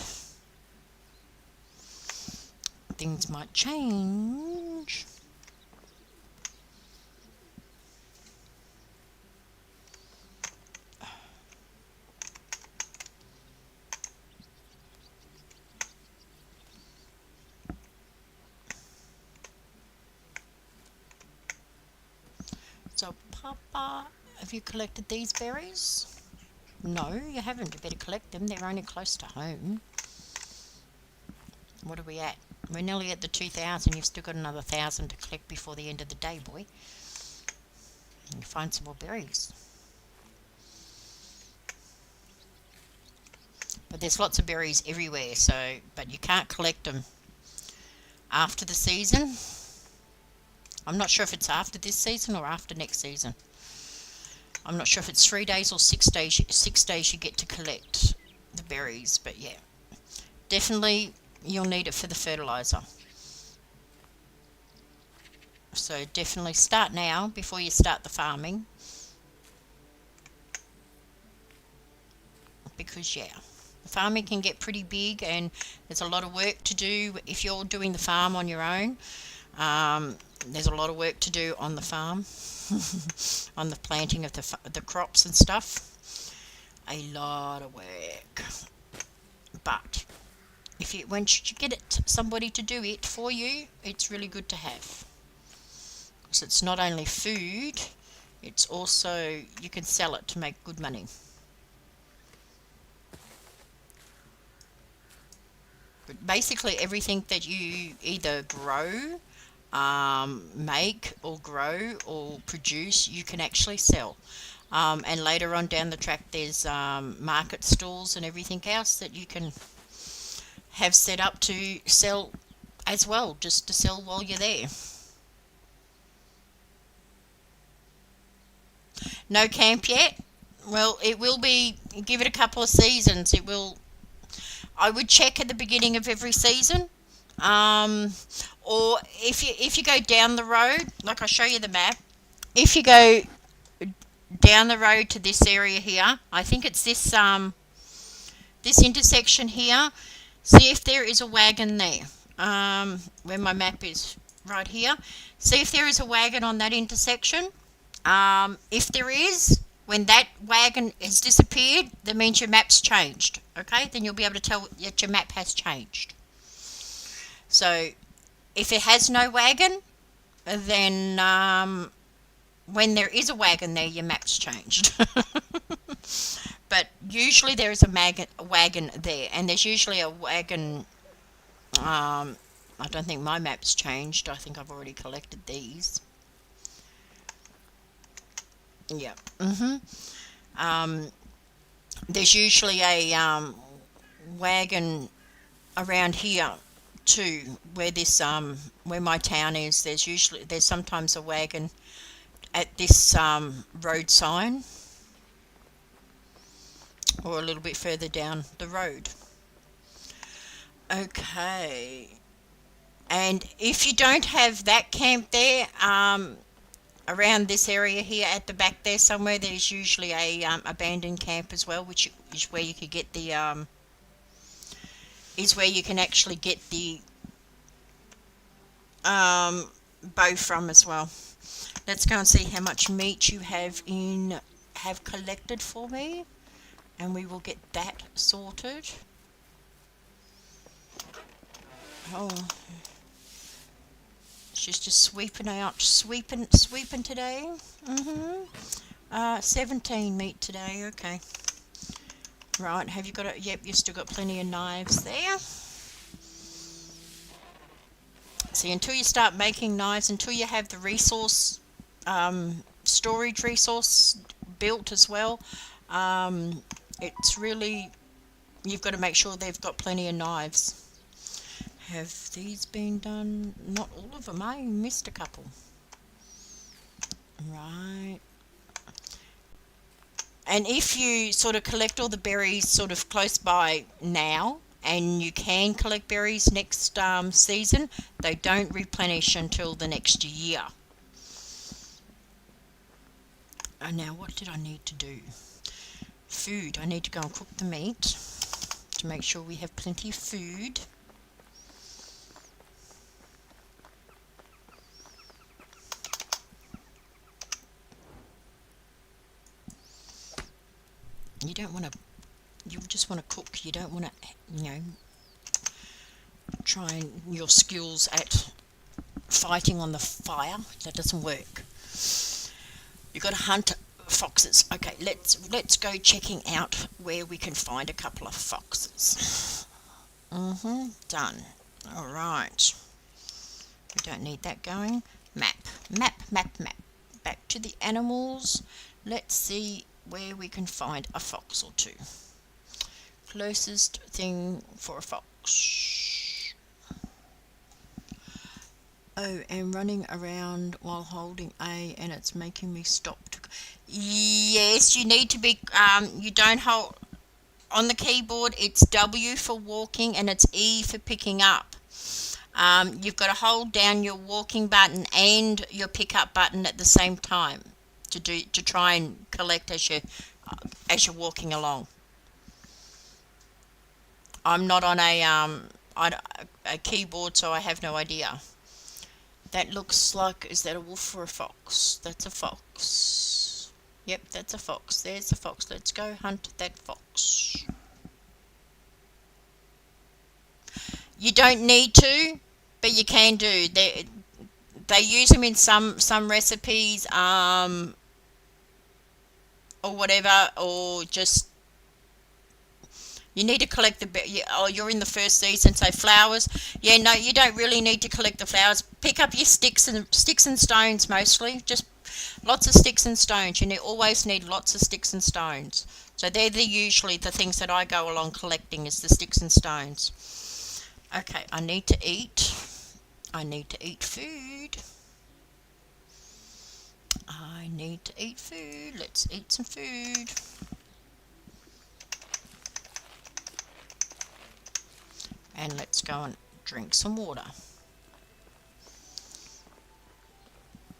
Things might change. So, Papa, have you collected these berries? No, you haven't. You better collect them. They're only close to home. What are we at? We're nearly at the 2,000. You've still got another 1,000 to collect before the end of the day, boy. And find some more berries. But there's lots of berries everywhere, so but you can't collect them after the season. I'm not sure if it's after this season or after next season. I'm not sure if it's 3 days or 6 days. 6 days you get to collect the berries, but yeah, definitely you'll need it for the fertilizer. So definitely start now before you start the farming, because yeah, the farming can get pretty big and there's a lot of work to do if you're doing the farm on your own. There's a lot of work to do on the farm, on the planting of the crops and stuff. A lot of work. But if you once you get somebody to do it for you, it's really good to have. Because it's not only food, it's also you can sell it to make good money. But basically everything that you either grow, make or grow or produce, you can actually sell. And later on down the track, there's market stalls and everything else that you can have set up to sell as well, just to sell while you're there. No camp yet? Well, it will be, give it a couple of seasons. It will, I would check at the beginning of every season. Um, or if you go down the road, like I'll show you the map. If you go down the road to this area here, I think it's this intersection here. See if there is a wagon there. Where my map is, right here. See if there is a wagon on that intersection. If there is, when that wagon has disappeared, that means your map's changed. Okay, then you'll be able to tell that your map has changed. So if it has no wagon, then when there is a wagon there, your map's changed. But usually there is a wagon there, and there's usually a wagon. I don't think my map's changed. I think I've already collected these. Yeah. There's usually a wagon around here too, where this where my town is. There's sometimes a wagon at this road sign, or a little bit further down the road. Okay. And if you don't have that camp there, around this area here at the back there somewhere, there's usually a abandoned camp as well, which is where you could get the is where you can actually get the bow from as well. Let's go and see how much meat you have collected for me, and we will get that sorted. Oh, she's just sweeping out, sweeping today. 17 meat today. Okay. Right, have you got it? Yep, you've still got plenty of knives there. See, until you start making knives, until you have the resource storage resource built as well. It's really, you've got to make sure they've got plenty of knives. Have these been done? Not all of them. I missed a couple. Right. And if you sort of collect all the berries sort of close by now, and you can collect berries next season, they don't replenish until the next year. And now what did I need to do? Food. I need to go and cook the meat to make sure we have plenty of food. You don't want to, you just want to cook. You don't want to, try and your skills at fighting on the fire. That doesn't work. You've got to hunt foxes. Okay, let's go checking out where we can find a couple of foxes. Done. All right. We don't need that going. Map. Back to the animals. Let's see where we can find a fox or two. Closest thing for a fox. Oh, and running around while holding A, and it's making me stop. Yes, you need to be, you don't hold, on the keyboard it's W for walking and it's E for picking up. You've got to hold down your walking button and your pickup button at the same time to try and collect as you're walking along. I'm not on a keyboard, so I have no idea. That looks like, is that a wolf or a fox? That's a fox. Yep, that's a fox. There's a fox. Let's go hunt that fox. You don't need to, but you can do. They use them in some recipes, or whatever, or just you need to collect you're in the first season, so flowers. Yeah, no, you don't really need to collect the flowers. Pick up your sticks and stones mostly. Just lots of sticks and stones. You always need lots of sticks and stones. So they're usually the things that I go along collecting, is the sticks and stones. Okay, I need to eat. I need to eat food. I need to eat food. Let's eat some food. And let's go and drink some water.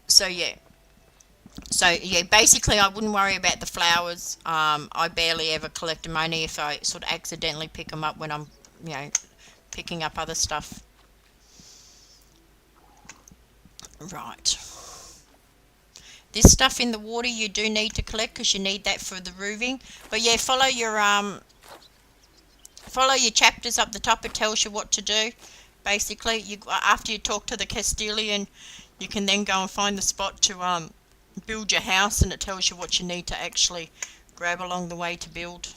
So yeah, basically I wouldn't worry about the flowers. I barely ever collect them, only if I sort of accidentally pick them up when I'm picking up other stuff. Right, this stuff in the water you do need to collect because you need that for the roofing. But yeah, follow your chapters up the top. It tells you what to do. Basically, after you talk to the Castilian, you can then go and find the spot to build your house, and it tells you what you need to actually grab along the way to build.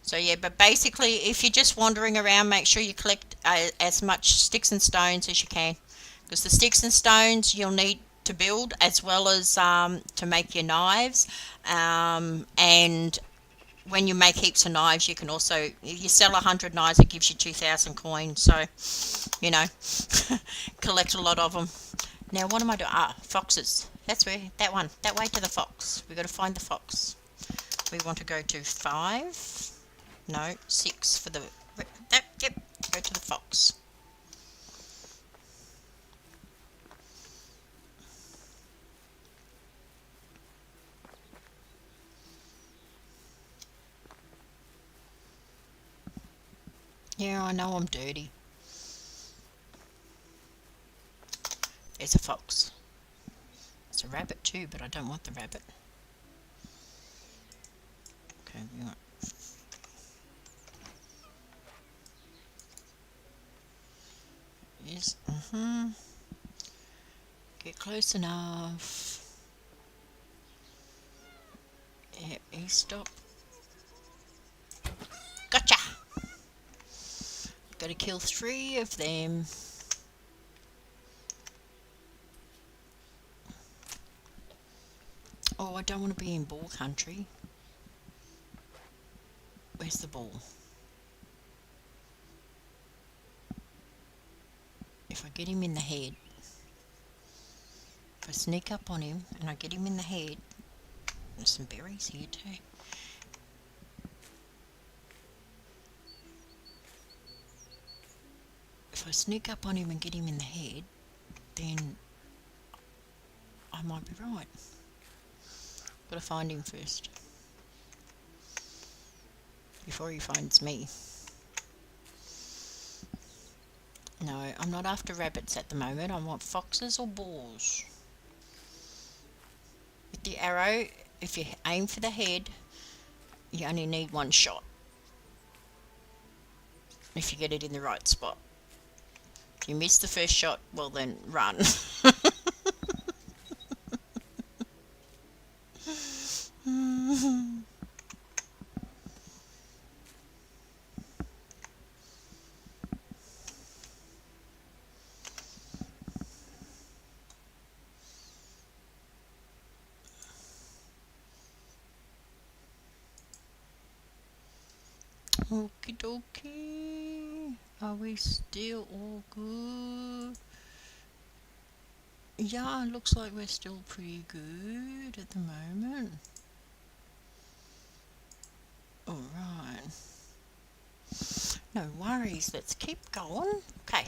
So yeah, but basically, if you're just wandering around, make sure you collect as much sticks and stones as you can, because the sticks and stones you'll need to build, as well as to make your knives, and when you make heaps of knives, you can also, if you sell 100 knives, it gives you 2,000 coins. So collect a lot of them. Now what am I doing? Foxes. That's where, that way to the fox. We've got to find the fox. We want to go to 5, no, 6 for the, yep, go to the fox. Yeah, I know I'm dirty. There's a fox. There's a rabbit too, but I don't want the rabbit. Okay, we want... Yes, Get close enough. Yep, he stop. Gotcha! Got to kill 3 of them. Oh, I don't want to be in ball country. Where's the ball? If I get him in the head, if I sneak up on him and I get him in the head, there's some berries here too. If I sneak up on him and get him in the head, then I might be right. Gotta find him first before he finds me. No, I'm not after rabbits at the moment. I want foxes or boars. With the arrow, if you aim for the head, you only need one shot. If you get it in the right spot. If you miss the first shot, well then run. Okie dokie. Are we still all good? Yeah, looks like we're still pretty good at the moment. Alright. No worries, let's keep going. Okay.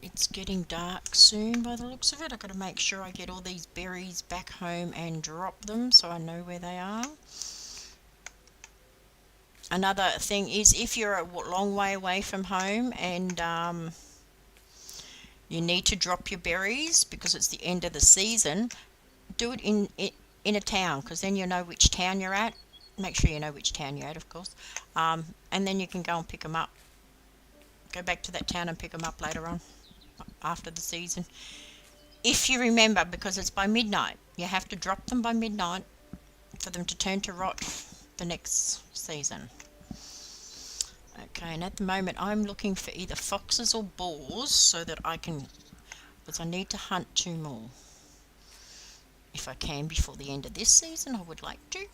It's getting dark soon by the looks of it. I've got to make sure I get all these berries back home and drop them so I know where they are. Another thing is, if you're a long way away from home and you need to drop your berries because it's the end of the season, do it in a town, because then you know which town you're at. Make sure you know which town you're at, of course. And then you can go and pick them up. Go back to that town and pick them up later on, after the season. If you remember, because it's by midnight. You have to drop them by midnight for them to turn to rot the next season. Okay, and at the moment I'm looking for either foxes or boars so that I can, because I need to hunt 2 more. If I can before the end of this season, I would like to.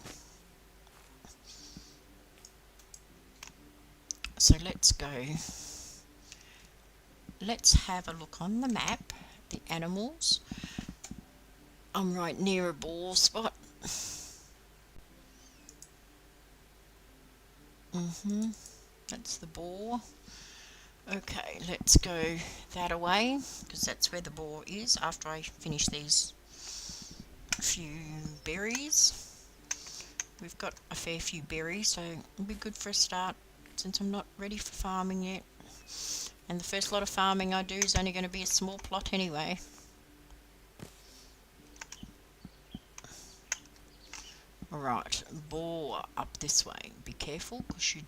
So let's go. Let's have a look on the map, the animals. I'm right near a boar spot. That's the boar. Okay, let's go that away, because that's where the boar is after I finish these few berries. We've got a fair few berries, so it'll be good for a start since I'm not ready for farming yet. And the first lot of farming I do is only going to be a small plot anyway. Alright, boar up this way. Be careful, because you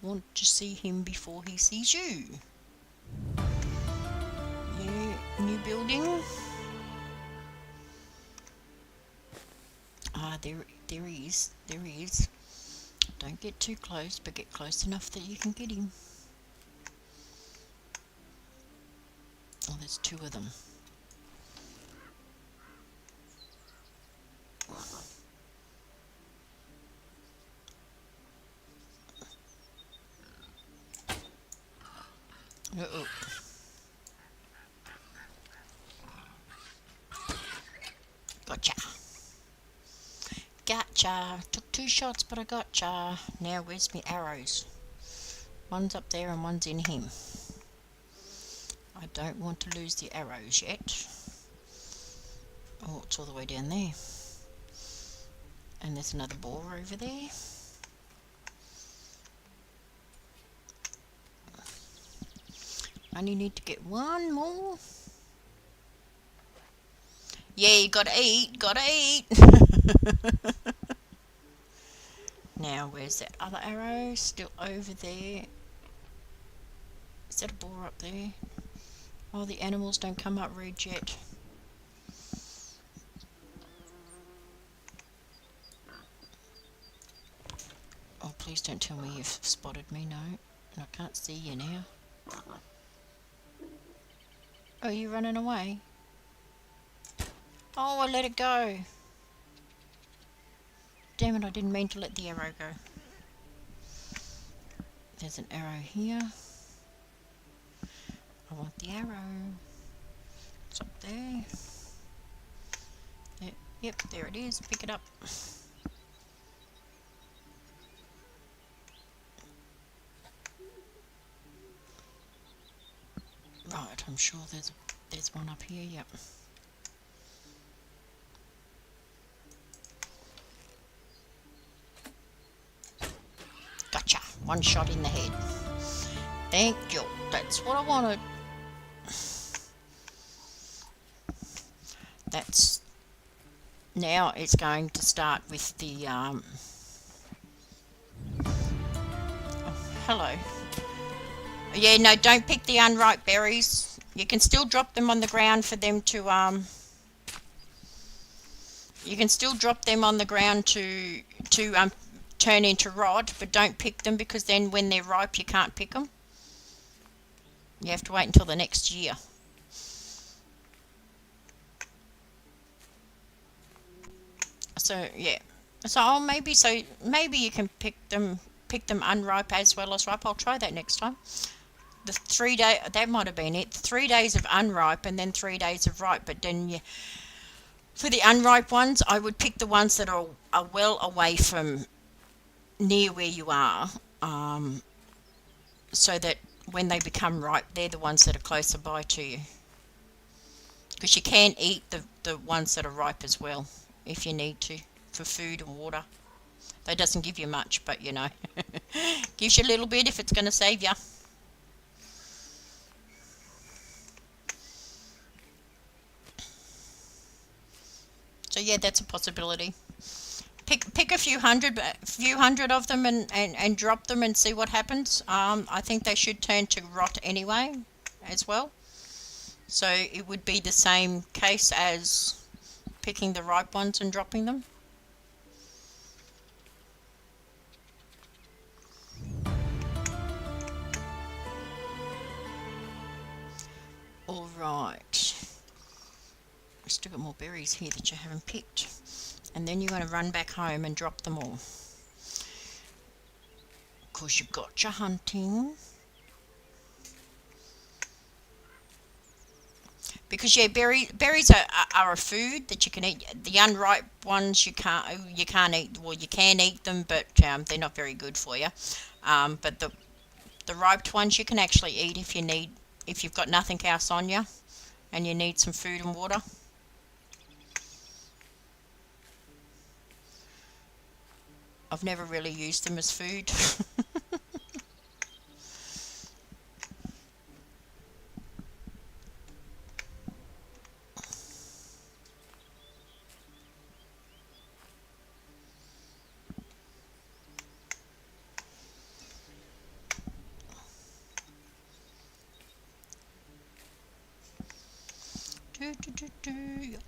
want to see him before he sees you. Yeah, new building. Ah, there he is. There he is. Don't get too close, but get close enough that you can get him. Oh, there's 2 of them. Uh-oh. Gotcha. Gotcha. Took 2 shots, but I gotcha. Now where's my arrows? One's up there and one's in him. I don't want to lose the arrows yet. Oh, it's all the way down there. And there's another boar over there. Only need to get 1 more. Yeah, you gotta eat, gotta eat. Now, where's that other arrow? Still over there. Is that a boar up there? Oh, the animals don't come up red yet. Oh, please don't tell me you've spotted me, no. I can't see you now. Oh, you running away? Oh, I let it go. Damn it, I didn't mean to let the arrow go. There's an arrow here. I want the arrow. It's up there. Yep, there it is. Pick it up. Right, I'm sure there's one up here. Yep. Gotcha. One shot in the head. Thank you. That's what I wanted. That's now it's going to start with the oh, hello. Yeah, no, don't pick the unripe berries. You can still drop them on the ground for them to you can still drop them on the ground to turn into rod, but don't pick them, because then when they're ripe you can't pick them. You have to wait until the next year. So yeah, so maybe you can pick them unripe as well as ripe. I'll try that next time. The 3 day, that might have been it. 3 days of unripe and then 3 days of ripe. But then for the unripe ones, I would pick the ones that are well away from near where you are, so that when they become ripe, they're the ones that are closer by to you. Because you can eat the ones that are ripe as well, if you need to, for food and water. That doesn't give you much, but you know, gives you a little bit if it's going to save you. So yeah, that's a possibility. Pick a few hundred of them and drop them and see what happens. I think they should turn to rot anyway, as well. So it would be the same case as picking the ripe ones and dropping them. All right. We've still got more berries here that you haven't picked. And then you're going to run back home and drop them all. Of course, you've got your hunting. Because yeah, berries are a food that you can eat. The unripe ones you can't eat. Well, you can eat them, but they're not very good for you. But the ripe ones you can actually eat if you've got nothing else on you, and you need some food and water. I've never really used them as food.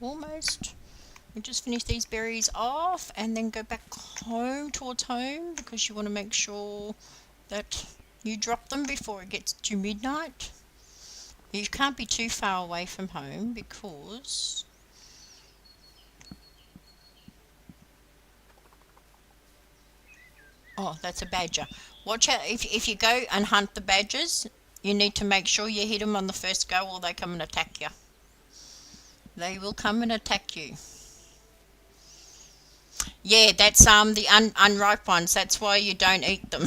Almost. We just finish these berries off and then go back home towards home, because you want to make sure that you drop them before it gets to midnight. You can't be too far away from home, because oh, that's a badger. Watch out, if you go and hunt the badgers, you need to make sure you hit them on the first go, or they come and attack you. They will come and attack you. Yeah, that's the unripe ones. That's why you don't eat them.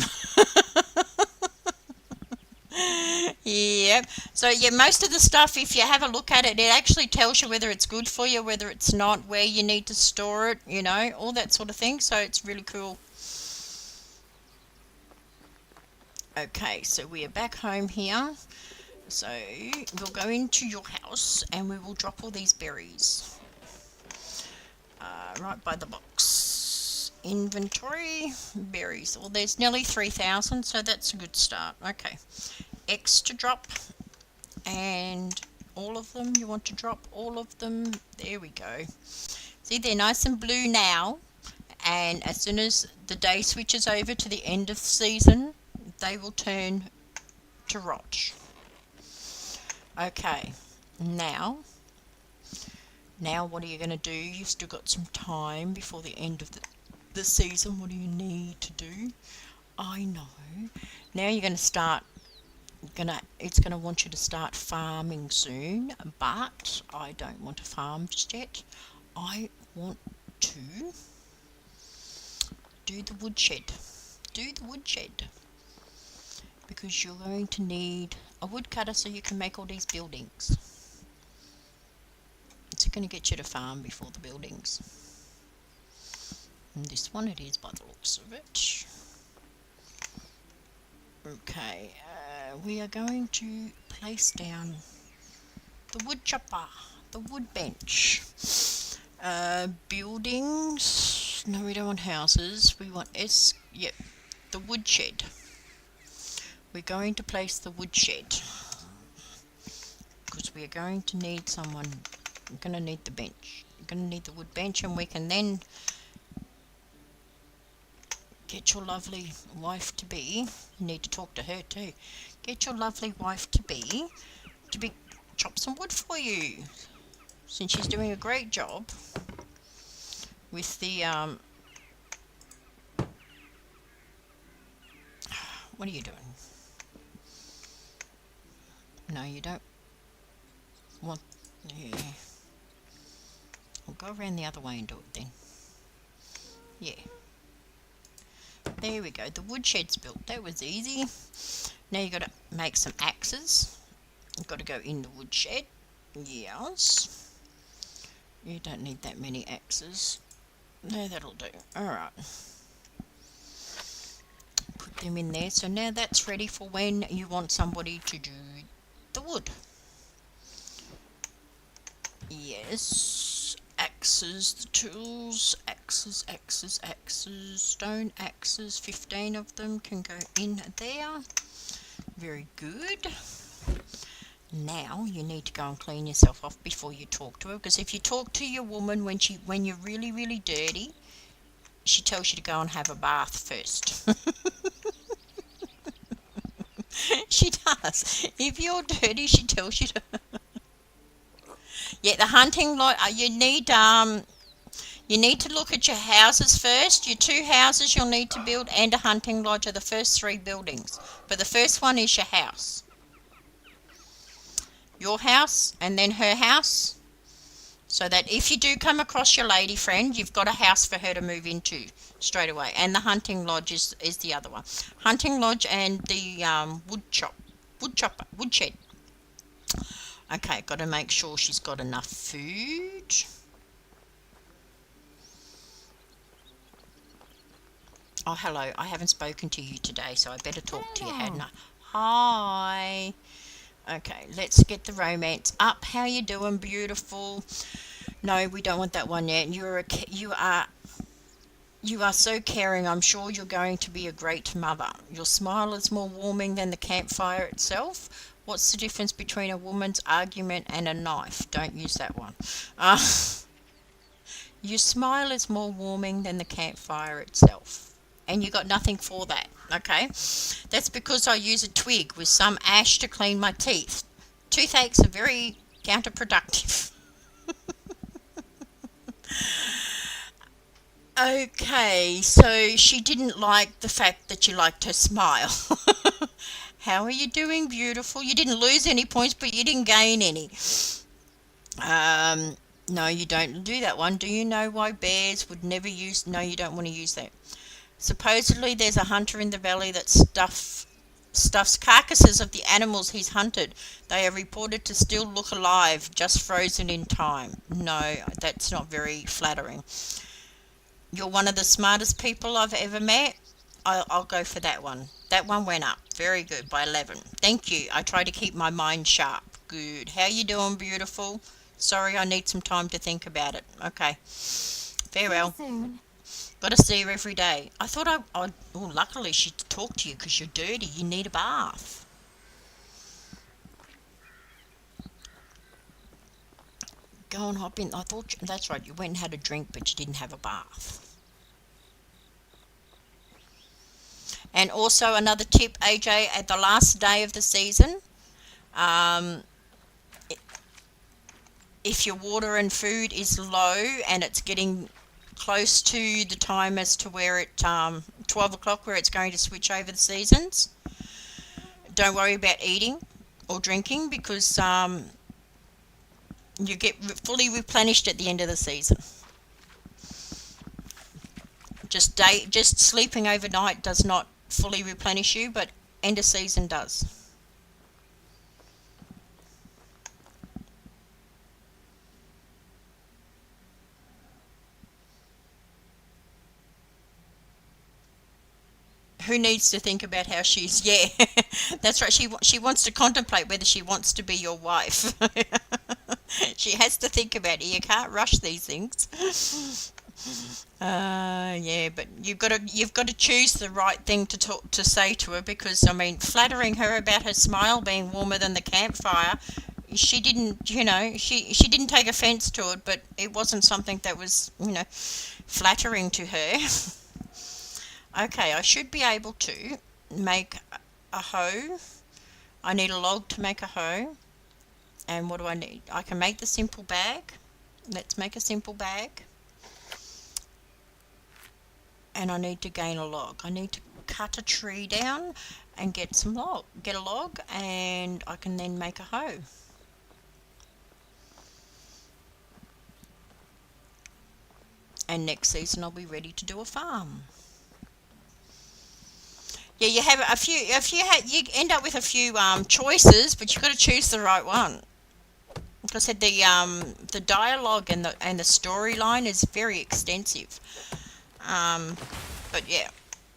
Yep. So yeah, most of the stuff, if you have a look at it, it actually tells you whether it's good for you, whether it's not, where you need to store it, you know, all that sort of thing. So it's really cool. Okay, so we are back home here. So we'll go into your house and we will drop all these berries. Right by the box. Inventory, berries. Well, there's nearly 3,000, so that's a good start. Okay. X to drop. And all of them, you want to drop all of them. There we go. See, they're nice and blue now. And as soon as the day switches over to the end of the season, they will turn to rot. Okay, now Now what are you going to do? You've still got some time before the end of the season. What do you need to do? I know. Now you're going to start. It's going to want you to start farming soon, but I don't want to farm just yet. I want to do the woodshed. Do the woodshed. Because you're going to need a woodcutter so you can make all these buildings. It's going to get you to farm before the buildings. And this one it is by the looks of it. Okay, we are going to place down the wood chopper, the wood bench. Buildings. No, we don't want houses. We want the woodshed. We're going to place the woodshed because we are going to need someone. We're going to need the bench. We're going to need the wood bench, and we can then get your lovely wife to be. You need to talk to her too. Get your lovely wife to be chop some wood for you, since she's doing a great job with the what are you doing? No, you don't want. Yeah. I'll go around the other way and do it then. Yeah. There we go. The woodshed's built. That was easy. Now you've got to make some axes. You've got to go in the woodshed. Yes. You don't need that many axes. No, that'll do. Alright. Put them in there. So now that's ready for when you want somebody to do the wood. Yes. Axes, the tools, axes, stone axes, 15 of them can go in there. Very good. Now you need to go and clean yourself off before you talk to her, because if you talk to your woman when you're really, really dirty, she tells you to go and have a bath first. She does. If you're dirty, she tells you to. Yeah, the hunting lot. You need to look at your houses first. Your 2 houses you'll need to build and a hunting lodge are the first 3 buildings. But the first one is your house. Your house and then her house. So that if you do come across your lady friend, you've got a house for her to move into straight away. And the hunting lodge is the other one. Hunting lodge and the woodshed. Okay, got to make sure she's got enough food. Oh, hello. I haven't spoken to you today, so I better talk to you, hadn't I? Hi. Okay, let's get the romance up. How you doing, beautiful? No, we don't want that one yet. You are so caring. I'm sure you're going to be a great mother. Your smile is more warming than the campfire itself. What's the difference between a woman's argument and a knife? Don't use that one. Your smile is more warming than the campfire itself. And you got nothing for that, okay? That's because I use a twig with some ash to clean my teeth. Toothaches are very counterproductive. Okay, so she didn't like the fact that you liked her smile. How are you doing, beautiful? You didn't lose any points, but you didn't gain any. No, you don't do that one. Do you know why bears would never use... No, you don't want to use that. Supposedly there's a hunter in the valley that stuffs carcasses of the animals he's hunted. They are reported to still look alive, just frozen in time. No, that's not very flattering. You're one of the smartest people I've ever met. I'll go for that one. That one went up. Very good, by 11. Thank you. I try to keep my mind sharp. Good. How you doing, beautiful? Sorry, I need some time to think about it. Okay. Farewell. Soon. Got to see her every day. I thought luckily she'd talk to you because you're dirty. You need a bath. Go and hop in. I thought, that's right, you went and had a drink, but you didn't have a bath. And also another tip, AJ, at the last day of the season, if your water and food is low and it's getting close to the time as to where 12 o'clock where it's going to switch over the seasons, don't worry about eating or drinking because you get fully replenished at the end of the season. Just sleeping overnight does not fully replenish you, but end of season does. Who needs to think about how she's, yeah, that's right. She wants to contemplate whether she wants to be your wife. She has to think about it. You can't rush these things. Yeah, but you've got to choose the right thing to say to her because I mean, flattering her about her smile being warmer than the campfire, she didn't, she didn't take offense to it, but it wasn't something that was, flattering to her. Okay, I should be able to make a hoe. I need a log to make a hoe. And what do I need? I can make the simple bag. Let's make a simple bag. And I need to gain a log. I need to cut a tree down and get a log, and I can then make a hoe. And next season I'll be ready to do a farm. Yeah, you have a few. You end up with a few choices, but you've got to choose the right one. Like I said, the dialogue and the storyline is very extensive. But yeah,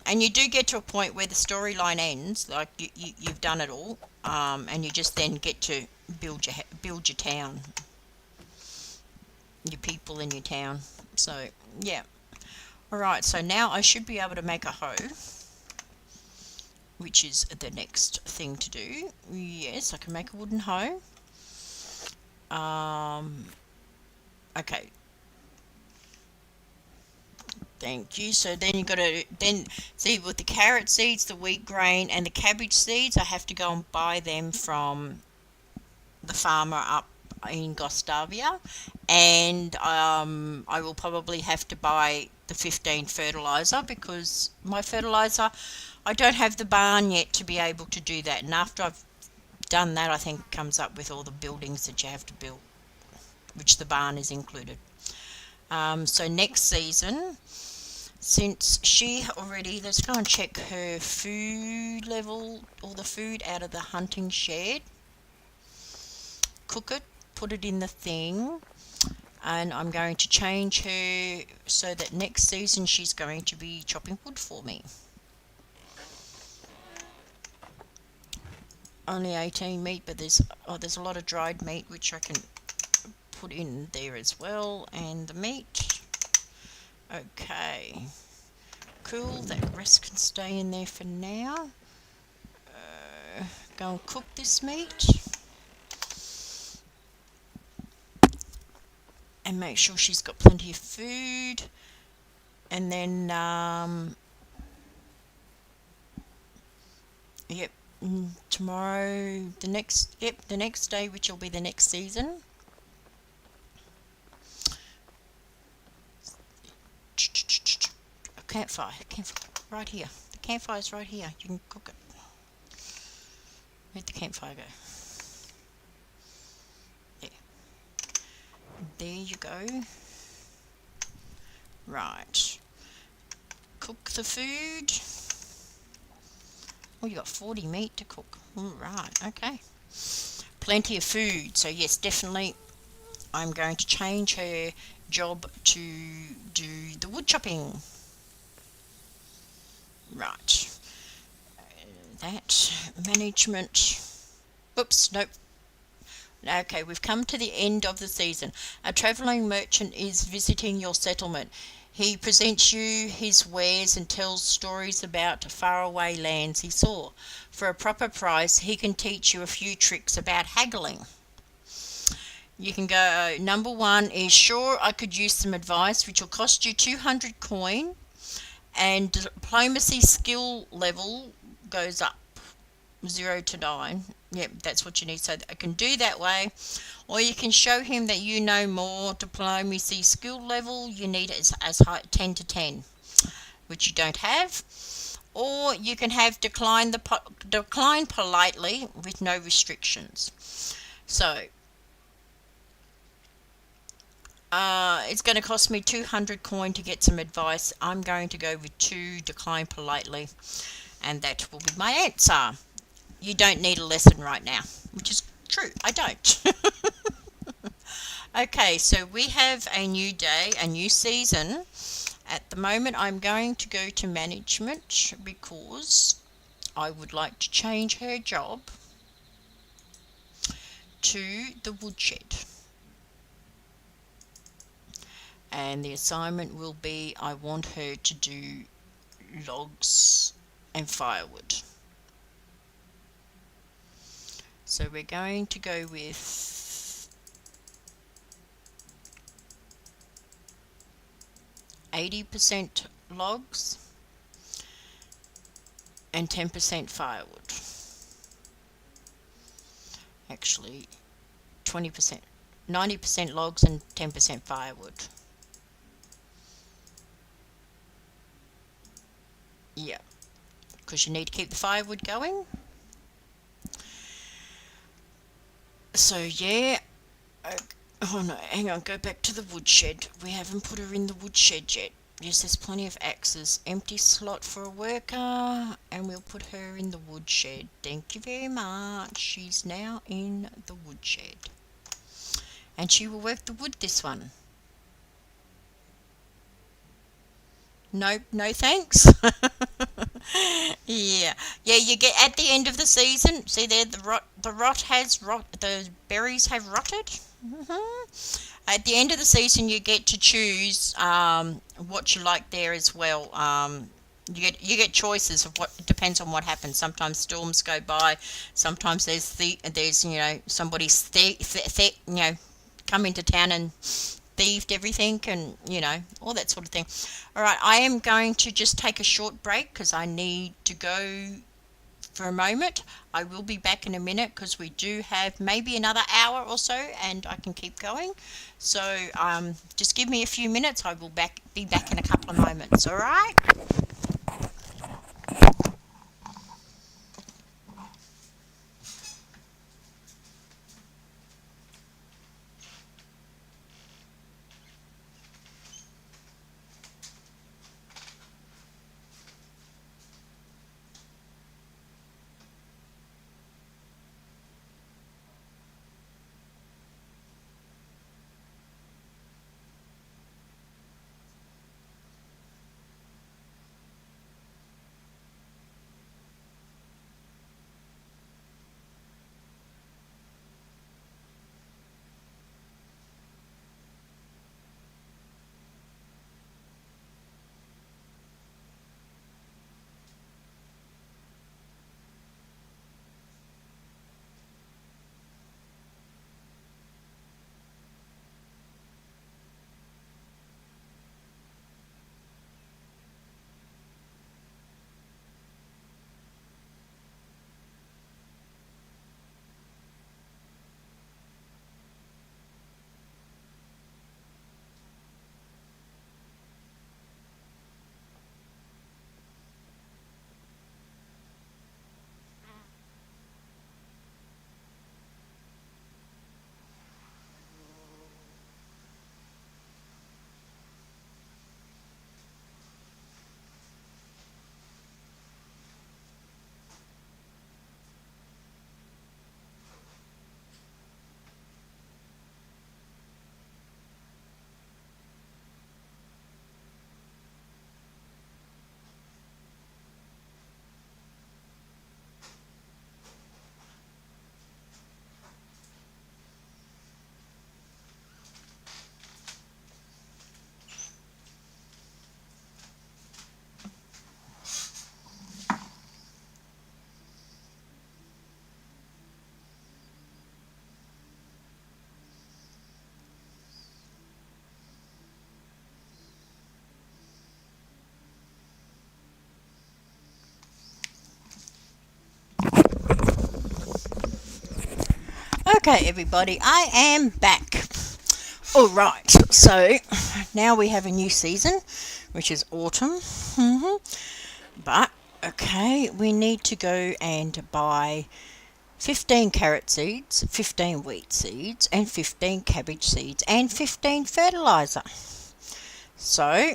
and you do get to a point where the storyline ends, like you've done it all, and you just then get to build your town, your people in your town. So yeah, all right. So now I should be able to make a hoe, which is the next thing to do. Yes, I can make a wooden hoe. Okay. Thank you. So then you got to see with the carrot seeds, the wheat grain, and the cabbage seeds. I have to go and buy them from the farmer up in Gustavia, and I will probably have to buy the 15 fertilizer because my fertilizer, I don't have the barn yet to be able to do that. And after I've done that, I think it comes up with all the buildings that you have to build, which the barn is included. So next season, since she already, let's go and check her food level, all the food out of the hunting shed. Cook it, put it in the thing, and I'm going to change her so that next season she's going to be chopping wood for me. Only 18 meat, but there's a lot of dried meat which I can put in there as well, and the meat. Okay, cool, that rest can stay in there for now. Go and cook this meat and make sure she's got plenty of food, and then yep, tomorrow, the next day, which will be the next season. A campfire, right here. The campfire's right here. You can cook it. Where'd the campfire go? There you go. Right. Cook the food. Oh, you got 40 meat to cook. All right, okay. Plenty of food. So yes, definitely I'm going to change her job to do the wood chopping. Right. That management. Oops, nope. Okay, we've come to the end of the season. A travelling merchant is visiting your settlement. He presents you his wares and tells stories about faraway lands he saw. For a proper price, he can teach you a few tricks about haggling. You can go, number 1 is, sure, I could use some advice, which will cost you 200 coin, and diplomacy skill level goes up. 0 to 9. Yep, that's what you need. So I can do that way. Or you can show him that you know more. Diplomacy skill level, you need it as high 10 to 10, which you don't have. Or you can have decline politely with no restrictions. So it's going to cost me 200 coin to get some advice. I'm going to go with 2, decline politely, and that will be my answer. You don't need a lesson right now, which is true. I don't. Okay, so we have a new day, a new season. At the moment, I'm going to go to management because I would like to change her job to the woodshed. And the assignment will be I want her to do logs and firewood. So we're going to go with 80% logs and 10% firewood. Actually, 20%, 90% logs and 10% firewood. Yeah, because you need to keep the firewood going. So yeah, oh no, hang on, go back to the woodshed. We haven't put her in the woodshed yet. Yes, there's plenty of axes. Empty slot for a worker, and we'll put her in the woodshed. Thank you very much. She's now in the woodshed. And she will work the wood this one. Nope, no thanks. Yeah, yeah. You get at the end of the season. See there, the berries have rotted. At the end of the season, you get to choose what you like there as well. You get choices of what, it depends on what happens. Sometimes storms go by. Sometimes there's somebody's come into town and thieved everything, and all that sort of thing. All right, I am going to just take a short break because I need to go for a moment. I will be back in a minute because we do have maybe another hour or so, and I can keep going. So just give me a few minutes. I will be back in a couple of moments. All right. Okay, everybody, I am back. All right, so now we have a new season, which is autumn. But, okay, we need to go and buy 15 carrot seeds, 15 wheat seeds, and 15 cabbage seeds, and 15 fertilizer. So,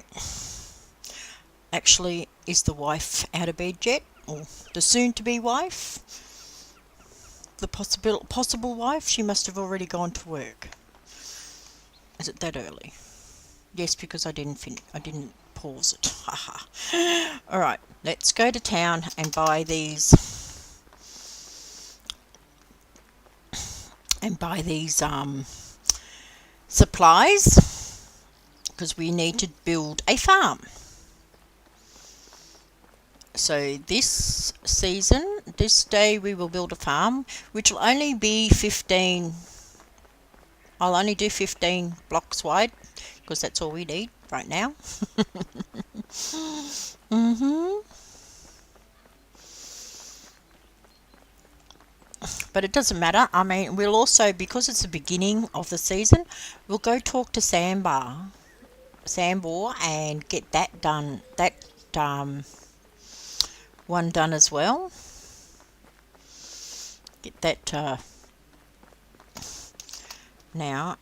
actually, is the wife out of bed yet? Or the soon-to-be wife? The possible wife? She must have already gone to work. Is it that early? Yes, because I didn't pause it. Haha. All right, let's go to town and buy these supplies, because we need to build a farm. So this season, this day, we will build a farm, which will only be 15. I'll only do 15 blocks wide, because that's all we need right now. But it doesn't matter. I mean, we'll also, because it's the beginning of the season, we'll go talk to Sambor, and get that done. That one done as well. Get that now.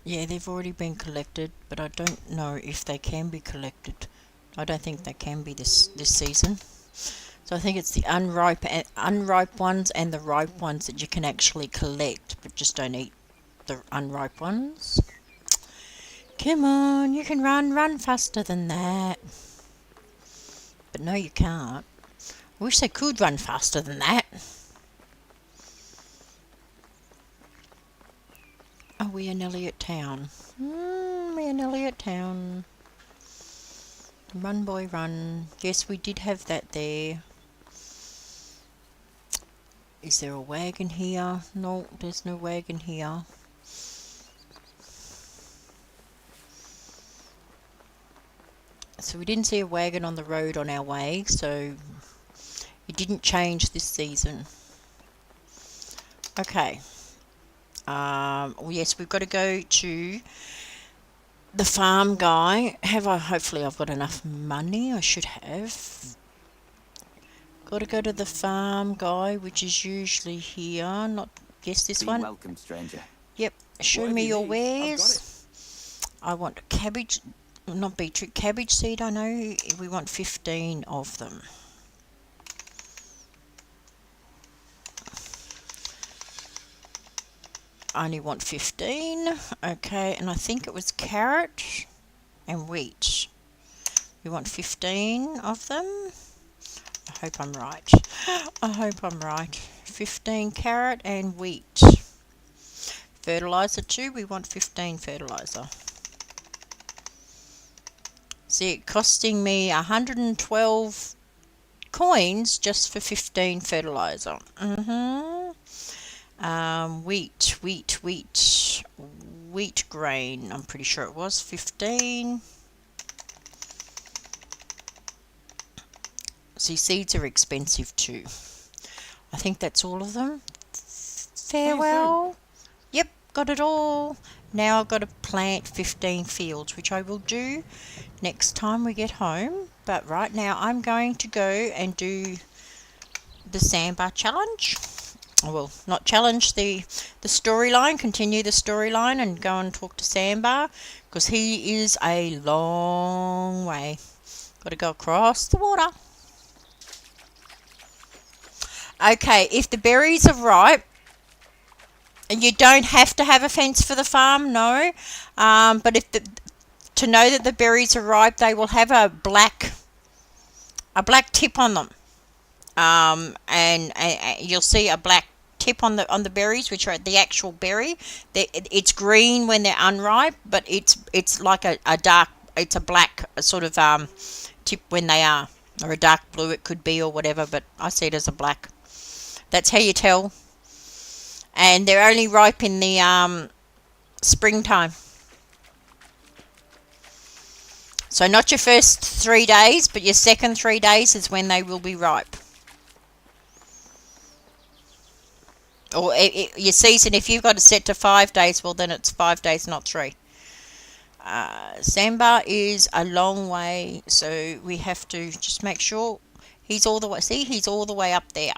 Yeah, they've already been collected, but I don't know if they can be collected. I don't think they can be this season. So I think it's the unripe ones and the ripe ones that you can actually collect, but just don't eat the unripe ones. Come on, you can run faster than that. But no, you can't. I wish they could run faster than that. Oh, we are nearly at town. We are nearly at town. Run, boy, run. Yes, we did have that there. Is there a wagon here? No, there's no wagon here. So we didn't see a wagon on the road on our way, so it didn't change this season. Okay. Well, yes, we've got to go to the farm guy. Hopefully I've got enough money. I should have. Got to go to the farm guy, which is usually here. Not, yes, this one. Welcome, stranger. Yep. Show me your wares. I want cabbage. Not beetroot, cabbage seed. I know we want 15 of them. I only want 15. Okay, and I think it was carrot and wheat. We want 15 of them. I hope I'm right. I hope I'm right. 15 carrot and wheat. Fertilizer too. We want 15 fertilizer. See, it costing me 112 coins just for 15 fertilizer. Wheat grain. I'm pretty sure it was 15. See, seeds are expensive too. I think that's all of them. Farewell. Yep, got it all. Now I've got to plant 15 fields, which I will do next time we get home. But right now I'm going to go and do the Sambor challenge. Well, not challenge, the storyline, continue the storyline and go and talk to Sambor, because he is a long way. Got to go across the water. Okay, if the berries are ripe, and you don't have to have a fence for the farm, no. But to know that the berries are ripe, they will have a black tip on them. And you'll see a black tip on the berries, which are the actual berry. It's green when they're unripe, but it's like a black sort of tip when they are, or a dark blue it could be, or whatever. But I see it as a black. That's how you tell. And they're only ripe in the springtime. So not your first 3 days, but your second 3 days is when they will be ripe. Or your season, if you've got it set to 5 days, well, then it's 5 days, not 3. Sandbar is a long way, so we have to just make sure he's all the way. See, he's all the way up there.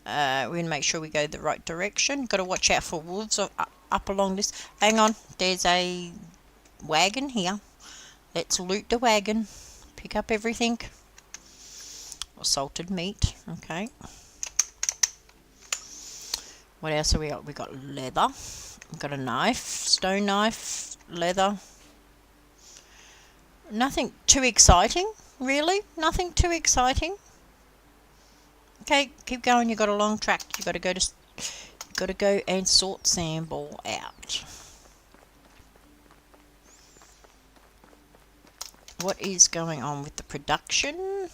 We're going to make sure we go the right direction. Got to watch out for wolves up along this. Hang on, there's a wagon here. Let's loot the wagon. Pick up everything. Salted meat. Okay. What else have we got? We got leather. We've got a knife, stone knife, leather. Nothing too exciting, really. Nothing too exciting. Okay, keep going. You've got a long track. You've got to go and sort Sandball out. What is going on with the production?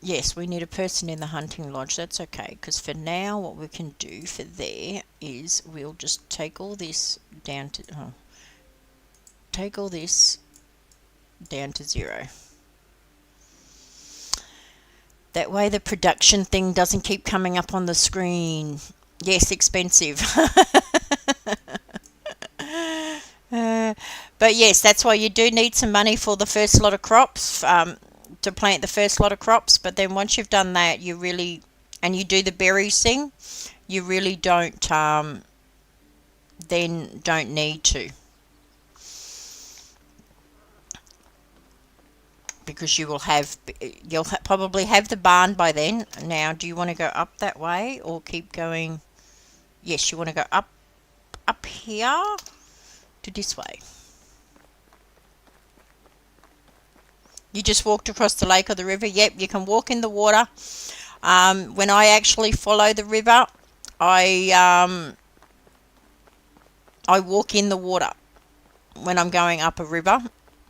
Yes, we need a person in the hunting lodge. That's okay, because for now what we can do for there is we'll just take all this down to zero. That way the production thing doesn't keep coming up on the screen. Yes, expensive. But yes, that's why you do need some money for the first lot of crops, to plant the first lot of crops. But then once you've done that, you really, and you do the berries thing, you really don't, then don't need to. Because you'll probably have the barn by then. Now, do you want to go up that way or keep going? Yes, you want to go up here to this way. You just walked across the lake or the river. Yep, you can walk in the water. When I actually follow the river, I walk in the water when I'm going up a river.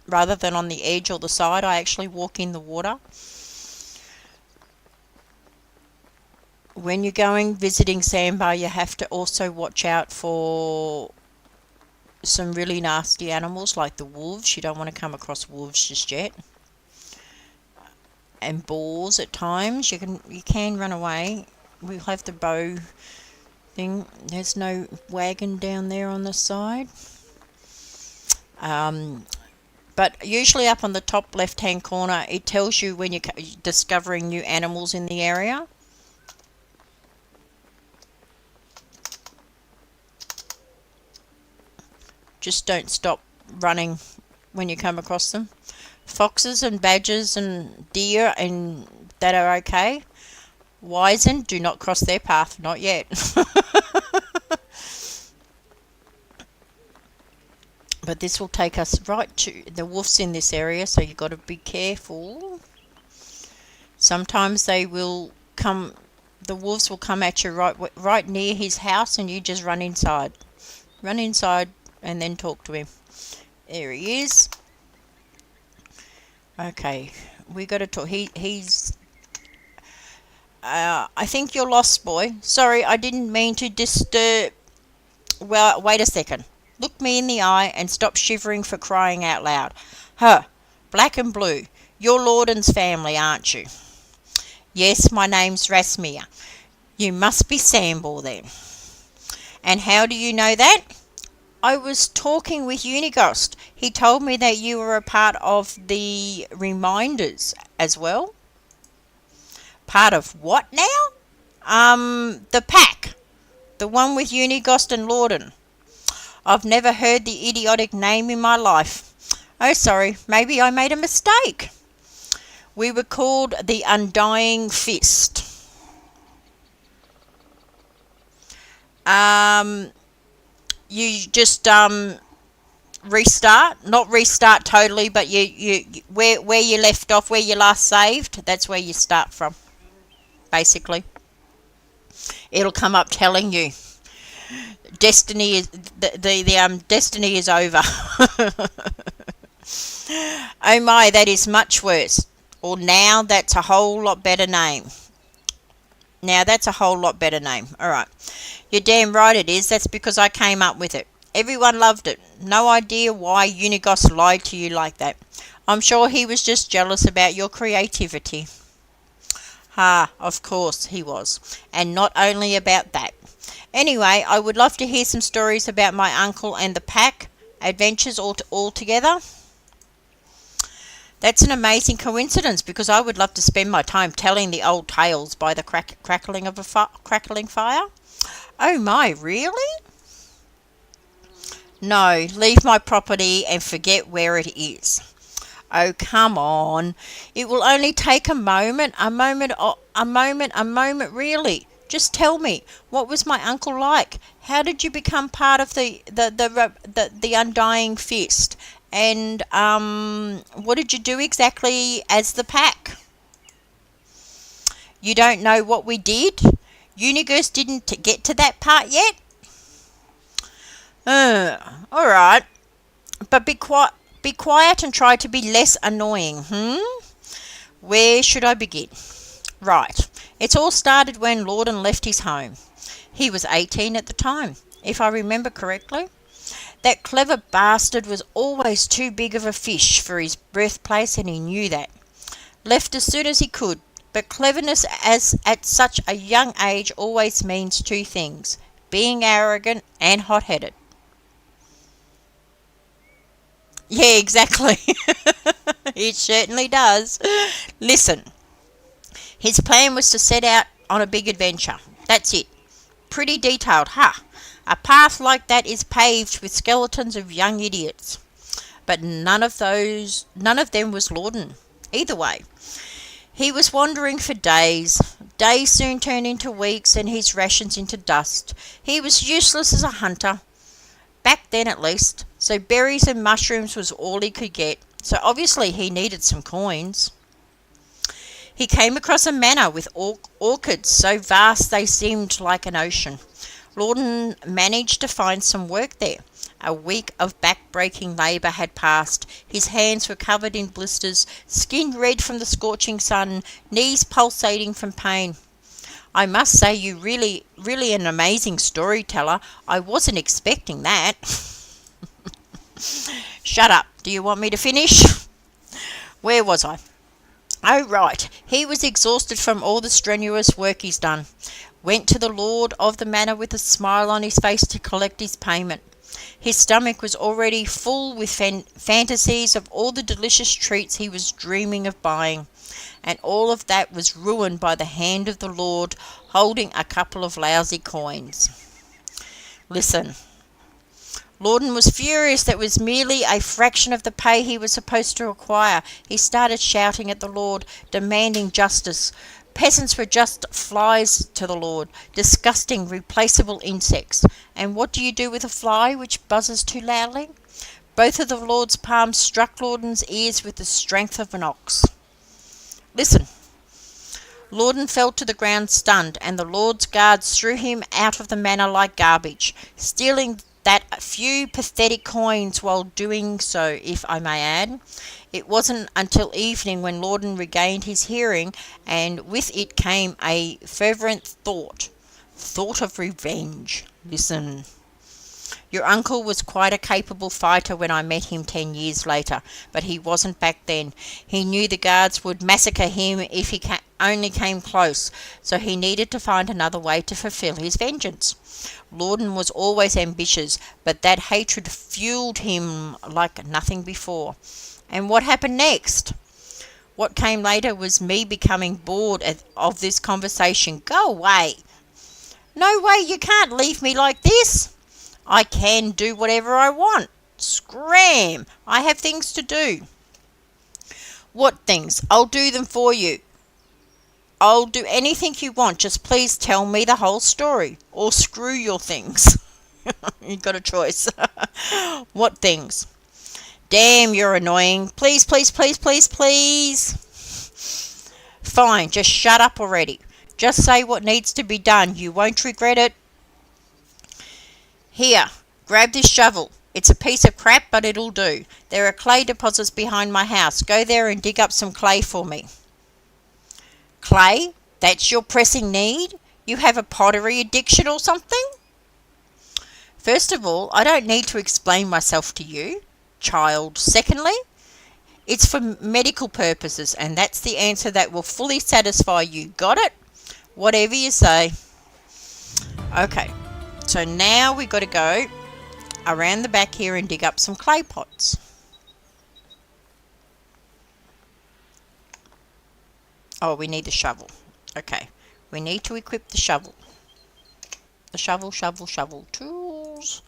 Rather than on the edge or the side, I actually walk in the water. When you're going visiting Sandbar, you have to also watch out for some really nasty animals like the wolves. You don't want to come across wolves just yet. And boars at times. You can run away. We'll have the bow thing. There's no wagon down there on the side. But usually up on the top left hand corner, it tells you when you're discovering new animals in the area. Just don't stop running when you come across them. Foxes and badgers and deer and that are okay. Wizen, do not cross their path, not yet. But this will take us right to the wolves in this area, so you've got to be careful. Sometimes the wolves will come at you right near his house, and you just run inside. Run inside and then talk to him. There he is. Okay, we got to talk. He's. I think you're lost, boy. Sorry, I didn't mean to disturb. Well, wait a second. Look me in the eye and stop shivering for crying out loud. Huh, black and blue. You're Lorden's family, aren't you? Yes, my name's Rasmia. You must be Sandball then. And how do you know that? I was talking with Unigost. He told me that you were a part of the Reminders as well. Part of what now? The pack. The one with Unigost and Lorden. I've never heard the idiotic name in my life. Oh, sorry, maybe I made a mistake. We were called the Undying Fist. You just restart, not restart totally, but you where you left off, where you last saved, that's where you start from. Basically, it'll come up telling you. Destiny is destiny is over. Oh my, that is much worse. Or now that's a whole lot better name. Now that's a whole lot better name. Alright. You're damn right it is. That's because I came up with it. Everyone loved it. No idea why Unigos lied to you like that. I'm sure he was just jealous about your creativity. Ha, of course he was. And not only about that. Anyway, I would love to hear some stories about my uncle and the pack adventures all together. That's an amazing coincidence because I would love to spend my time telling the old tales by the crackling of a crackling fire. Oh my, really? No, leave my property and forget where it is. Oh, come on. It will only take a moment, really. Just tell me, what was my uncle like? How did you become part of the undying fist? And what did you do exactly as the pack? You don't know what we did? Universe didn't get to that part yet? All right. But be quiet and try to be less annoying, Where should I begin? Right. It all started when Lorden left his home. He was 18 at the time, if I remember correctly. That clever bastard was always too big of a fish for his birthplace, and he knew that. Left as soon as he could, but cleverness as at such a young age always means two things, being arrogant and hot-headed. Yeah, exactly. It certainly does. Listen, his plan was to set out on a big adventure. That's it. Pretty detailed, huh? A path like that is paved with skeletons of young idiots. But none of them was Lorden. Either way, he was wandering for days. Days soon turned into weeks and his rations into dust. He was useless as a hunter. Back then at least. So berries and mushrooms was all he could get. So obviously he needed some coins. He came across a manor with orchids so vast they seemed like an ocean. Lorden managed to find some work there. A week of back-breaking labour had passed. His hands were covered in blisters, skin red from the scorching sun, knees pulsating from pain. I must say you really an amazing storyteller. I wasn't expecting that. Shut up. Do you want me to finish? Where was I? Oh, right. He was exhausted from all the strenuous work he's done. Went to the lord of the manor with a smile on his face to collect his payment. His stomach was already full with fantasies of all the delicious treats he was dreaming of buying, and all of that was ruined by the hand of the lord holding a couple of lousy coins. Listen. Lorden was furious that was merely a fraction of the pay he was supposed to acquire. He started shouting at the lord, demanding justice. Peasants were just flies to the lord, disgusting, replaceable insects. And what do you do with a fly which buzzes too loudly? Both of the lord's palms struck Lorden's ears with the strength of an ox. Listen. Lorden fell to the ground stunned, and the lord's guards threw him out of the manor like garbage, stealing that few pathetic coins while doing so, if I may add. It wasn't until evening when Lorden regained his hearing, and with it came a fervent thought of revenge. Listen. Your uncle was quite a capable fighter when I met him 10 years later, but he wasn't back then. He knew the guards would massacre him if he only came close, so he needed to find another way to fulfill his vengeance. Lorden was always ambitious, but that hatred fueled him like nothing before. And what happened next? What came later was me becoming bored of this conversation. Go away. No way, you can't leave me like this. I can do whatever I want. Scram! I have things to do. What things? I'll do them for you. I'll do anything you want. Just please tell me the whole story. Or screw your things. You've got a choice. What things? Damn, you're annoying. Please, please, please, please, please. Fine, just shut up already. Just say what needs to be done. You won't regret it. Here, grab this shovel. It's a piece of crap, but it'll do. There are clay deposits behind my house. Go there and dig up some clay for me. Clay? That's your pressing need? You have a pottery addiction or something? First of all, I don't need to explain myself to you, child. Secondly, It's for medical purposes, and that's the answer that will fully satisfy you. Got it? Whatever you say. Okay, so now we got to go around the back here and dig up some clay pots. Oh, we need the shovel. Okay, we need to equip the shovel. The shovel, shovel, shovel. Tools.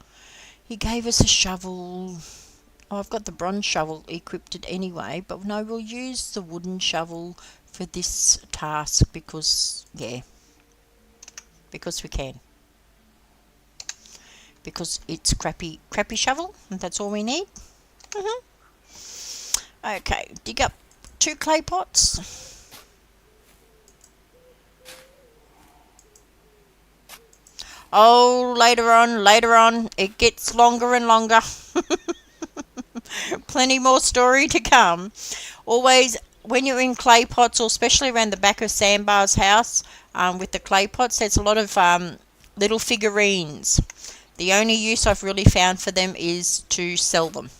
He gave us a shovel. Oh, I've got the bronze shovel equipped it anyway, but no, we'll use the wooden shovel for this task because, yeah, because we can. Because it's crappy shovel, and that's all we need. Okay, dig up 2 clay pots. Oh, later on, it gets longer and longer. Plenty more story to come. Always, when you're in clay pots, or especially around the back of Sandbar's house, with the clay pots, there's a lot of little figurines. The only use I've really found for them is to sell them.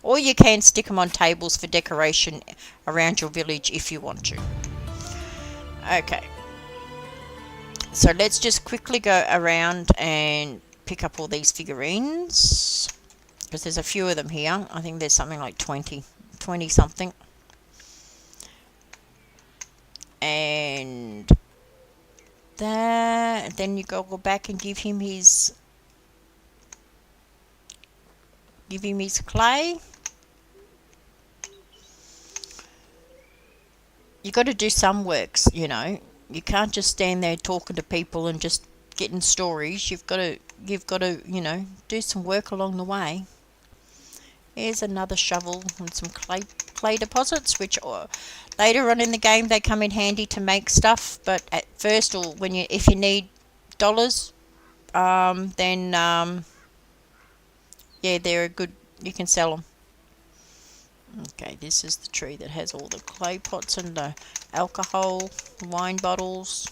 Or you can stick them on tables for decoration around your village if you want to. Okay. So let's just quickly go around and pick up all these figurines. Because there's a few of them here. I think there's something like 20 something. And that, then you go back and give him his clay. You got to do some works, you know. You can't just stand there talking to people and just getting stories. You've got to, you know, do some work along the way. Here's another shovel and some clay deposits, which later on in the game they come in handy to make stuff. But at first, or if you need dollars, then yeah, they're good. You can sell them. Okay, this is the tree that has all the clay pots and the alcohol, wine bottles.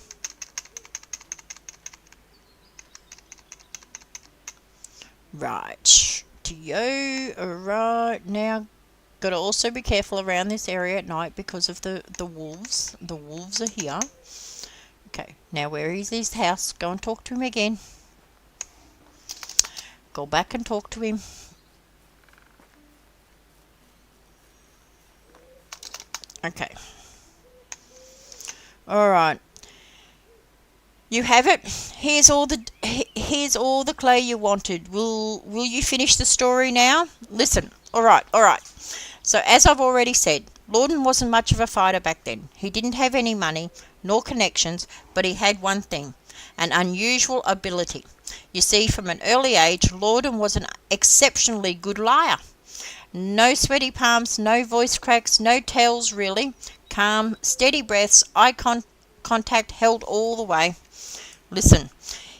Right, to you. Alright, now got to also be careful around this area at night because of the wolves. The wolves are here. Okay, now where is his house? Go and talk to him again. Go back and talk to him. Okay. Alright. You have it. Here's all the clay you wanted. Will you finish the story now? Listen. Alright. So as I've already said, Lorden wasn't much of a fighter back then. He didn't have any money, nor connections, but he had one thing, an unusual ability. You see, from an early age, Lorden was an exceptionally good liar. No sweaty palms, no voice cracks, no tells really. Calm, steady breaths, eye contact held all the way. Listen,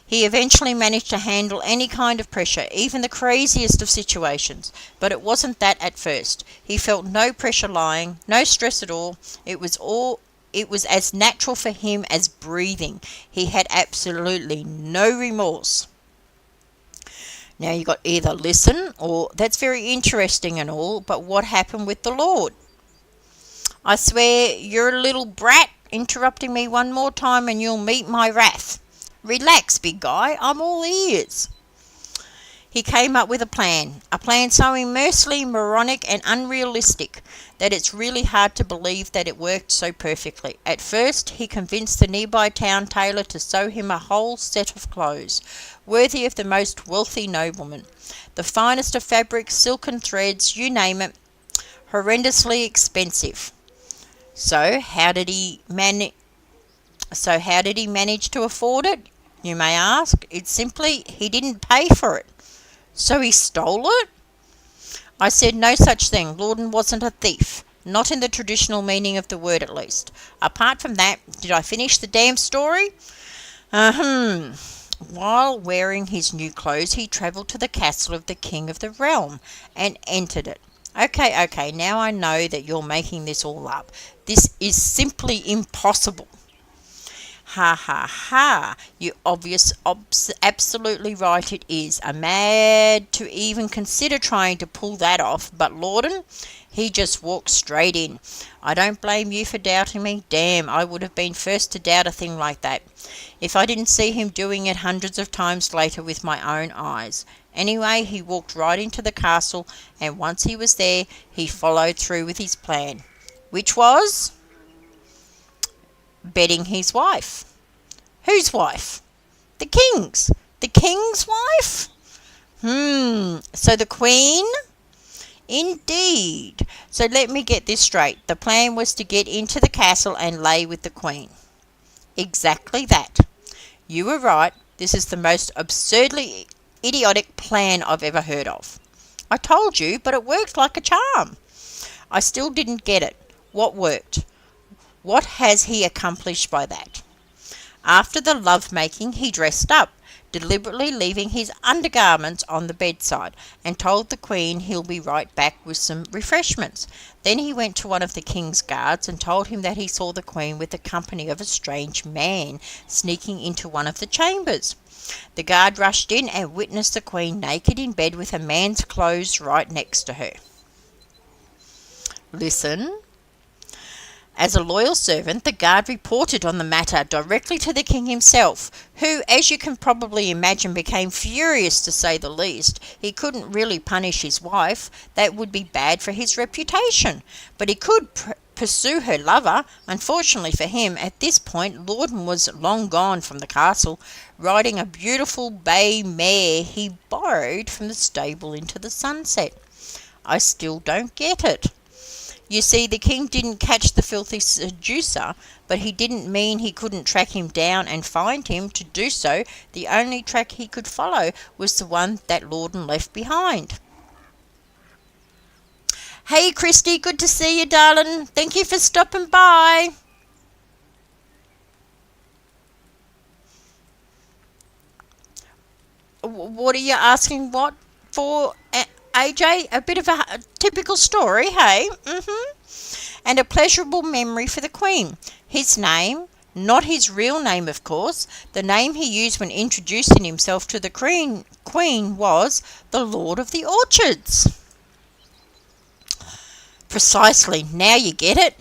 he eventually managed to handle any kind of pressure, even the craziest of situations. But it wasn't that at first. He felt no pressure lying, no stress at all. It was as natural for him as breathing. He had absolutely no remorse. Now you got either listen or that's very interesting and all, but what happened with the Lord? I swear you're a little brat, interrupting me one more time and you'll meet my wrath. Relax, big guy, I'm all ears. He came up with a plan so immensely moronic and unrealistic that it's really hard to believe that it worked so perfectly. At first, he convinced the nearby town tailor to sew him a whole set of clothes, worthy of the most wealthy nobleman. The finest of fabrics, silken threads, you name it, horrendously expensive. So how did he manage to afford it? You may ask. It's simply he didn't pay for it. So he stole it? I said no such thing. Lorden wasn't a thief. Not in the traditional meaning of the word, at least. Apart from that, did I finish the damn story? While wearing his new clothes, he travelled to the castle of the king of the realm and entered it. Okay, now I know that you're making this all up. This is simply impossible. Ha ha ha. Absolutely right it is. I'm mad to even consider trying to pull that off, but Lorden, he just walked straight in. I don't blame you for doubting me. Damn, I would have been first to doubt a thing like that, if I didn't see him doing it hundreds of times later with my own eyes. Anyway, he walked right into the castle, and once he was there, he followed through with his plan, which was bedding his wife. Whose wife? The king's. The king's wife? So the queen? Indeed. So let me get this straight. The plan was to get into the castle and lay with the queen. Exactly that. You were right. This is the most absurdly idiotic plan I've ever heard of. I told you, but it worked like a charm. I still didn't get it. What worked? What has he accomplished by that? After the love-making, he dressed up, deliberately leaving his undergarments on the bedside, and told the queen he'll be right back with some refreshments. Then he went to one of the king's guards and told him that he saw the queen with the company of a strange man sneaking into one of the chambers. The guard rushed in and witnessed the queen naked in bed with a man's clothes right next to her. Listen. As a loyal servant, the guard reported on the matter directly to the king himself, who, as you can probably imagine, became furious to say the least. He couldn't really punish his wife. That would be bad for his reputation. But he could pursue her lover. Unfortunately for him, at this point, Lorden was long gone from the castle, riding a beautiful bay mare he borrowed from the stable into the sunset. I still don't get it. You see, the king didn't catch the filthy seducer, but he didn't mean he couldn't track him down and find him. To do so, the only track he could follow was the one that Lorden left behind. Hey, Christy, good to see you, darling. Thank you for stopping by. What are you asking what for, AJ? A bit of a typical story, hey? And a pleasurable memory for the queen. His name, not his real name, of course. The name he used when introducing himself to the queen was the Lord of the Orchards. Precisely. Now you get it?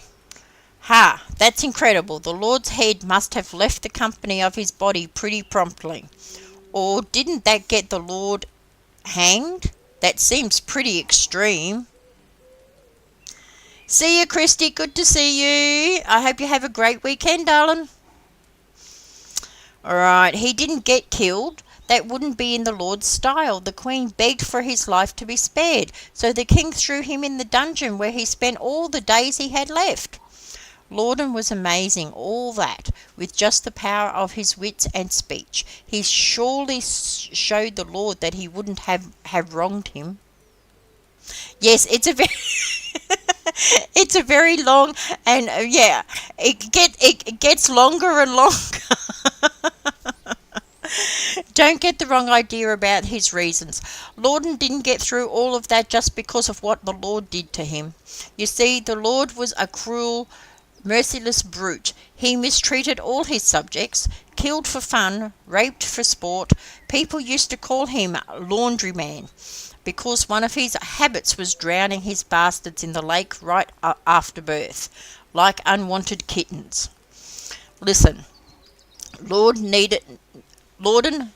Ha, that's incredible. The Lord's head must have left the company of his body pretty promptly. Or didn't that get the Lord hanged? That seems pretty extreme. See you, Christy. Good to see you. I hope you have a great weekend, darling. Alright, he didn't get killed. That wouldn't be in the Lord's style. The queen begged for his life to be spared, so the king threw him in the dungeon where he spent all the days he had left. Lorden was amazing, all that, with just the power of his wits and speech. He surely showed the Lord that he wouldn't have wronged him. Yes, it's a very it's a very long, and it gets longer and longer. Don't get the wrong idea about his reasons. Lorden didn't get through all of that just because of what the Lord did to him. You see, the Lord was a cruel, merciless brute. He mistreated all his subjects, killed for fun, raped for sport. People used to call him Laundryman, because one of his habits was drowning his bastards in the lake right after birth, like unwanted kittens. Listen, Lorden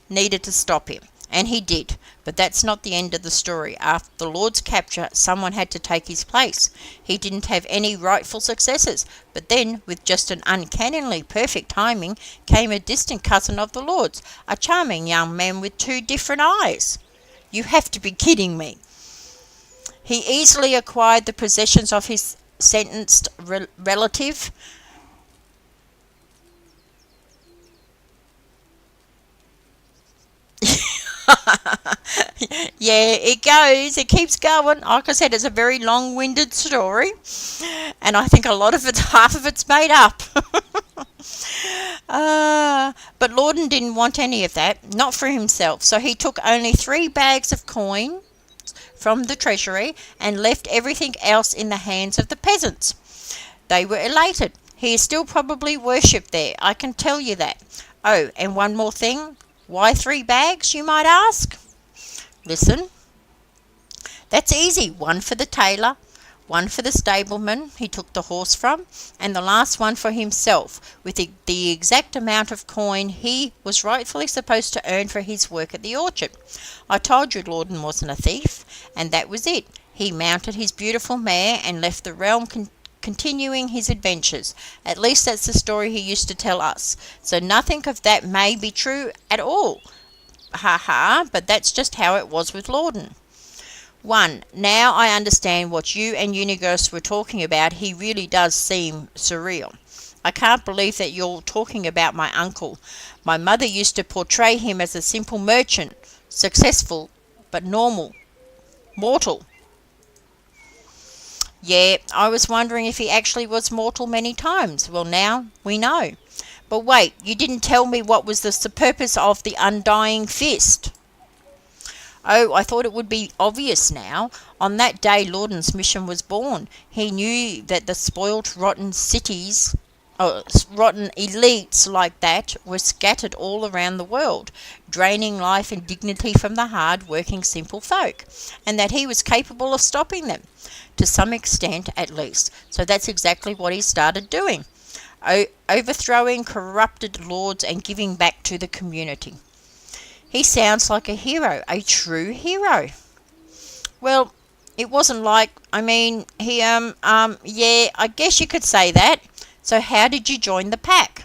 needed to stop him, and he did, but that's not the end of the story. After the Lord's capture, someone had to take his place. He didn't have any rightful successors, but then, with just an uncannily perfect timing, came a distant cousin of the Lord's, a charming young man with 2 different eyes. You have to be kidding me. He easily acquired the possessions of his sentenced relative. Yeah, it keeps going. Like I said, it's a very long-winded story, and I think half of it's made up. But Lorden didn't want any of that, not for himself, so he took only 3 bags of coin from the treasury and left everything else in the hands of the peasants. They were elated. He is still probably worshipped there, I can tell you that. Oh, and one more thing. Why 3 bags, you might ask? Listen, that's easy. One for the tailor, one for the stableman he took the horse from, and the last one for himself, with the exact amount of coin he was rightfully supposed to earn for his work at the orchard. I told you Lawden wasn't a thief, and that was it. He mounted his beautiful mare and left the realm continuing his adventures. At least that's the story he used to tell us. So nothing of that may be true at all. Ha ha, but that's just how it was with Lawden. 1. Now I understand what you and Unigos were talking about. He really does seem surreal. I can't believe that you're talking about my uncle. My mother used to portray him as a simple merchant, successful but mortal. Yeah, I was wondering if he actually was mortal many times. Well, now we know. But wait, you didn't tell me what was the purpose of the undying fist. Oh, I thought it would be obvious now. On that day Lawden's mission was born. He knew that the spoilt, rotten elites like that were scattered all around the world, draining life and dignity from the hard-working simple folk, and that he was capable of stopping them, to some extent at least. So that's exactly what he started doing. Overthrowing corrupted lords and giving back to the community. He sounds like a hero, a true hero. Well, it wasn't like, yeah, I guess you could say that. So how did you join the pack?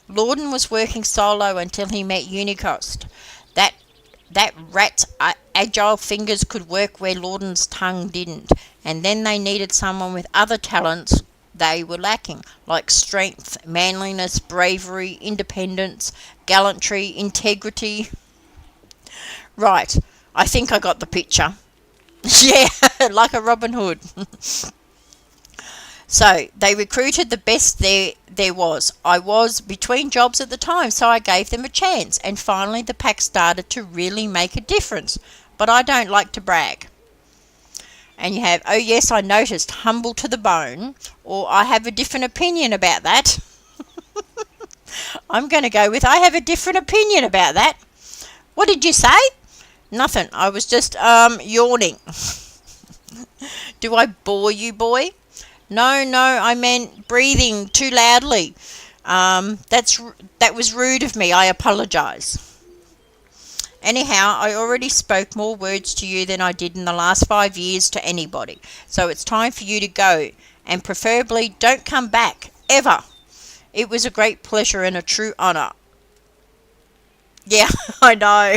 Lawden was working solo until he met Unicost. That rat's agile fingers could work where Lawden's tongue didn't, and then they needed someone with other talents they were lacking, like strength, manliness, bravery, independence, gallantry, integrity. Right, I think I got the picture. Yeah, like a Robin Hood. So they recruited the best there was. I was between jobs at the time, so I gave them a chance, and finally the pack started to really make a difference. But I don't like to brag. And you have, oh yes, I noticed, humble to the bone, or I have a different opinion about that. I'm going to go with I have a different opinion about that. What did you say? Nothing. I was just yawning. Do I bore you, boy? No, I meant breathing too loudly. That was rude of me. I apologise. Anyhow, I already spoke more words to you than I did in the last 5 years to anybody. So it's time for you to go, and preferably don't come back, ever. It was a great pleasure and a true honour. Yeah, I know.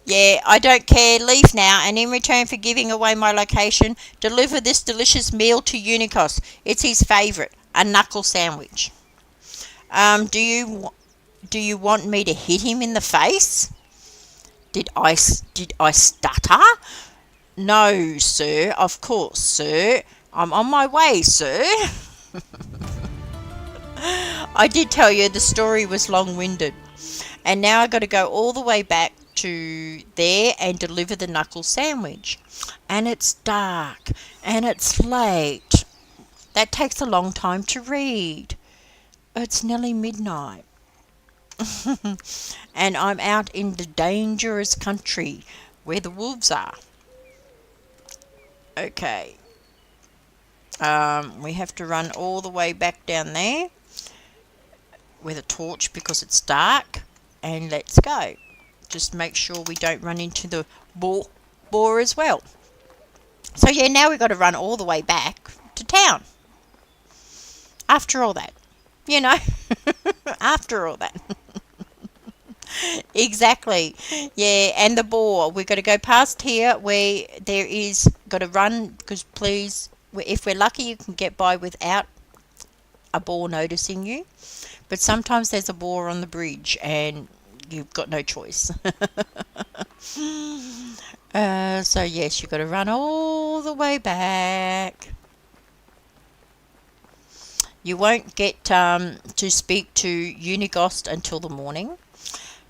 Yeah, I don't care. Leave now, and in return for giving away my location, deliver this delicious meal to Unicos. It's his favourite, a knuckle sandwich. Do you want me to hit him in the face? Did I stutter? No, sir. Of course, sir. I'm on my way, sir. I did tell you the story was long-winded, and now I got to go all the way back to there and deliver the knuckle sandwich. And it's dark, and it's late. That takes a long time to read. It's nearly midnight. And I'm out in the dangerous country where the wolves are. Okay. We have to run all the way back down there with a torch because it's dark. And let's go. Just make sure we don't run into the boar as well. So yeah, now we've got to run all the way back to town. After all that. You know. After all that. Exactly. Yeah, and the boar. We've got to go past here where there is, got to run, because please, if we're lucky you can get by without a boar noticing you. But sometimes there's a boar on the bridge and you've got no choice. So yes, you've got to run all the way back. You won't get to speak to Unigost until the morning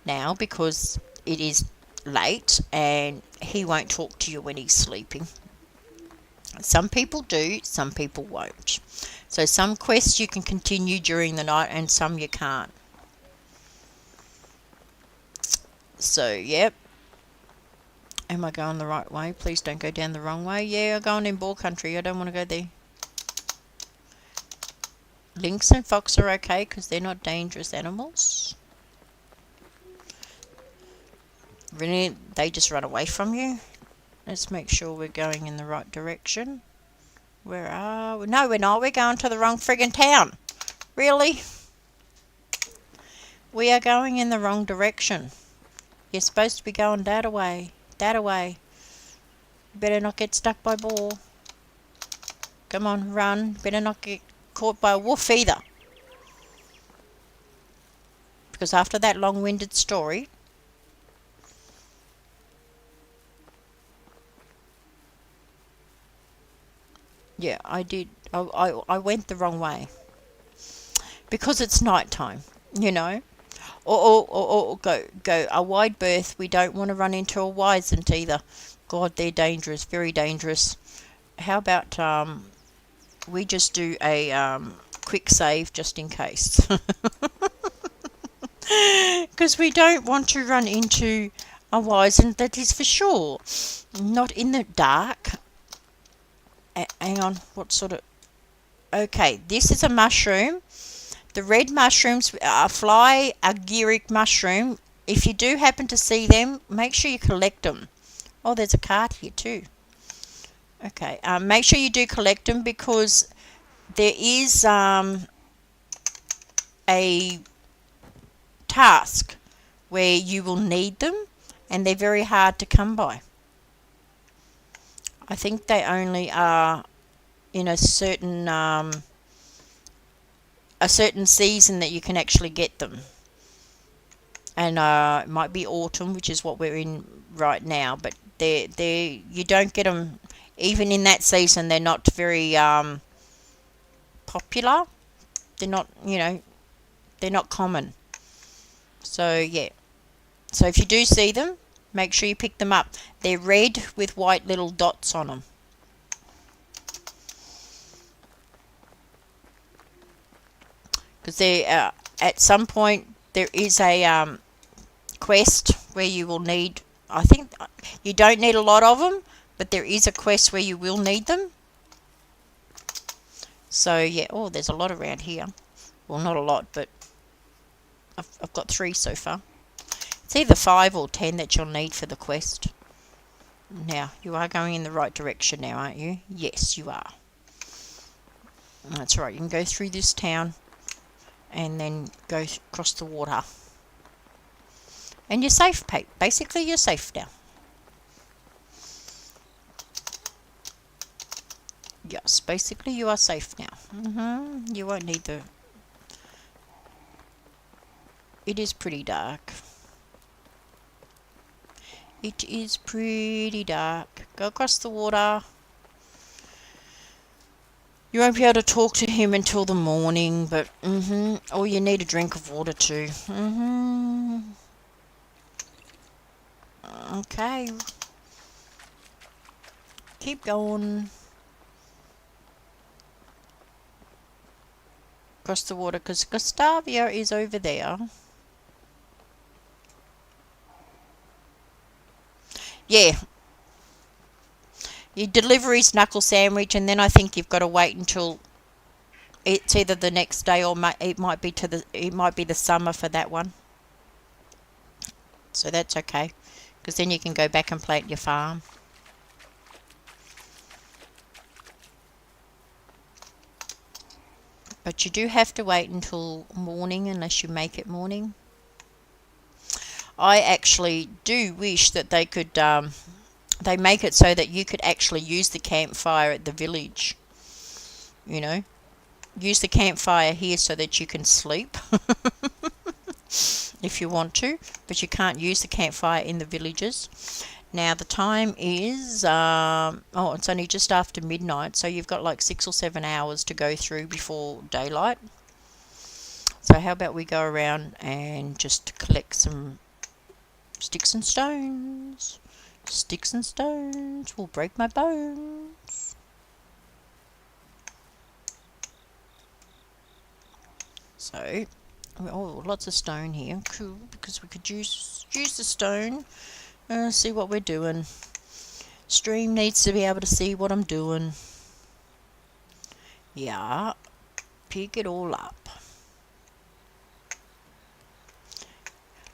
now, because it is late and he won't talk to you when he's sleeping. Some people do, some people won't. So some quests you can continue during the night and some you can't. So, yep. Am I going the right way? Please don't go down the wrong way. Yeah, I'm going in Boar Country. I don't want to go there. Lynx and fox are okay because they're not dangerous animals. Really, they just run away from you. Let's make sure we're going in the right direction. Where are we? No, we're not. We're going to the wrong friggin' town. Really? We are going in the wrong direction. You're supposed to be going that way. That way. You better not get stuck by boar. Come on, run. Better not get caught by a wolf either. Because after that long-winded story... Yeah, I did. I went the wrong way. Because it's night time, you know. Or go a wide berth. We don't want to run into a wizened either. God, they're dangerous, very dangerous. How about we just do a quick save just in case. Because we don't want to run into a wizened, that is for sure. Not in the dark. Hang on, what sort of... Okay, this is a mushroom. The red mushrooms are fly agaric mushroom. If you do happen to see them, make sure you collect them. Oh, there's a card here too. Okay, make sure you do collect them because there is a task where you will need them and they're very hard to come by. I think they only are in a certain season that you can actually get them. And it might be autumn, which is what we're in right now, but they you don't get them even in that season. They're not very popular. They're not, you know, they're not common. So yeah. So if you do see them, make sure you pick them up. They're red with white little dots on them. Because they at some point there is a quest where you will need, I think you don't need a lot of them, but there is a quest where you will need them. So yeah, oh, there's a lot around here. Well, not a lot, but I've got 3 so far. It's either 5 or 10 that you'll need for the quest. Now, you are going in the right direction now, aren't you? Yes, you are. That's right, you can go through this town and then go across the water. And you're safe, basically you're safe now. Yes, basically you are safe now. You won't need the... It is pretty dark. It is pretty dark. Go across the water. You won't be able to talk to him until the morning, but oh, you need a drink of water too. Okay. Keep going. Across the water, because Gustavia is over there. Yeah. You deliver his knuckle sandwich, and then I think you've got to wait until it's either the next day or it might be the summer for that one. So that's okay, because then you can go back and plant your farm. But you do have to wait until morning unless you make it morning. I actually do wish that they could they make it so that you could actually use the campfire at the village. You know, use the campfire here so that you can sleep if you want to, but you can't use the campfire in the villages. Now the time is oh, it's only just after midnight, so you've got like 6 or 7 hours to go through before daylight. So how about we go around and just collect some sticks and stones. Sticks and stones will break my bones. So, oh, lots of stone here. Cool, because we could use the stone. See what we're doing. Stream needs to be able to see what I'm doing. Yeah, pick it all up.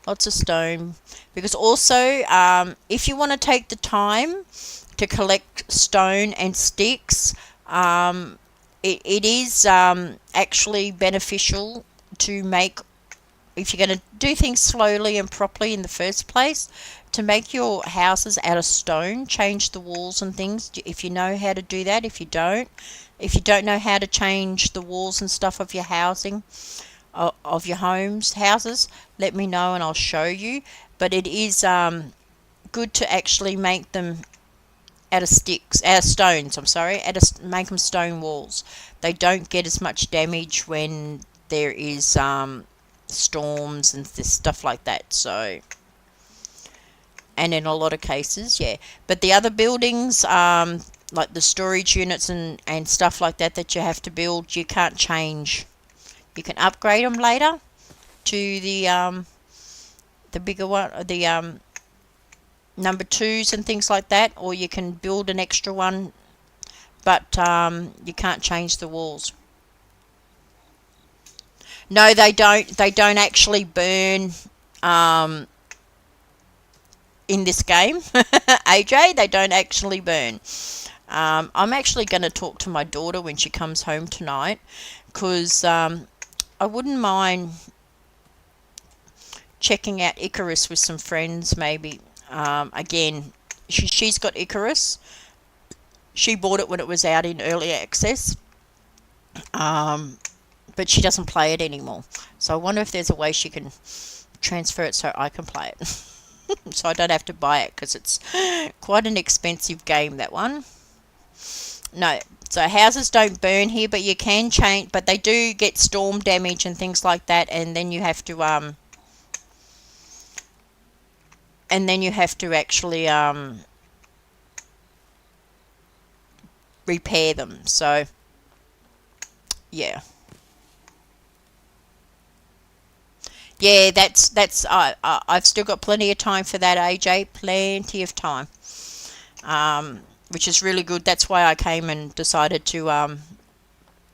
Lots of stone. Because also, if you want to take the time to collect stone and sticks, it is actually beneficial to make, if you're going to do things slowly and properly in the first place, to make your houses out of stone, change the walls and things, if you know how to do that. If you don't know how to change the walls and stuff of your housing, of your houses, let me know and I'll show you. But it is good to actually make them out of stones, make them stone walls. They don't get as much damage when there is storms and stuff like that. So, and in a lot of cases, yeah. But the other buildings, like the storage units and stuff like that you have to build, you can't change. You can upgrade them later to the bigger one, the number 2s and things like that, or you can build an extra one, but you can't change the walls. No, they don't. They don't actually burn in this game, AJ. They don't actually burn. I'm actually going to talk to my daughter when she comes home tonight, because I wouldn't mind checking out Icarus with some friends, maybe. Again, she's got Icarus. She bought it when it was out in early access, but she doesn't play it anymore. So I wonder if there's a way she can transfer it so I can play it. So I don't have to buy it, because it's quite an expensive game, that one. No, so houses don't burn here, but you can change, but they do get storm damage and things like that, and then you have to actually repair them. So yeah. Yeah, that's I've still got plenty of time for that, AJ. Plenty of time. Which is really good. That's why I came and decided to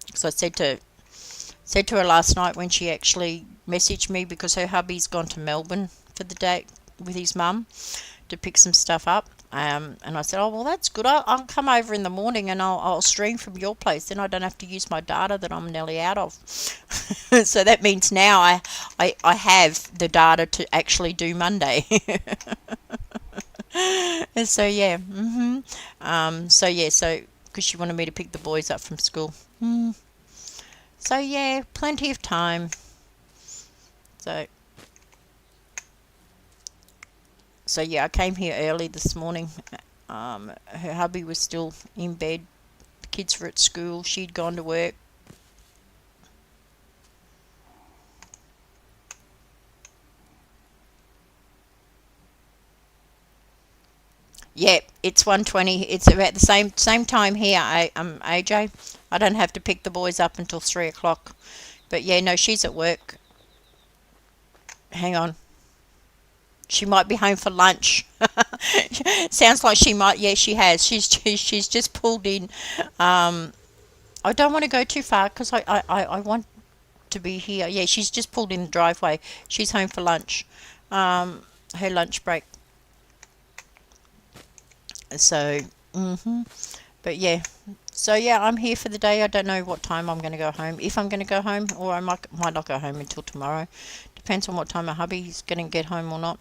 because I said to her last night when she actually messaged me, because her hubby's gone to Melbourne for the day with his mum to pick some stuff up. And I said, oh, well, that's good. I'll come over in the morning and I'll stream from your place. Then I don't have to use my data that I'm nearly out of. So that means now I have the data to actually do Monday. And so, yeah. So because she wanted me to pick the boys up from school. So, yeah, plenty of time. So yeah, I came here early this morning. Her hubby was still in bed. The kids were at school. She'd gone to work. Yeah, it's 1:20. It's about the same time here. AJ. I don't have to pick the boys up until 3 o'clock. But yeah, no, she's at work. Hang on. She might be home for lunch. Sounds like she might. Yeah, she has. She's just pulled in. I don't want to go too far, because I want to be here. Yeah, she's just pulled in the driveway. She's home for lunch. Her lunch break. So, but yeah. So yeah, I'm here for the day. I don't know what time I'm going to go home. If I'm going to go home, or I might not go home until tomorrow. Depends on what time my hubby's going to get home or not.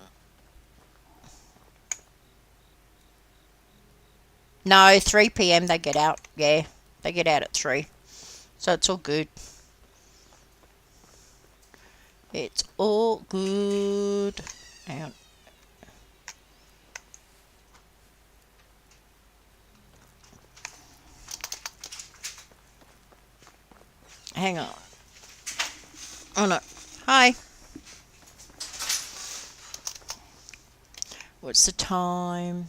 No, 3 p.m. they get out. Yeah, they get out at 3. So it's all good. It's all good. Hang on. Hang on. Oh no. Hi. What's the time?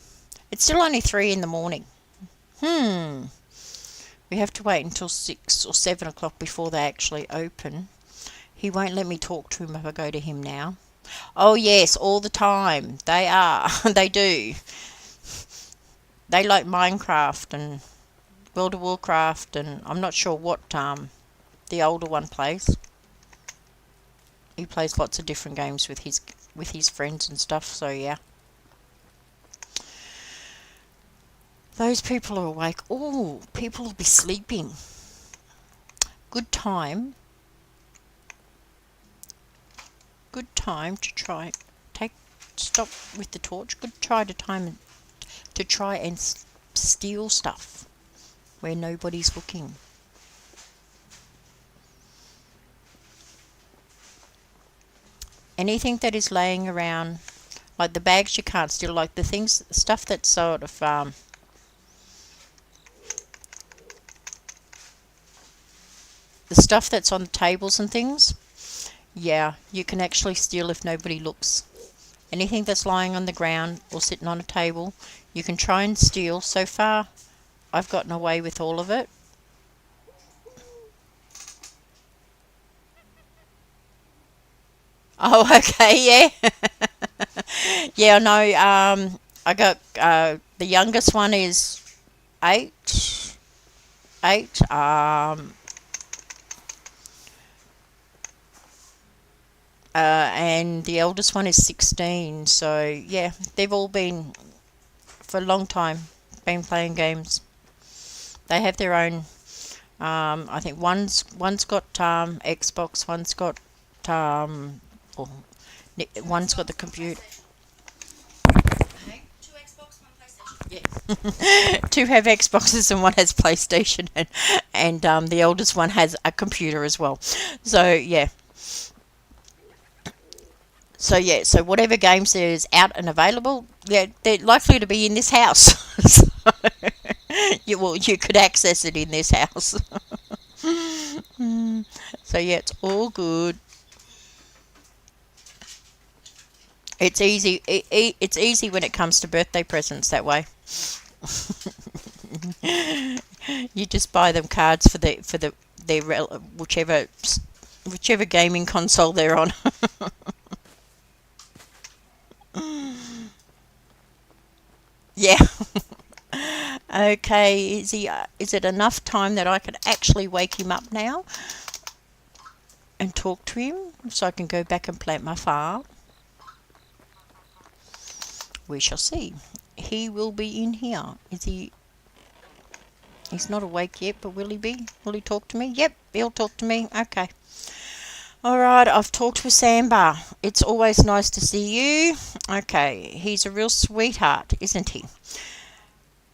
It's still only 3 in the morning. We have to wait until 6 or 7 o'clock before they actually open. He won't let me talk to him if I go to him now. Oh yes, all the time. They are. They do. They like Minecraft and World of Warcraft, and I'm not sure what the older one plays. He plays lots of different games with his friends and stuff, so yeah. Those people are awake. Oh, people will be sleeping. Good time. Good time to try. Stop with the torch. Good try to try and steal stuff where nobody's looking. Anything that is laying around, like the bags you can't steal, like the things, stuff that's sort of the stuff that's on the tables and things, yeah, you can actually steal if nobody looks. Anything that's lying on the ground or sitting on a table, you can try and steal. So far, I've gotten away with all of it. Oh, okay, yeah. Yeah, I know. I got the youngest one is 8. 8. And the eldest one is 16. So yeah, they've all been for a long time been playing games. They have their own. I think one's got Xbox, one's got well, one's got the computer. Yeah. Two have Xboxes and one has PlayStation, and the eldest one has a computer as well. So yeah. So whatever games there's out and available, yeah, they're likely to be in this house. So, you could access it in this house. So yeah, it's all good. It's easy. It's easy when it comes to birthday presents that way. You just buy them cards for their whichever gaming console they're on. Yeah. Okay, is it enough time that I can actually wake him up now and talk to him so I can go back and plant my farm? We shall see. He will be in here. Is he? He's not awake yet, but will he be? Will he talk to me? Yep, he'll talk to me. Okay. Alright, I've talked with Samba. It's always nice to see you. Okay, he's a real sweetheart, isn't he?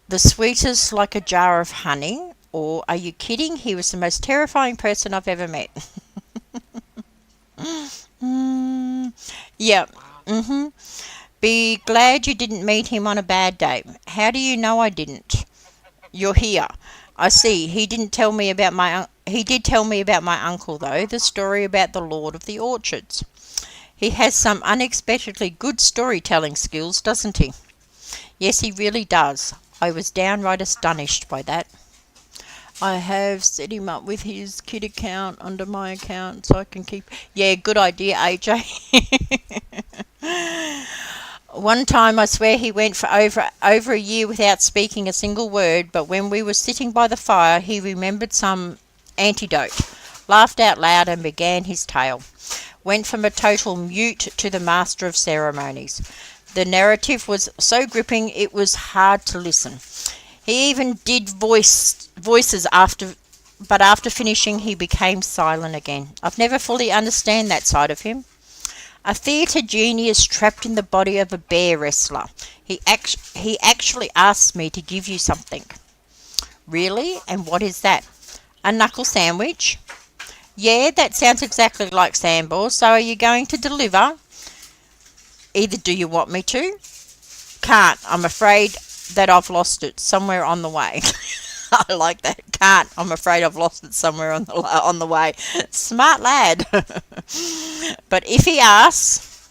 The sweetest like a jar of honey. Or are you kidding? He was the most terrifying person I've ever met. Yeah. Be glad you didn't meet him on a bad day. How do you know I didn't? You're here. I see. He did tell me about my uncle though, the story about the Lord of the Orchards. He has some unexpectedly good storytelling skills, doesn't he? Yes, he really does. I was downright astonished by that. I have set him up with his kid account under my account so I can keep... Yeah, good idea, AJ. One time I swear he went for over a year without speaking a single word, but when we were sitting by the fire he remembered some antidote, laughed out loud and began his tale. Went from a total mute to the master of ceremonies. The narrative was so gripping it was hard to listen. He even did voices but after finishing he became silent again. I've never fully understand that side of him. A theatre genius trapped in the body of a bear wrestler. He actually asked me to give you something. Really? And what is that? A knuckle sandwich? Yeah, that sounds exactly like Sambor. So are you going to deliver? Either do you want me to? Can't. I'm afraid that I've lost it somewhere on the way. I like that. Can't. I'm afraid I've lost it somewhere on the way. Smart lad. But if he asks,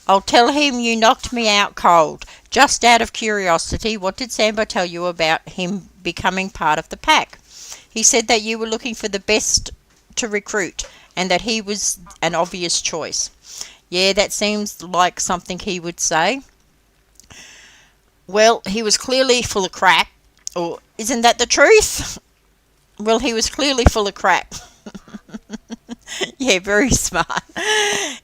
I'll tell him you knocked me out cold. Just out of curiosity, what did Sambo tell you about him becoming part of the pack? He said that you were looking for the best to recruit, and that he was an obvious choice. Yeah, that seems like something he would say. Well, he was clearly full of crap. Or isn't that the truth? Well, he was clearly full of crap. Yeah, very smart.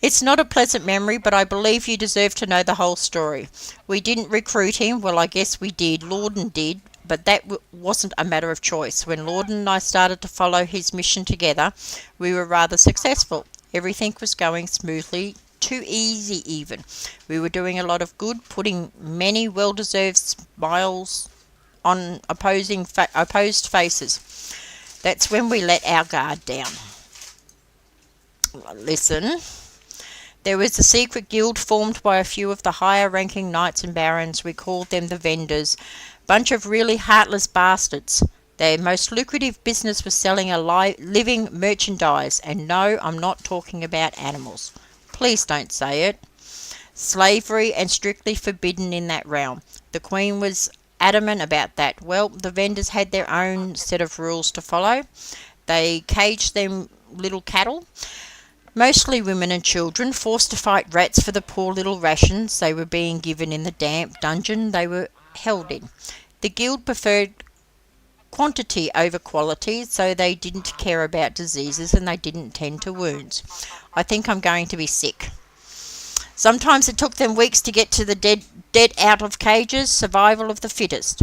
It's not a pleasant memory, but I believe you deserve to know the whole story. We didn't recruit him. Well, I guess we did. Lorden did. But that wasn't a matter of choice. When Lorden and I started to follow his mission together, we were rather successful. Everything was going smoothly, too easy even. We were doing a lot of good, putting many well-deserved smiles on opposed faces. That's when we let our guard down. Listen, there was a secret guild formed by a few of the higher-ranking knights and barons. We called them the Vendors. Bunch of really heartless bastards. Their most lucrative business was selling living merchandise. And no, I'm not talking about animals. Please don't say it. Slavery and strictly forbidden in that realm. The Queen was adamant about that. Well, the Vendors had their own set of rules to follow. They caged them little cattle, mostly women and children, forced to fight rats for the poor little rations they were being given in the damp dungeon they were held in. The guild preferred quantity over quality, so they didn't care about diseases and they didn't tend to wounds. I think I'm going to be sick. Sometimes it took them weeks to get to the dead out of cages, survival of the fittest,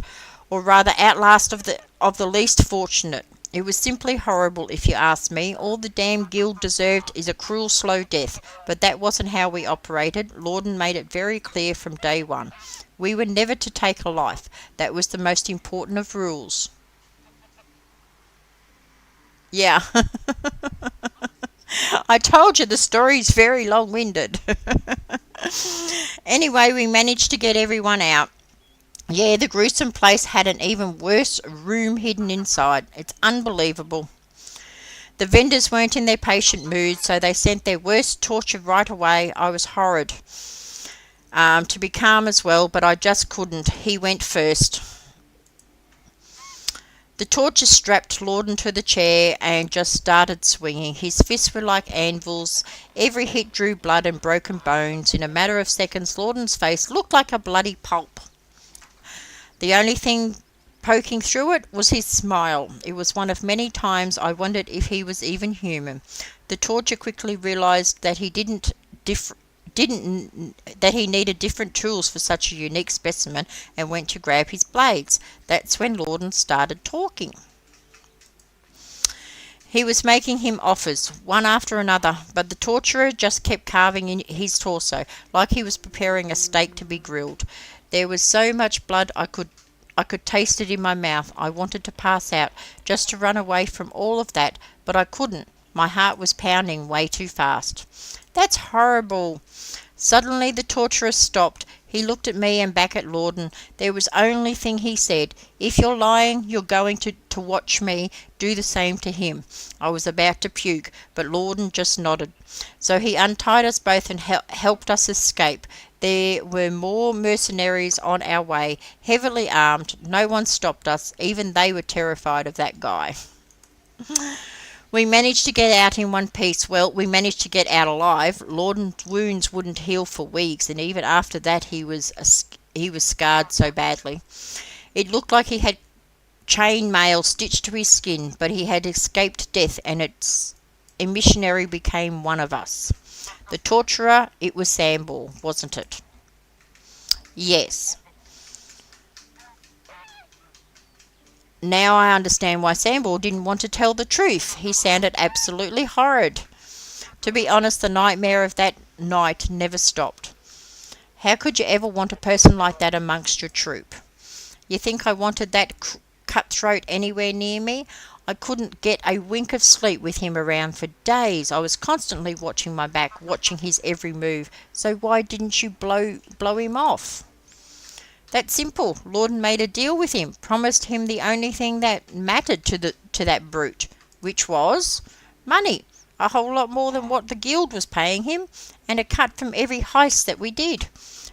or rather outlast of the least fortunate. It was simply horrible, if you ask me. All the damn guild deserved is a cruel, slow death. But that wasn't how we operated. Lorden made it very clear from day one. We were never to take a life. That was the most important of rules. Yeah. I told you the story's very long-winded. Anyway, we managed to get everyone out. Yeah, the gruesome place had an even worse room hidden inside. It's unbelievable. The Vendors weren't in their patient mood, so they sent their worst torture right away. I was horrid. To be calm as well, but I just couldn't. He went first. The torture strapped Lorden to the chair and just started swinging. His fists were like anvils. Every hit drew blood and broken bones. In a matter of seconds, Lorden's face looked like a bloody pulp. The only thing poking through it was his smile. It was one of many times I wondered if he was even human. The torture quickly realized that he that he needed different tools for such a unique specimen and went to grab his blades. That's when Lorden started talking. He was making him offers, one after another, but the torturer just kept carving in his torso, like he was preparing a steak to be grilled. There was so much blood I could taste it in my mouth. I wanted to pass out, just to run away from all of that, but I couldn't. My heart was pounding way too fast. That's horrible. Suddenly the torturer stopped. He looked at me and back at Lorden. There was only thing he said. If you're lying, you're going to watch me do the same to him. I was about to puke, but Lorden just nodded. So he untied us both and helped us escape. There were more mercenaries on our way, heavily armed. No one stopped us. Even they were terrified of that guy. We managed to get out in one piece. Well, we managed to get out alive. Lorden's wounds wouldn't heal for weeks, and even after that he was scarred so badly. It looked like he had chain mail stitched to his skin, but he had escaped death, and a missionary became one of us. The torturer, it was Sambor, wasn't it? Yes. Now I understand why Sambor didn't want to tell the truth. He sounded absolutely horrid. To be honest, the nightmare of that night never stopped. How could you ever want a person like that amongst your troop? You think I wanted that cutthroat anywhere near me? I couldn't get a wink of sleep with him around for days. I was constantly watching my back, watching his every move. So why didn't you blow him off? That's simple. Lorden made a deal with him, promised him the only thing that mattered to that brute, which was money. A whole lot more than what the guild was paying him, and a cut from every heist that we did.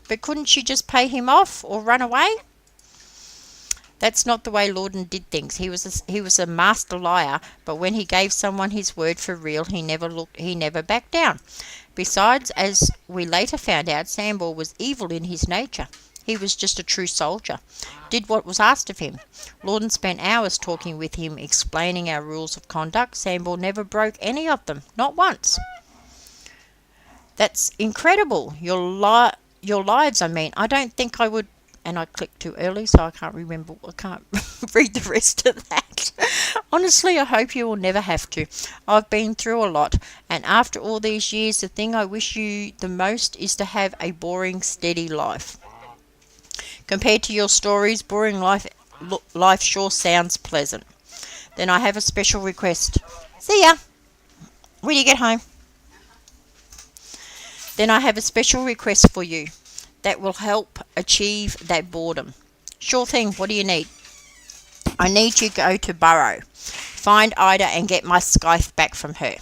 But couldn't you just pay him off or run away? That's not the way Lorden did things. He was a master liar, but when he gave someone his word for real, he never backed down. Besides, as we later found out, Sambor was evil in his nature. He was just a true soldier, did what was asked of him. Lorden spent hours talking with him, explaining our rules of conduct. Sambor never broke any of them, not once. That's incredible. Your lives, I mean. I don't think I would, and I clicked too early, so I can't read the rest of that. Honestly, I hope you will never have to. I've been through a lot, and after all these years, the thing I wish you the most is to have a boring, steady life. Compared to your stories, boring life sure sounds pleasant. Then I have a special request. See ya when you get home. Then I have a special request for you that will help achieve that boredom. Sure thing, what do you need? I need you to go to Burrow, find Ida and get my scythe back from her.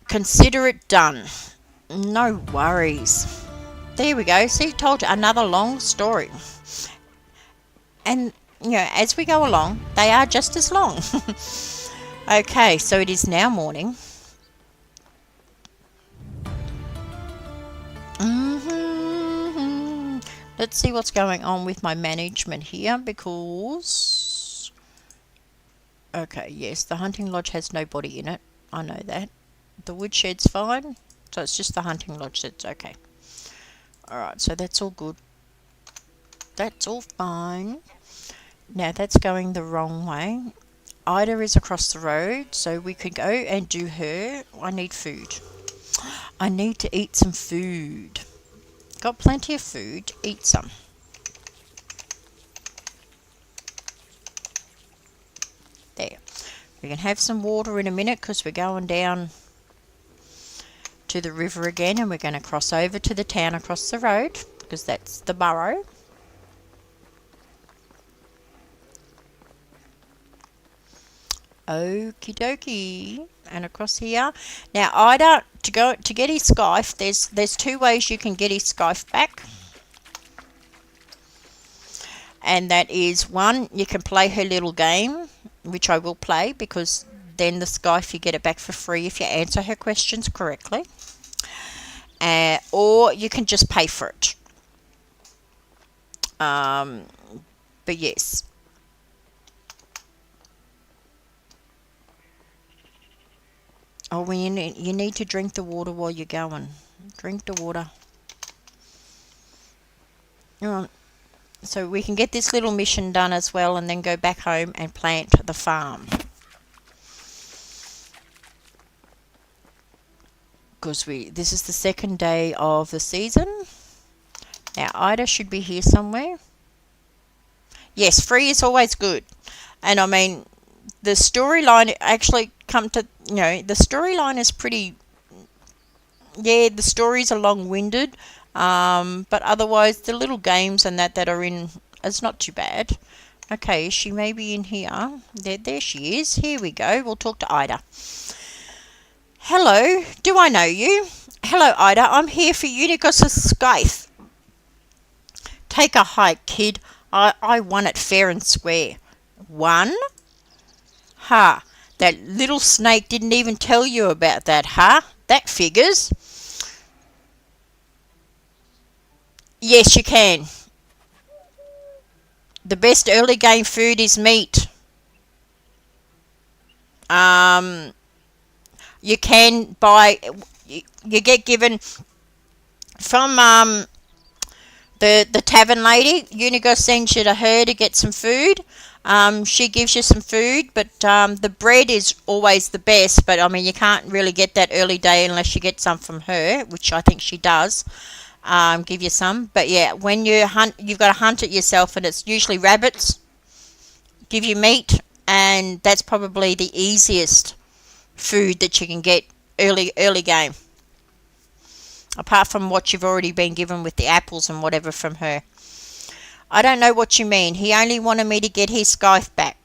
Consider it done. No worries. There we go. See, told you, another long story. And, as we go along, they are just as long. Okay, so it is now morning. Let's see what's going on with my management here, because... Okay, yes, the hunting lodge has nobody in it. I know that. The woodshed's fine, so it's just the hunting lodge that's okay. Alright, so that's all good. That's all fine. Now that's going the wrong way. Ida is across the road, so we could go and do her. I need food. I need to eat some food. Got plenty of food. Eat some. There. We can have some water in a minute because we're going down to the river again, and we're going to cross over to the town across the road because that's the Burrow. Okie dokie. And across here. Now Ida, to get his scythe, there's two ways you can get his scythe back. And that is, one, you can play her little game, which I will play, because then the scythe, you get it back for free if you answer her questions correctly. Or you can just pay for it. But yes. Oh, well, you need to drink the water while you're going. Drink the water. So we can get this little mission done as well, and then go back home and plant the farm. Because this is the second day of the season. Now Ida should be here somewhere. Yes, free is always good. And I mean, the storyline actually the storyline is pretty, the stories are long-winded, but otherwise the little games and that are in, it's not too bad. Okay, she may be in here. There she is. Here we go. We'll talk to Ida. Hello, do I know you? Hello, Ida. I'm here for Unicus's scythe. Take a hike, kid. I won it fair and square. Won? Ha! That little snake didn't even tell you about that, huh? That figures. Yes, you can. The best early game food is meat. You can buy, you get given from the tavern lady. Unigo sends you to her to get some food. She gives you some food, but the bread is always the best. But I mean, you can't really get that early day unless you get some from her, which I think she does. Give you some. But yeah, when you hunt, you've got to hunt it yourself, and it's usually rabbits. Give you meat, and that's probably the easiest food that you can get early game. Apart from what you've already been given with the apples and whatever from her. I don't know what you mean. He only wanted me to get his scythe back.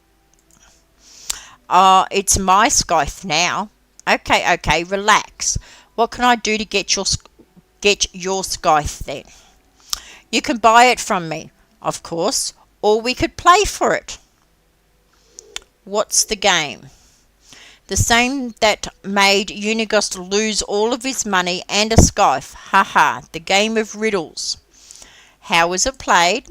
It's my scythe now. Okay, relax. What can I do to get your scythe then? You can buy it from me. of course, or we could play for it. What's the game? The same that made Unigos lose all of his money and a scythe. Haha, the game of riddles. How is it played?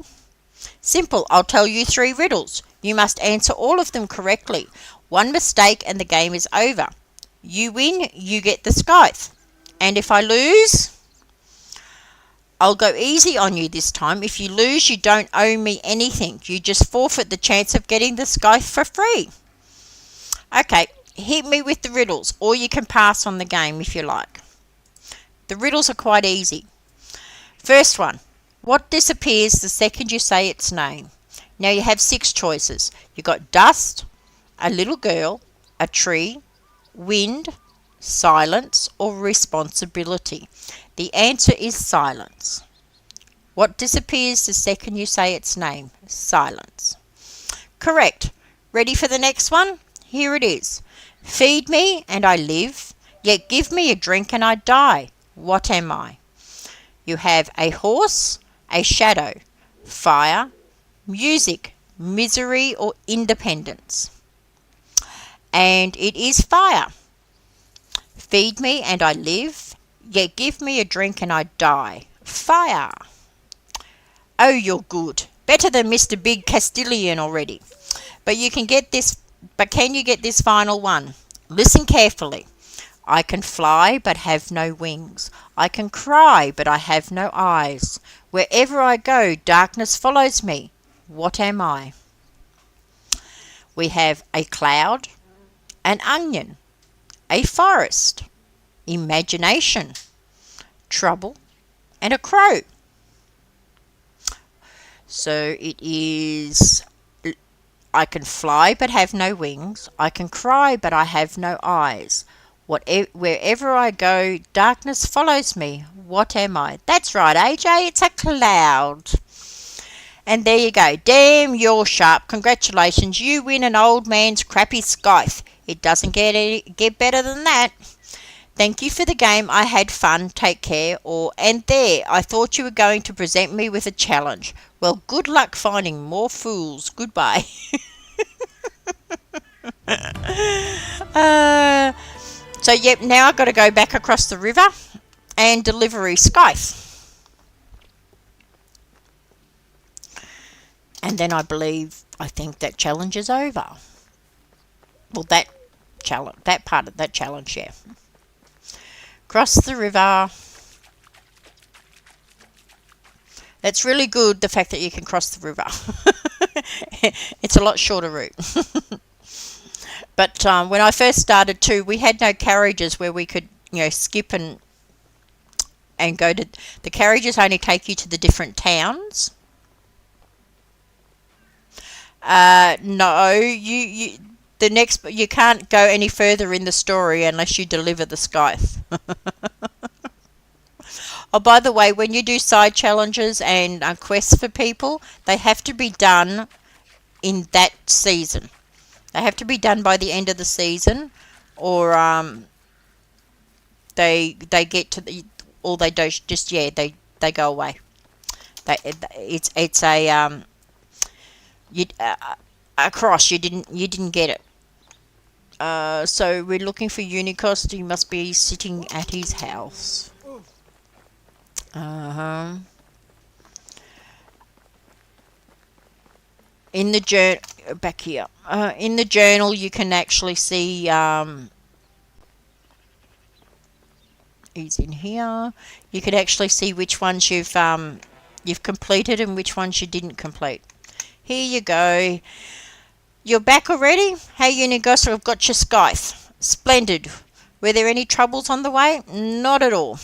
Simple, I'll tell you 3 riddles. You must answer all of them correctly. One mistake and the game is over. You win, you get the scythe. And if I lose, I'll go easy on you this time. If you lose, you don't owe me anything. You just forfeit the chance of getting the scythe for free. Okay, hit me with the riddles, or you can pass on the game if you like. The riddles are quite easy. First one. What disappears the second you say its name? Now you have 6 choices. You've got dust, a little girl, a tree, wind, silence, or responsibility. The answer is silence. What disappears the second you say its name? Silence. Correct. Ready for the next one? Here it is. Feed me and I live, yet give me a drink and I die. What am I? You have a horse, a shadow, fire, music, misery, or independence. And it is fire. Feed me and I live, yet give me a drink and I die. Fire. Oh, you're good. Better than Mr. Big Castilian already. But you can get this. But can you get this final one? Listen carefully. I can fly but have no wings. I can cry but I have no eyes. Wherever I go, darkness follows me. What am I? We have a cloud, an onion, a forest, imagination, trouble, and a crow. So it is, I can fly but have no wings. I can cry but I have no eyes. Wherever I go, darkness follows me. What am I? That's right, AJ. It's a cloud. And there you go. Damn, you're sharp. Congratulations. You win an old man's crappy scythe. It doesn't get better than that. Thank you for the game. I had fun. Take care. And there, I thought you were going to present me with a challenge. Well, good luck finding more fools. Goodbye. So, yep, now I've got to go back across the river and deliver his scythe. And then I think that challenge is over. Well, that part of that challenge, yeah. Cross the river. That's really good, the fact that you can cross the river. It's a lot shorter route. But when I first started too, we had no carriages where we could, skip and go to. The carriages only take you to the different towns. No, you can't go any further in the story unless you deliver the scythe. Oh, by the way, when you do side challenges and quests for people, they have to be done in that season. They have to be done by the end of the season, or they get to the, or they don't they go away. It's a cross. You didn't get it. So we're looking for Unicos. He must be sitting at his house. In the journal, back here. In the journal, you can actually see. He's in here. You can actually see which ones you've completed and which ones you didn't complete. Here you go. You're back already? Hey, Unigosa, I've got your scythe. Splendid. Were there any troubles on the way? Not at all.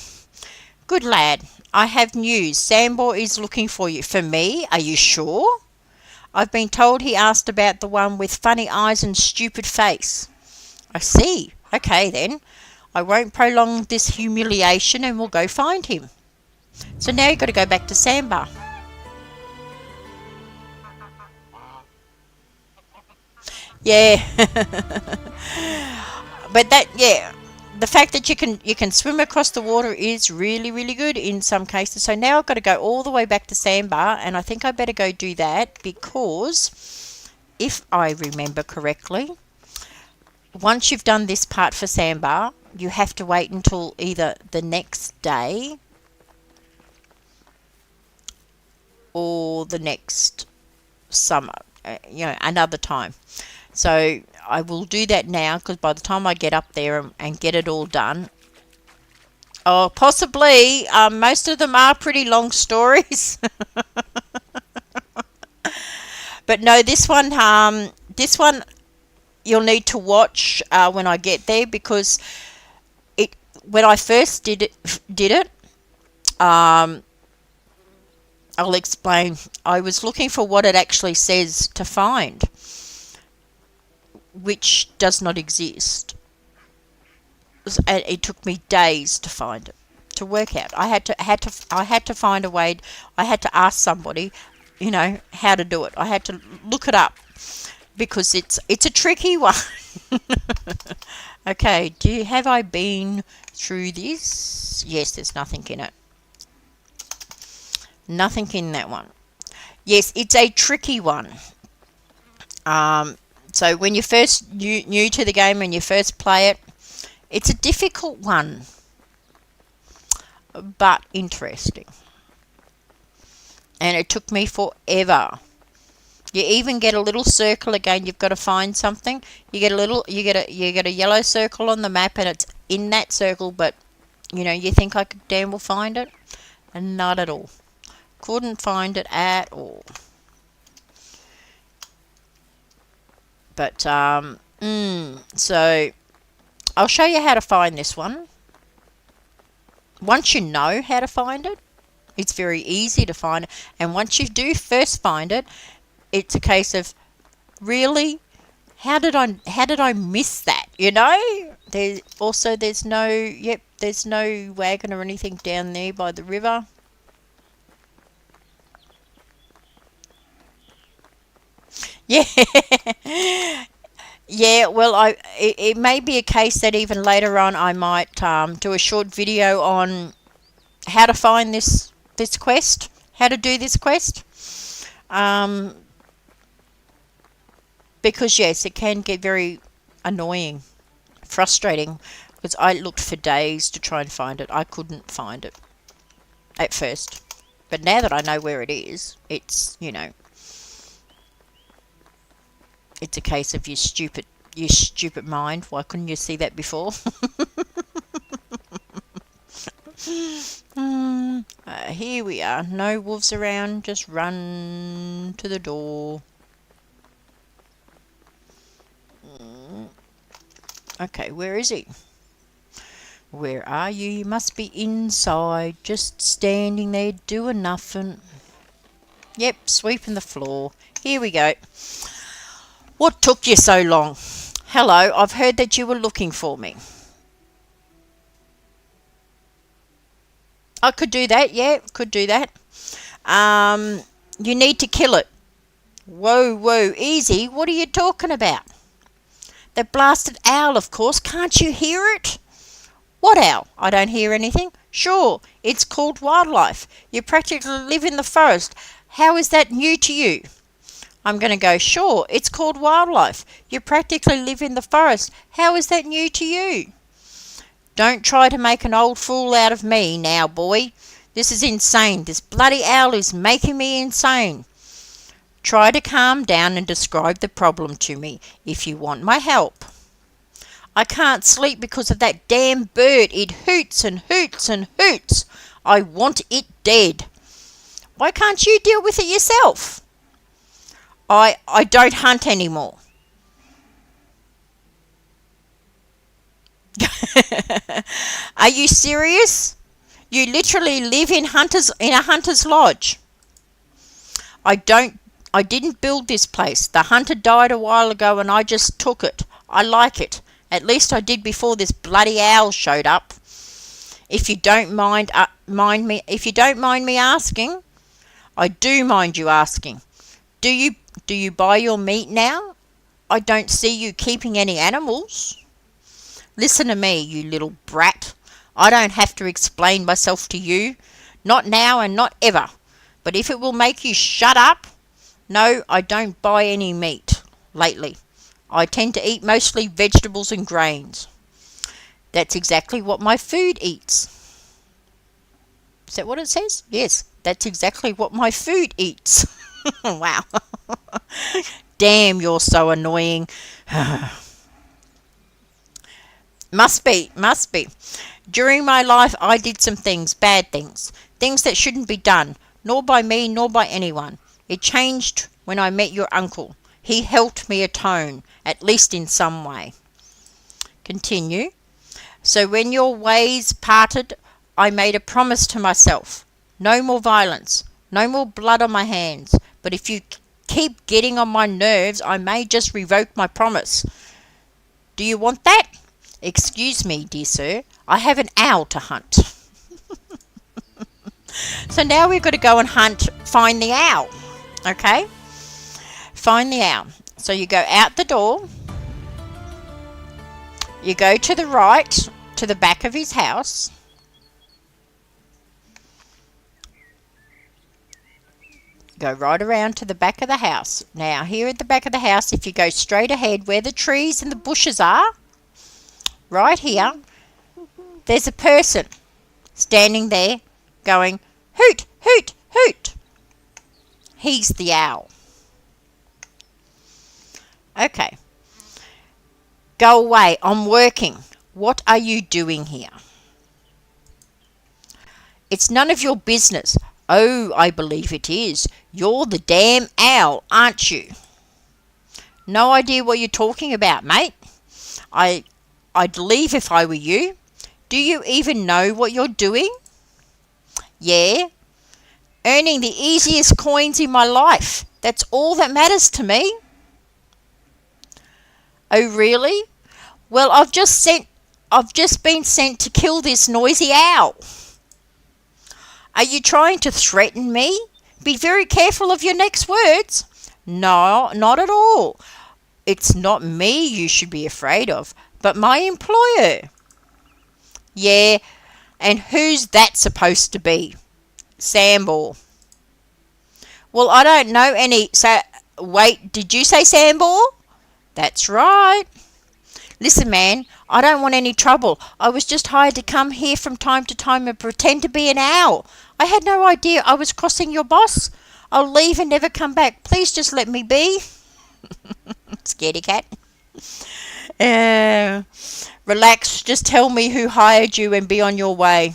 Good lad. I have news. Sambor is looking for you. For me? Are you sure? I've been told he asked about the one with funny eyes and stupid face. I see. Okay, then. I won't prolong this humiliation and we'll go find him. So now you've got to go back to Samba. Yeah. But the fact that you can swim across the water is really, really good in some cases. So now I've got to go all the way back to Sandbar, and I think I better go do that because if I remember correctly, once you've done this part for Sandbar, you have to wait until either the next day or the next summer, another time. So I will do that now because by the time I get up there and get it all done, oh, possibly, most of them are pretty long stories. But no, this one you'll need to watch when I get there because when I first did it, I'll explain. I was looking for what it actually says to find, which does not exist. And it took me days to find it, to work out. I had to find a way. I had to ask somebody, how to do it. I had to look it up because it's a tricky one. Okay, have I been through this? Yes, there's nothing in it. Nothing in that one. Yes, it's a tricky one. So when you're first new to the game and you first play it, it's a difficult one, but interesting. And it took me forever. You even get a little circle again. You've got to find something. You get a yellow circle on the map, and it's in that circle. But you think I could damn well find it, and not at all. Couldn't find it at all. But so I'll show you how to find this one. Once you know how to find it, it's very easy to find it. And once you do first find it, it's a case of really, how did I miss that? There's no wagon or anything down there by the river. Yeah. Yeah, well, it may be a case that even later on I might do a short video on how to find this quest, how to do this quest, because yes, it can get very annoying, frustrating, because I looked for days to try and find it. I couldn't find it at first, but now that I know where it is, it's it's a case of your stupid mind. Why couldn't you see that before? Here we are. No wolves around. Just run to the door. Okay, where is he? Where are you? You must be inside. Just standing there doing nothing. Yep, sweeping the floor. Here we go. What took you so long? Hello, I've heard that you were looking for me. I could do that, yeah, could do that. You need to kill it. Whoa, easy. What are you talking about? That blasted owl, of course. Can't you hear it? What owl? I don't hear anything. Sure, it's called wildlife. You practically live in the forest. How is that new to you? I'm going to go, sure, it's called wildlife. You practically live in the forest. How is that new to you? Don't try to make an old fool out of me now, boy. This is insane. This bloody owl is making me insane. Try to calm down and describe the problem to me if you want my help. I can't sleep because of that damn bird. It hoots and hoots and hoots. I want it dead. Why can't you deal with it yourself? I don't hunt anymore. Are you serious? You literally live in a hunter's lodge. I didn't build this place. The hunter died a while ago and I just took it. I like it. At least I did before this bloody owl showed up. If you don't mind me asking, I do mind you asking. Do you buy your meat now? I don't see you keeping any animals. Listen to me, you little brat. I don't have to explain myself to you. Not now and not ever. But if it will make you shut up. No, I don't buy any meat lately. I tend to eat mostly vegetables and grains. That's exactly what my food eats. Is that what it says? Yes, that's exactly what my food eats. Wow. Damn, you're so annoying. Must be, must be. During my life, I did some things, bad things that shouldn't be done, nor by me, nor by anyone. It changed when I met your uncle. He helped me atone, at least in some way. Continue. So when your ways parted, I made a promise to myself. No more violence, no more blood on my hands. But if you keep getting on my nerves, I may just revoke my promise. Do you want that? Excuse me, dear sir, I have an owl to hunt. So now we've got to go and find the owl. Okay? Find the owl. So you go out the door. You go to the right, to the back of his house. Go right around to the back of the house. Now, here at the back of the house, if you go straight ahead where the trees and the bushes are, right here, there's a person standing there going, hoot, hoot, hoot. He's the owl. Okay. Go away. I'm working. What are you doing here? It's none of your business. Oh, I believe it is. You're the damn owl, aren't you? No idea what you're talking about, mate. I'd leave if I were you. Do you even know what you're doing? Yeah. Earning the easiest coins in my life. That's all that matters to me. Oh, really? Well, I've just been sent to kill this noisy owl. Are you trying to threaten me? Be very careful of your next words. No, not at all. It's not me you should be afraid of, but my employer. Yeah, and who's that supposed to be? Sambor. Well, I don't know any. Wait, did you say Sambor? That's right. Listen, man, I don't want any trouble. I was just hired to come here from time to time and pretend to be an owl. I had no idea I was crossing your boss. I'll leave and never come back. Please just let me be. Scaredy cat. Relax, just tell me who hired you and be on your way.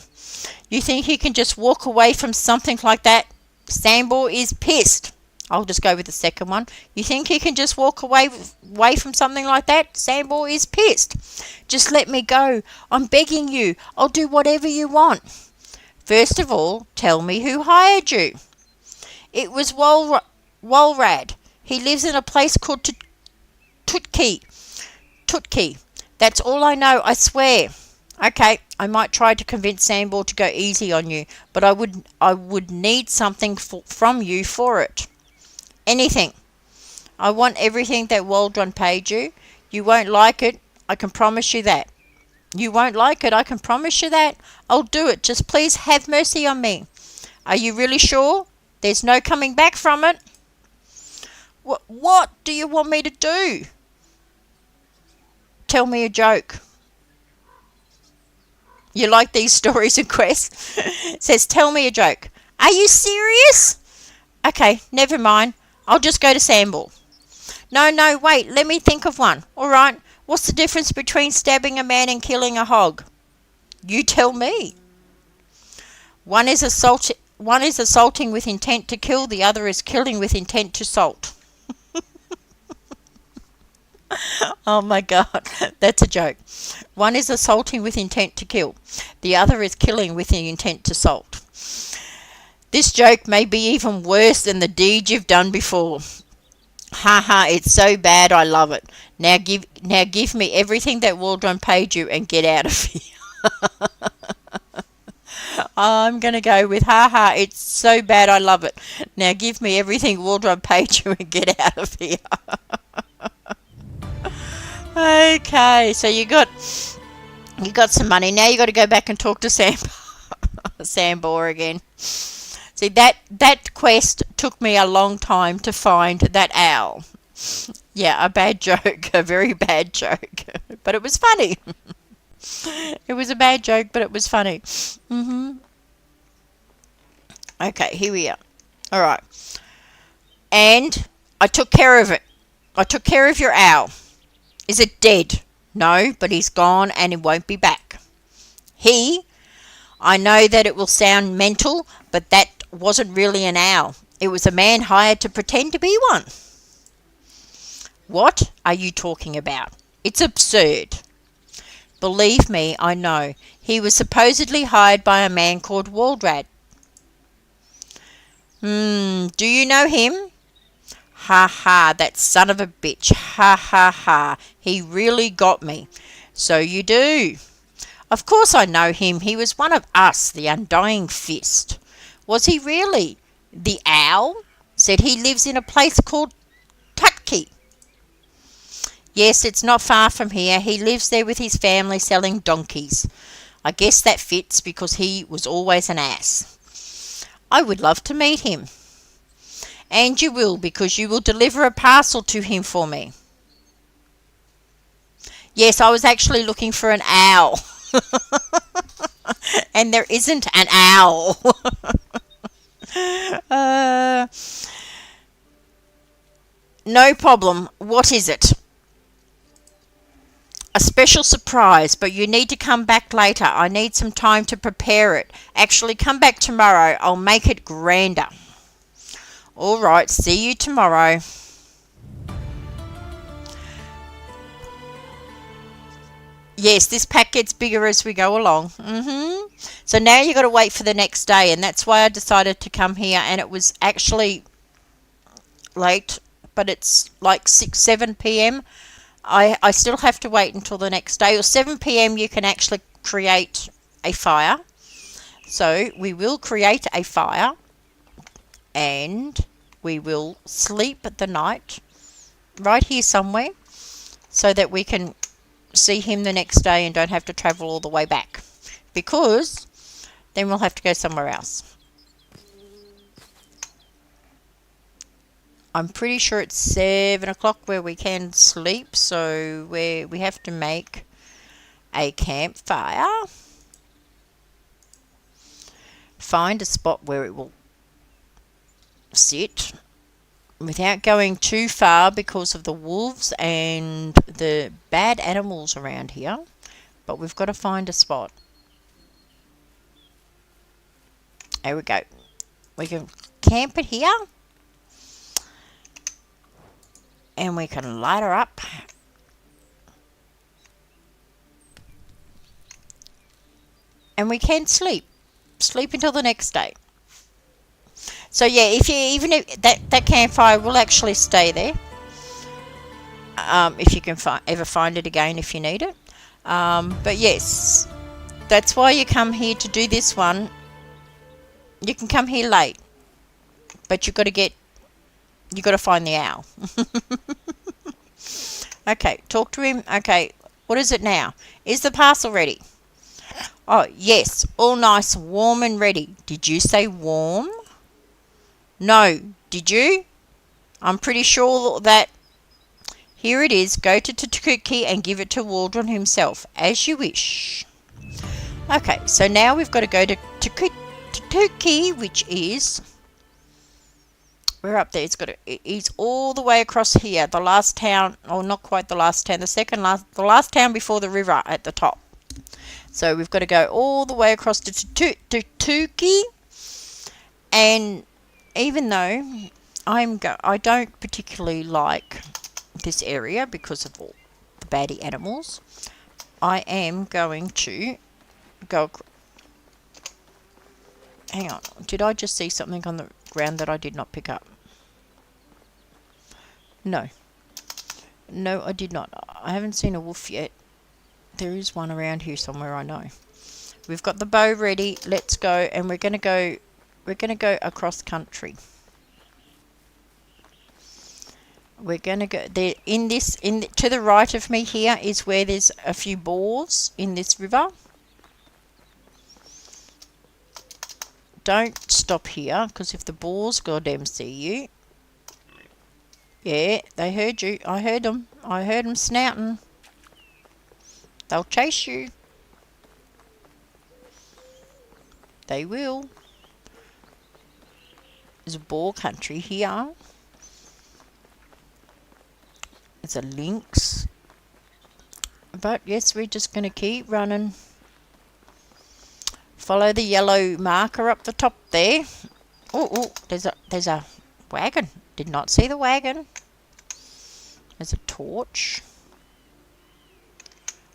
You think he can just walk away from something like that? Sambor is pissed. I'll just go with the second one. You think he can just walk away from something like that? Sambor is pissed. Just let me go. I'm begging you. I'll do whatever you want. First of all, tell me who hired you. It was Walrad. He lives in a place called Tutki. That's all I know, I swear. Okay, I might try to convince Sambor to go easy on you, but I would need something from you for it. Anything. I want everything that Waldron paid you. You won't like it, I can promise you that. You won't like it, I can promise you that. I'll do it, just please have mercy on me. Are you really sure? There's no coming back from it? What do you want me to do? Tell me a joke. You like these stories and quests? It says, tell me a joke. Are you serious? Okay, never mind. I'll just go to Sambor. No, wait, let me think of one. All right, what's the difference between stabbing a man and killing a hog? You tell me. One is assaulting with intent to kill, the other is killing with intent to assault. Oh my God, that's a joke. One is assaulting with intent to kill. The other is killing with the intent to assault. This joke may be even worse than the deed you've done before. Ha ha, it's so bad I love it. Now give me everything that Waldron paid you and get out of here. I'm going to go with ha ha, it's so bad I love it. Now give me everything Waldron paid you and get out of here. Okay, so you got You got some money. Now you got to go back and talk to Sambor again. See, that quest took me a long time to find that owl. Yeah, a bad joke. A very bad joke. But it was funny. It was a bad joke, but it was funny. Okay, here we are. All right. And I took care of it. I took care of your owl. Is it dead? No, but he's gone and he won't be back. I know that it will sound mental, but that wasn't really an owl. It was a man hired to pretend to be one. What are you talking about? It's absurd. Believe me, I know. He was supposedly hired by a man called Waldrad. Do you know him? Ha ha, that son of a bitch. Ha ha ha. He really got me. So you do. Of course I know him. He was one of us, the Undying Fist. Was he really? The owl? Said he lives in a place called Tutki. Yes, it's not far from here. He lives there with his family selling donkeys. I guess that fits because he was always an ass. I would love to meet him. And you will, because you will deliver a parcel to him for me. Yes, I was actually looking for an owl. And there isn't an owl. No problem. What is it? A special surprise, but you need to come back later. I need some time to prepare it. Actually, come back tomorrow. I'll make it grander. All right, see you tomorrow. Yes, this pack gets bigger as we go along. So now you got to wait for the next day, and that's why I decided to come here. And it was actually late, but it's like 7 p.m. I still have to wait until the next day, or 7 p.m. you can actually create a fire. So we will create a fire, and we will sleep the night right here somewhere so that we can see him the next day and don't have to travel all the way back, because then we'll have to go somewhere else. I'm pretty sure it's 7 o'clock where we can sleep, so we have to make a campfire, find a spot where it will sit without going too far because of the wolves and the bad animals around here, but we've got to find a spot. There we go. We can camp it here, and we can light her up, and we can sleep until the next day. So yeah, if that campfire will actually stay there, if you can ever find it again if you need it. But yes, that's why you come here to do this one. You can come here late, but you got to find the owl. Okay, talk to him. Okay, what is it now? Is the parcel ready? Oh yes, all nice, warm and ready. Did you say warm? No, did you? I'm pretty sure that... Here it is. Go to Tutuki and give it to Waldron himself, as you wish. Okay, so now we've got to go to Tutuki, which is... We're up there. It's all the way across here. The last town, or not quite the last town, the last town before the river at the top. So we've got to go all the way across to Tutuki, and even though I don't particularly like this area because of all the baddie animals, I am going to go... Hang on, did I just see something on the ground that I did not pick up? No, I did not. I haven't seen a wolf yet. There is one around here somewhere, I know. We've got the bow ready. Let's go, and we're going to go across country. We're going to go there to the right of me here is where there's a few boars in this river. Don't stop here, because if the boars goddamn see you. Yeah, they heard you. I heard them. I heard them snouting. They'll chase you. They will. There's a boar country here. There's a lynx. But yes, we're just going to keep running. Follow the yellow marker up the top there. Oh, there's a wagon. Did not see the wagon. There's a torch.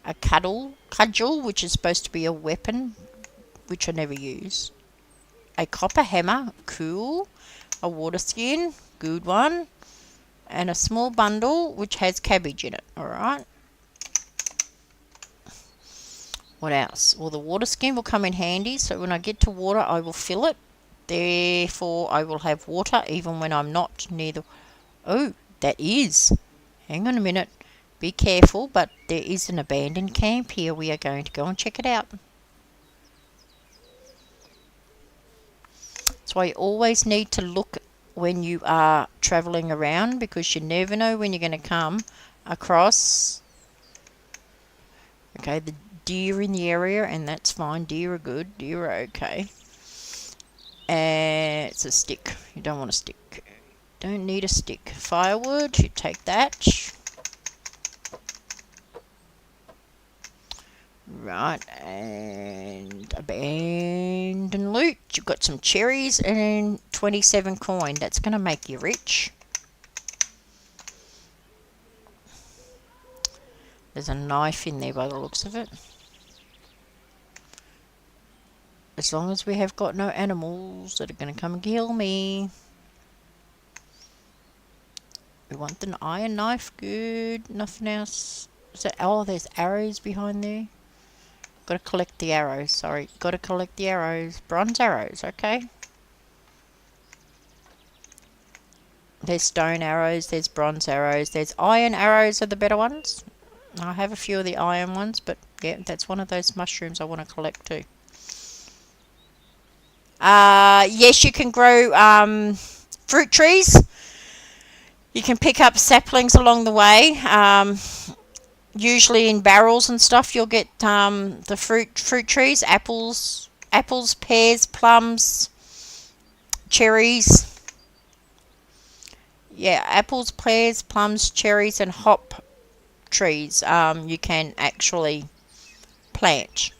A cudgel, which is supposed to be a weapon, which I never use. A copper hammer, cool. A water skin, good one. And a small bundle, which has cabbage in it, alright. What else? Well, the water skin will come in handy, so when I get to water, I will fill it. Therefore, I will have water even when I'm not near the... Oh, that is. Hang on a minute. Be careful, but there is an abandoned camp here. We are going to go and check it out. So I always need to look when you are travelling around, because you never know when you're going to come across... Okay, the deer in the area, and that's fine. Deer are good. Deer are okay. And it's a stick. You don't want a stick. Don't need a stick. Firewood, you take that. Right, and abandoned loot. You've got some cherries and 27 coin. That's going to make you rich. There's a knife in there by the looks of it. As long as we have got no animals that are going to come and kill me. We want the iron knife. Good. Nothing else. Oh, there's arrows behind there. Got to collect the arrows. Sorry. Got to collect the arrows. Bronze arrows. Okay. There's stone arrows. There's bronze arrows. There's iron arrows are the better ones. I have a few of the iron ones, but yeah, that's one of those mushrooms I want to collect too. Yes, you can grow fruit trees. You can pick up saplings along the way. Usually in barrels and stuff, you'll get the fruit trees, apples, pears, plums, cherries. Yeah, apples, pears, plums, cherries, and hop trees. You can actually plant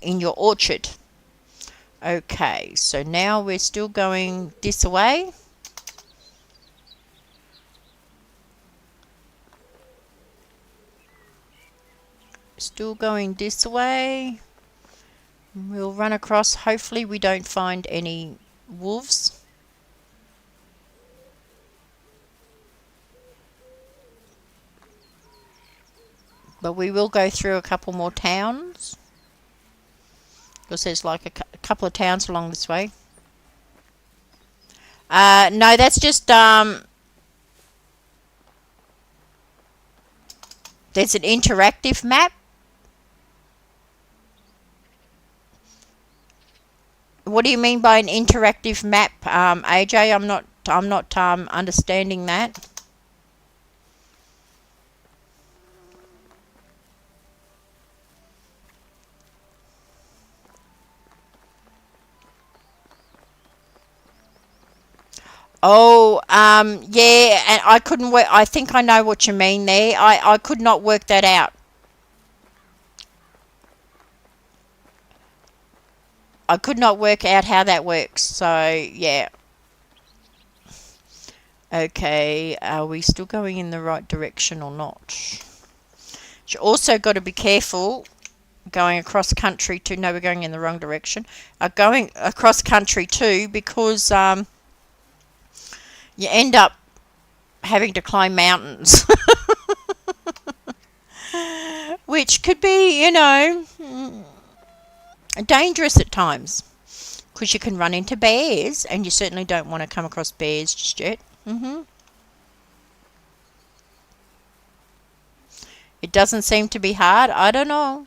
in your orchard. Okay, so now we're still going this way. Still going this way. We'll run across. Hopefully we don't find any wolves. But we will go through a couple more towns. Because there's like a couple of towns along this way. No, that's just... there's an interactive map. What do you mean by an interactive map, AJ? I'm not understanding that. Oh, yeah, and I couldn't work. I think I know what you mean there. I could not work that out. I could not work out how that works. So, yeah. Okay, are we still going in the right direction or not? You also got to be careful going across country too. No, we're going in the wrong direction. Going across country too, because you end up having to climb mountains. Which could be, you know, dangerous at times. Because you can run into bears, and you certainly don't want to come across bears just yet. It doesn't seem to be hard. I don't know.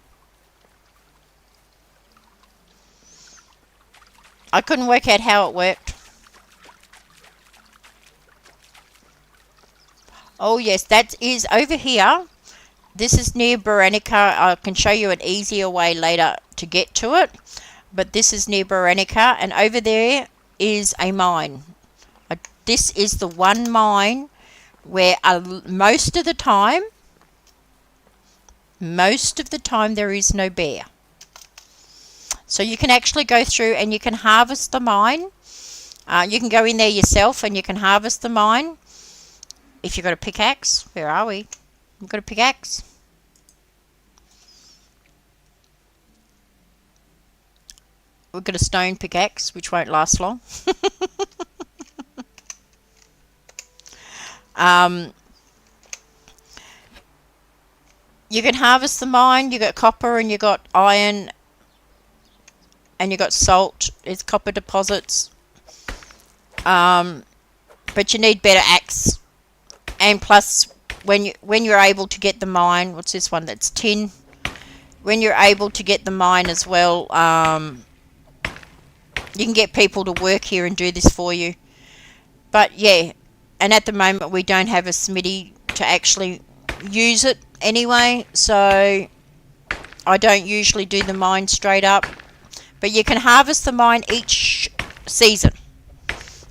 I couldn't work out how it worked. Oh yes, that is over here. This is near Baranica. I can show you an easier way later to get to it. But this is near Baranica, and over there is a mine. This is the one mine where most of the time there is no bear. So you can actually go through and you can harvest the mine. You can go in there yourself and you can harvest the mine. If you've got a pickaxe. Where are we? We've got a pickaxe. We've got a stone pickaxe, which won't last long. You can harvest the mine. You got copper and you got iron and you got salt. It's copper deposits. But you need better axe. And plus, when you're able to get the mine, what's this one? That's tin. When you're able to get the mine as well, you can get people to work here and do this for you. But yeah, and at the moment we don't have a smithy to actually use it anyway, so I don't usually do the mine straight up. But you can harvest the mine each season.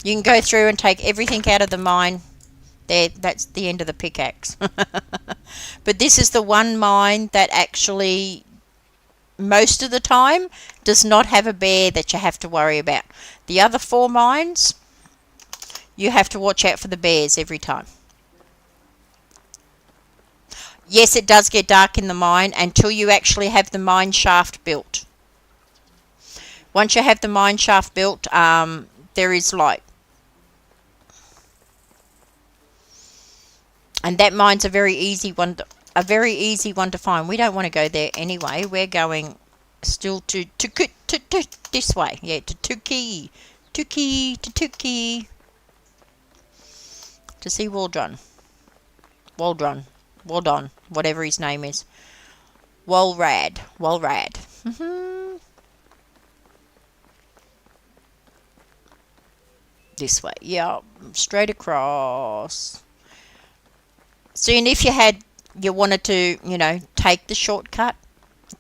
You can go through and take everything out of the mine. There, that's the end of the pickaxe. But this is the one mine that actually, most of the time, does not have a bear that you have to worry about. The other 4 mines, you have to watch out for the bears every time. Yes, it does get dark in the mine until you actually have the mine shaft built. Once you have the mine shaft built, there is light. And that mine's a very easy one to find. We don't want to go there anyway. We're going still to this way. Yeah, to Tukey. To see Waldron, whatever his name is. Walrad. This way. Yeah, straight across. So, and if you wanted to, take the shortcut,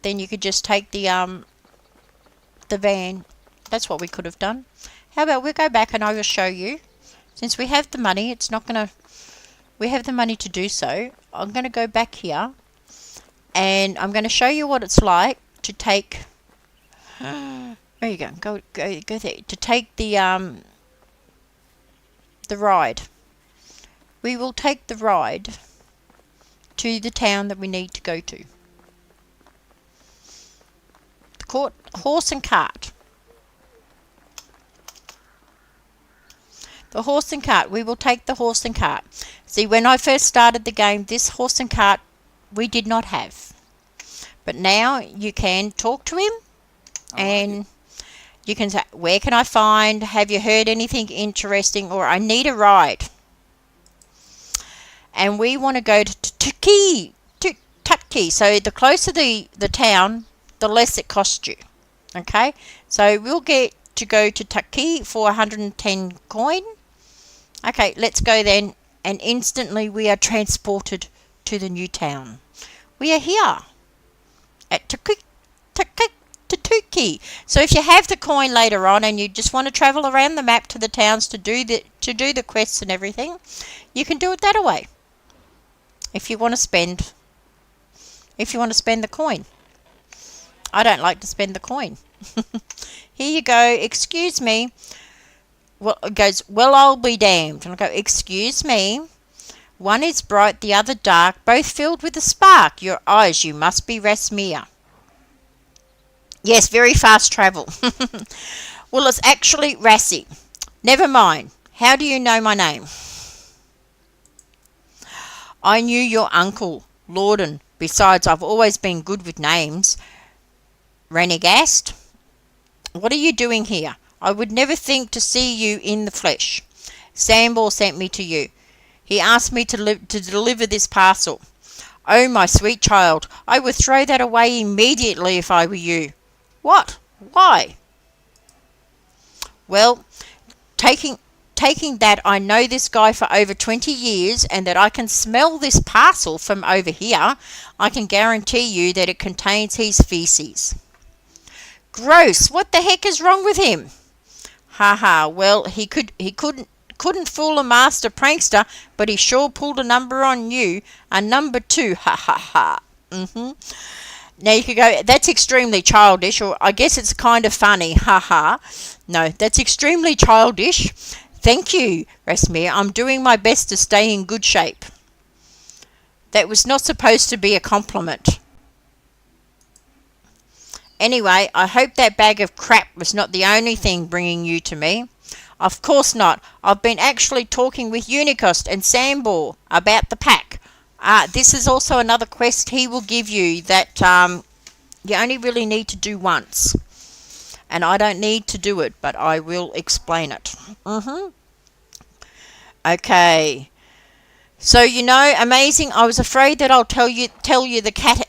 then you could just take the van. That's what we could have done. How about we go back and I will show you. Since we have the money, we have the money to do so. I'm going to go back here and I'm going to show you what it's like to take, there you go, go there, to take the ride. We will take the ride to the town that we need to go to. The horse and cart. The horse and cart. We will take the horse and cart. See, when I first started the game, this horse and cart we did not have. But now you can talk to him and you can say, where can I find, have you heard anything interesting, or I need a ride. And we want to go to Tukey. So the closer the town, the less it costs you. Okay? So we'll get to go to Tukey for 110 coin. Okay, let's go then. And instantly we are transported to the new town. We are here at Tukey. So if you have the coin later on and you just want to travel around the map to the towns to do the quests and everything, you can do it that way. If you want to spend the coin. I don't like to spend the coin. Here you go. Excuse me. Well, it goes, well, I'll be damned. And I go, excuse me. One is bright, the other dark, both filled with a spark. Your eyes, you must be Rasmir. Yes, very fast travel. Well, it's actually Rassi. Never mind. How do you know my name? I knew your uncle, Lorden. Besides, I've always been good with names. Renegast? What are you doing here? I would never think to see you in the flesh. Sambor sent me to you. He asked me to deliver this parcel. Oh, my sweet child, I would throw that away immediately if I were you. What? Why? Well, taking taking that I know this guy for over 20 years and that I can smell this parcel from over here, I can guarantee you that it contains his feces. Gross, what the heck is wrong with him? Ha ha, well, he couldn't fool a master prankster, but he sure pulled a number on you, a number two, ha ha ha. Now you could go, that's extremely childish, or I guess it's kind of funny, ha ha. No, that's extremely childish. Thank you, Rasmir. I'm doing my best to stay in good shape. That was not supposed to be a compliment. Anyway, I hope that bag of crap was not the only thing bringing you to me. Of course not. I've been actually talking with Unicost and Sambor about the pack. This is also another quest he will give you that you only really need to do once. And I don't need to do it, but I will explain it. Okay. So, amazing. I was afraid that I'll tell you the cat.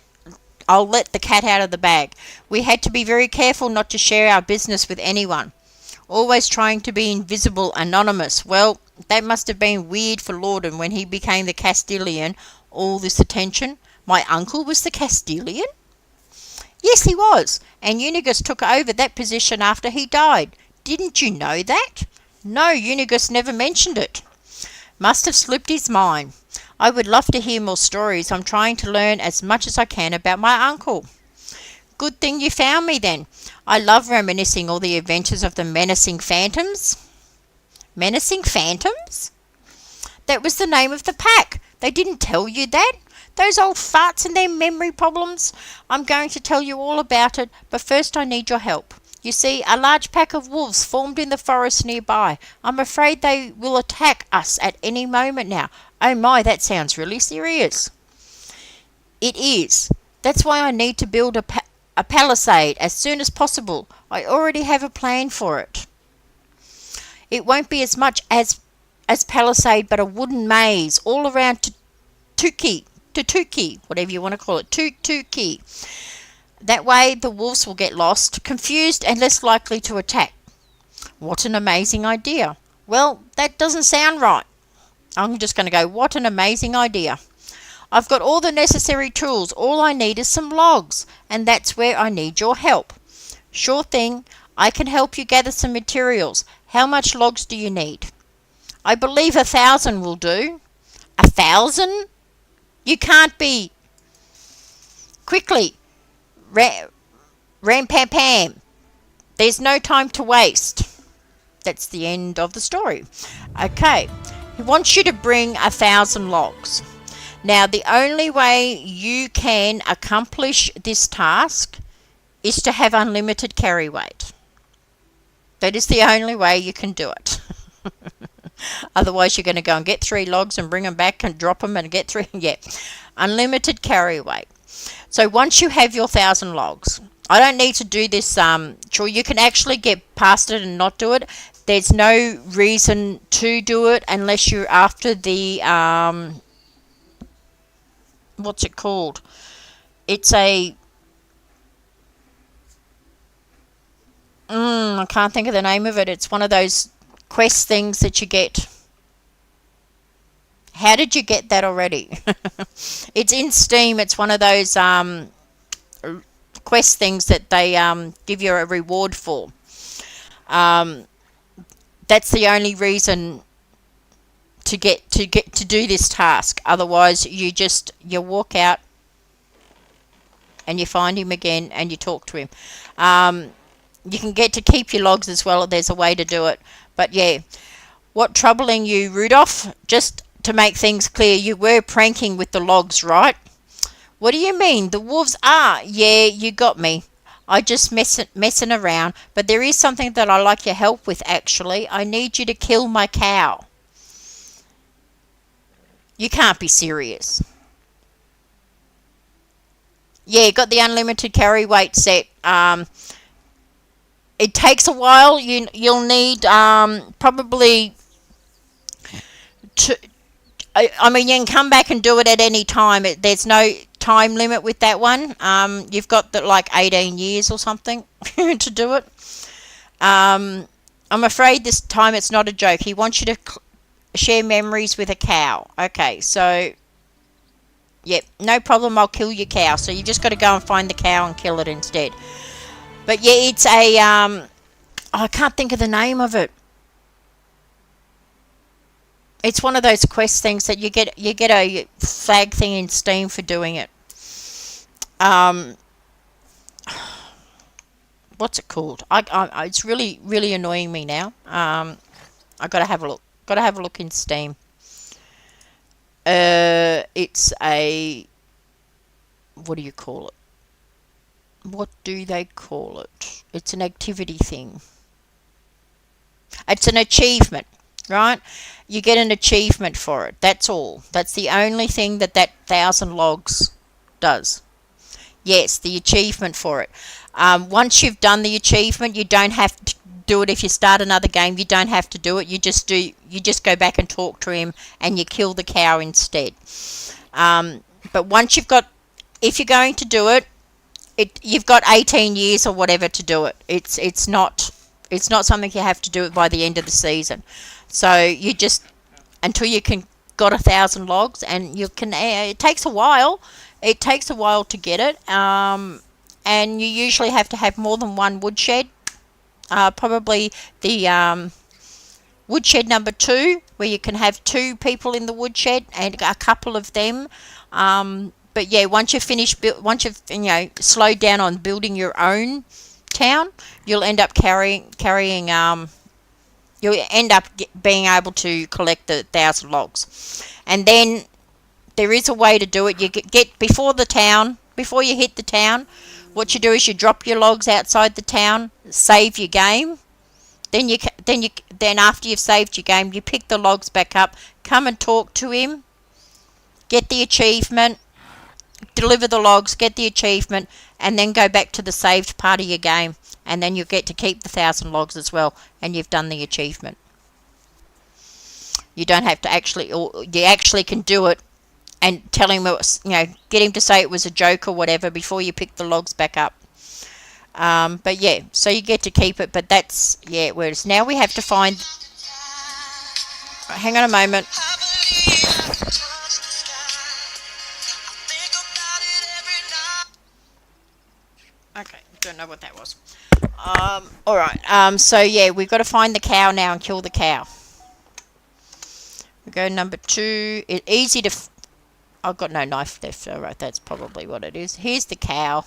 I'll let the cat out of the bag. We had to be very careful not to share our business with anyone. Always trying to be invisible, anonymous. Well, that must have been weird for Lorden when he became the Castilian. All this attention. My uncle was the Castilian? Yes, he was. And Unigus took over that position after he died. Didn't you know that? No, Unigus never mentioned it. Must have slipped his mind. I would love to hear more stories. I'm trying to learn as much as I can about my uncle. Good thing you found me then. I love reminiscing all the adventures of the menacing phantoms. Menacing phantoms? That was the name of the pack. They didn't tell you that? Those old farts and their memory problems. I'm going to tell you all about it, but first I need your help. You see, a large pack of wolves formed in the forest nearby. I'm afraid they will attack us at any moment now. Oh my, that sounds really serious. It is. That's why I need to build a palisade as soon as possible. I already have a plan for it. It won't be as much as palisade, but a wooden maze all around Tutuki, whatever you want to call it, Tutuki. That way the wolves will get lost, confused, and less likely to attack. What an amazing idea. Well, that doesn't sound right. I'm just going to go, what an amazing idea. I've got all the necessary tools. All I need is some logs, and that's where I need your help. Sure thing. I can help you gather some materials. How much logs do you need? I believe 1,000 will do. 1,000? You can't be. Quickly. Ram pam pam. There's no time to waste. That's the end of the story. Okay. He wants you to bring 1,000 logs. Now, the only way you can accomplish this task is to have unlimited carry weight. That is the only way you can do it. Otherwise, you're going to go and get 3 logs and bring them back and drop them and get 3. Yeah. Unlimited carry weight. So once you have your 1,000 logs, I don't need to do this. Sure, you can actually get past it and not do it. There's no reason to do it unless you're after the, what's it called? It's a, I can't think of the name of it. It's one of those quest things that you get. How did you get that already? It's in Steam. It's one of those quest things that they give you a reward for. That's the only reason to do this task. Otherwise, you walk out and you find him again and you talk to him. You can get to keep your logs as well. There's a way to do it. But yeah, what troubling you, Rudolph? Just to make things clear, you were pranking with the logs, right? What do you mean? The wolves are? Yeah, you got me. I just messing around. But there is something that I like your help with, actually. I need you to kill my cow. You can't be serious. Yeah, got the unlimited carry weight set. It takes a while. You'll need probably I mean, you can come back and do it at any time. There's no time limit with that one. You've got like 18 years or something to do it. I'm afraid this time it's not a joke. He wants you to share memories with a cow. Okay, so yep, no problem. I'll kill your cow. So you just got to go and find the cow and kill it instead. But yeah, it's a I can't think of the name of it. It's one of those quest things that you get a flag thing in Steam for doing it. Um, what's it called? It's really annoying me now. I gotta have a look. Gotta have a look in Steam. It's a, what do you call it? What do they call it? It's an activity thing. It's an achievement, right? You get an achievement for it. That's all. That's the only thing that 1,000 logs does. Yes, the achievement for it. Once you've done the achievement, you don't have to do it. If you start another game, you don't have to do it. You just go back and talk to him, and you kill the cow instead. But once if you're going to do it, you've got 18 years or whatever to do it. It's not something you have to do it by the end of the season. So you just, until you got 1,000 logs, and you can. It takes a while. It takes a while to get it. And you usually have to have more than one woodshed. Probably the woodshed number 2, where you can have 2 people in the woodshed and a couple of them. But yeah, once you've slowed down on building your own town, you'll end up being able to collect the 1,000 logs. And then there is a way to do it. You get before you hit the town. What you do is you drop your logs outside the town, save your game. Then after you've saved your game, you pick the logs back up, come and talk to him, get the achievement, deliver the logs, get the achievement, and then go back to the saved part of your game, and then you get to keep the 1,000 logs as well, and you've done the achievement. You don't have to you actually can do it and tell him get him to say it was a joke or whatever before you pick the logs back up. But yeah, so you get to keep it, but that's, yeah, whereas now we have to find, hang on a moment. Okay, don't know what that was. Alright, so yeah, we've got to find the cow now and kill the cow. We go number 2. It's easy to... I've got no knife left. Alright, that's probably what it is. Here's the cow.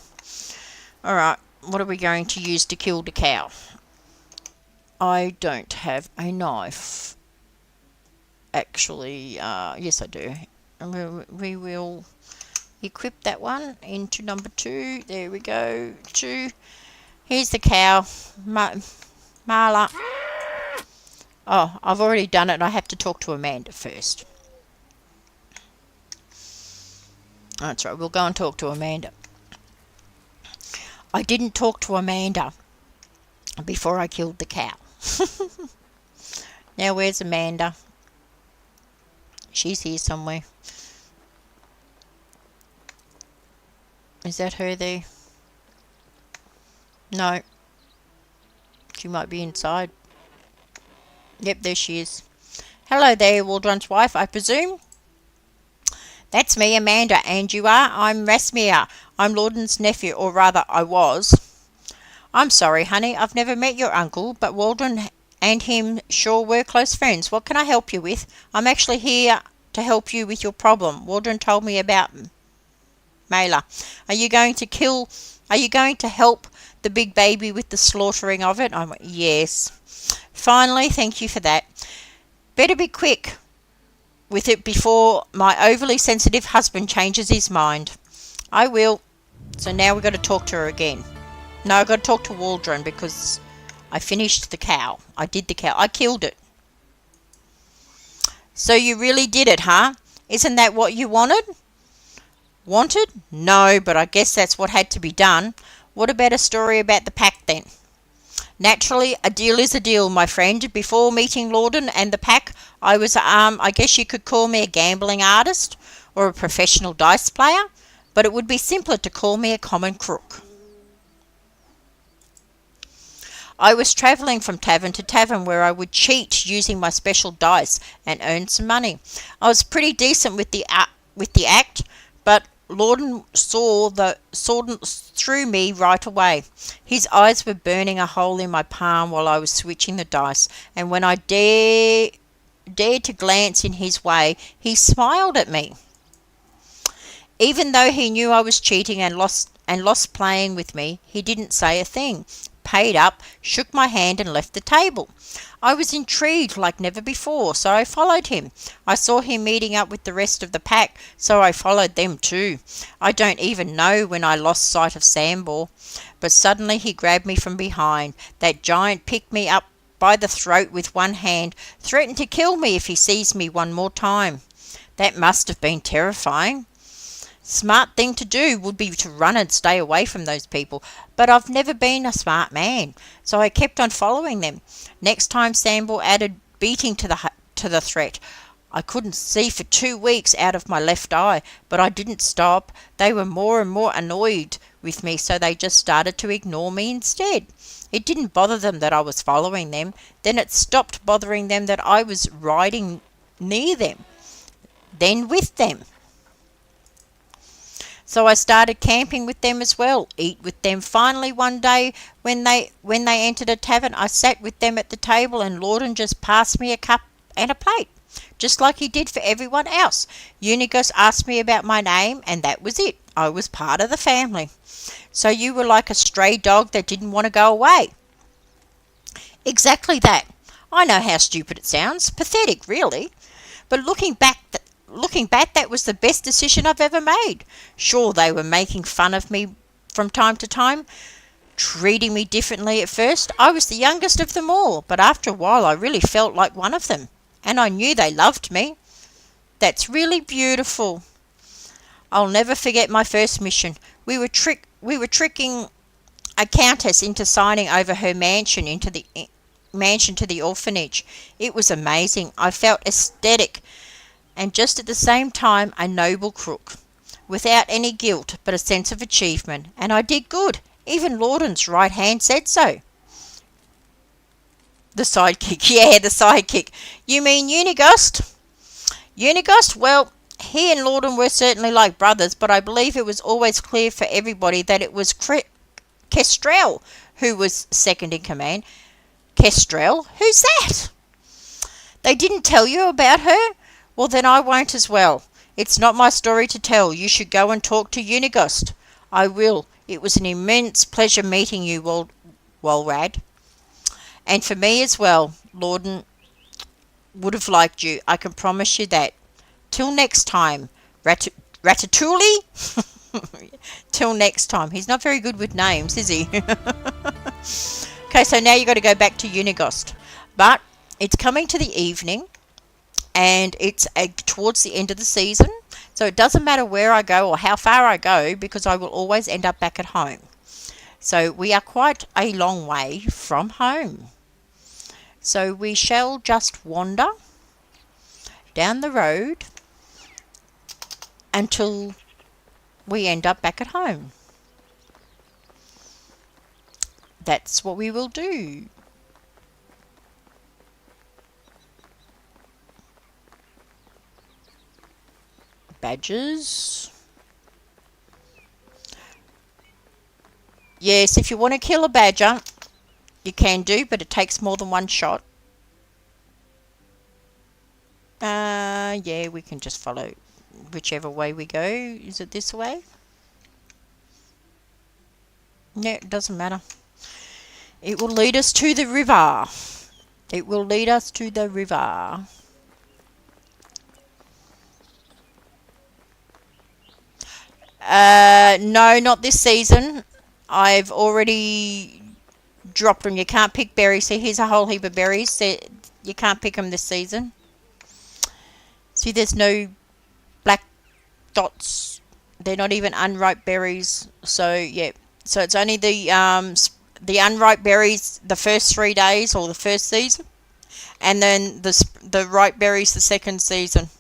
Alright, what are we going to use to kill the cow? I don't have a knife. Actually, yes I do. We will equip that one into number 2. There we go. 2. Here's the cow. Marla. Oh, I've already done it. I have to talk to Amanda first. That's right. We'll go and talk to Amanda. I didn't talk to Amanda before I killed the cow. Now, where's Amanda? She's here somewhere. Is that her there? No. She might be inside. Yep, there she is. Hello there, Waldron's wife, I presume? That's me, Amanda, and you are? I'm Rasmir. I'm Lawden's nephew, or rather, I was. I'm sorry, honey, I've never met your uncle, but Waldron and him sure were close friends. What can I help you with? I'm actually here to help you with your problem. Waldron told me about Mela. Are you going to help the big baby with the slaughtering of it? I went, yes. Finally, thank you for that. Better be quick with it before my overly sensitive husband changes his mind. I will. So now we've got to talk to her again. No, I've got to talk to Waldron because I finished the cow. I did the cow. I killed it. So you really did it, huh? Isn't that what you wanted? Wanted? No, but I guess that's what had to be done. What about a story about the pack then? Naturally, a deal is a deal, my friend. Before meeting Lawden and the pack, I guess you could call me a gambling artist or a professional dice player, but it would be simpler to call me a common crook. I was travelling from tavern to tavern where I would cheat using my special dice and earn some money. I was pretty decent with the act, but Lorden saw through me right away. His eyes were burning a hole in my palm while I was switching the dice, and when I dared to glance in his way, he smiled at me. Even though he knew I was cheating and lost playing with me, he didn't say a thing, paid up, shook my hand and left the table. I was intrigued like never before, so I followed him. I saw him meeting up with the rest of the pack, so I followed them too. I don't even know when I lost sight of Sambor, but suddenly he grabbed me from behind. That giant picked me up by the throat with one hand, threatened to kill me if he sees me one more time. That must have been terrifying. Smart thing to do would be to run and stay away from those people, but I've never been a smart man, so I kept on following them. Next time Sambor added beating to the threat. I couldn't see for 2 weeks out of my left eye, but I didn't stop. They were more and more annoyed with me, so they just started to ignore me instead. It didn't bother them that I was following them. Then it stopped bothering them that I was riding near them, then with them. So I started camping with them as well, eat with them. Finally, one day when they entered a tavern, I sat with them at the table and Lorden just passed me a cup and a plate, just like he did for everyone else. Unigos asked me about my name, and that was it. I was part of the family. So you were like a stray dog that didn't want to go away. Exactly that. I know how stupid it sounds. Pathetic, really. But looking back, that was the best decision I've ever made. Sure, they were making fun of me from time to time, treating me differently at first. I was the youngest of them all, but after a while I really felt like one of them, and I knew they loved me. That's really beautiful. I'll never forget my first mission. We were tricking a countess into signing over her mansion to the orphanage. It was amazing. I felt ecstatic, and just at the same time a noble crook, without any guilt but a sense of achievement, and I did good. Even Lorden's right hand said so. The sidekick, yeah, the sidekick. You mean Unigost? Unigost? Well, he and Lorden were certainly like brothers, but I believe it was always clear for everybody that it was Kestrel who was second in command. Kestrel? Who's that? They didn't tell you about her? Well, then I won't as well. It's not my story to tell. You should go and talk to Unigost. I will. It was an immense pleasure meeting you, Walrad. And for me as well. Lorden would have liked you. I can promise you that. Till next time. Ratatouille? Till next time. He's not very good with names, is he? Okay, so now you've got to go back to Unigost. But it's coming to the evening, and it's towards the end of the season, so it doesn't matter where I go or how far I go, because I will always end up back at home. So we are quite a long way from home. So we shall just wander down the road until we end up back at home. That's what we will do. Badges. Yes, if you want to kill a badger, you can do, but it takes more than one shot. Yeah, we can just follow whichever way we go. Is it this way? Yeah, it doesn't matter. It will lead us to the river. It will lead us to the river. No, not this season. I've already dropped them. You can't pick berries. See, here's a whole heap of berries. You can't pick them this season. See, there's no black dots. They're not even unripe berries. So, yeah. So it's only the unripe berries the first 3 days or the first season. and then the ripe berries the second season.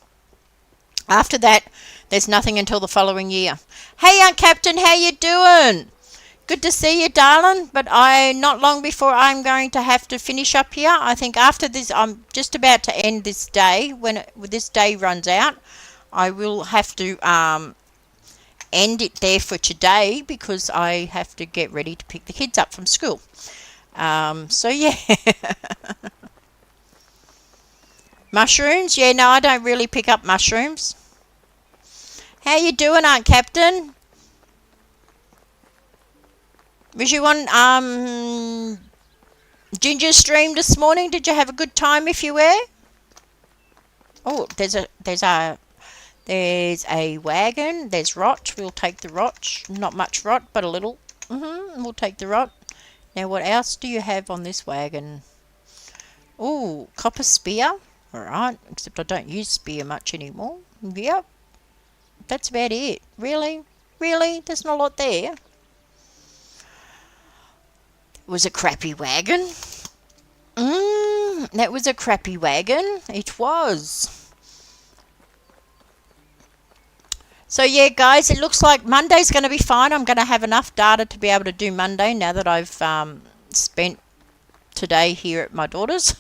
After that, there's nothing until the following year. Hey, Aunt Captain, how you doing? Good to see you, darling. But not long before I'm going to have to finish up here. I think after this, I'm just about to end this day. When this day runs out, I will have to end it there for today because I have to get ready to pick the kids up from school. So yeah. Mushrooms? Yeah, no, I don't really pick up mushrooms. How you doing, Aunt Captain? Was you on Ginger's stream this morning? Did you have a good time if you were? Oh, there's a wagon. There's rot. We'll take the rot. Not much rot, but a little. We'll take the rot. Now, what else do you have on this wagon? Oh, copper spear. All right, except I don't use spear much anymore. Yep, that's about it. Really? There's not a lot there. It was a crappy wagon. That was a crappy wagon. It was. So yeah, guys, it looks like Monday's going to be fine. I'm going to have enough data to be able to do Monday now that I've spent today here at my daughter's.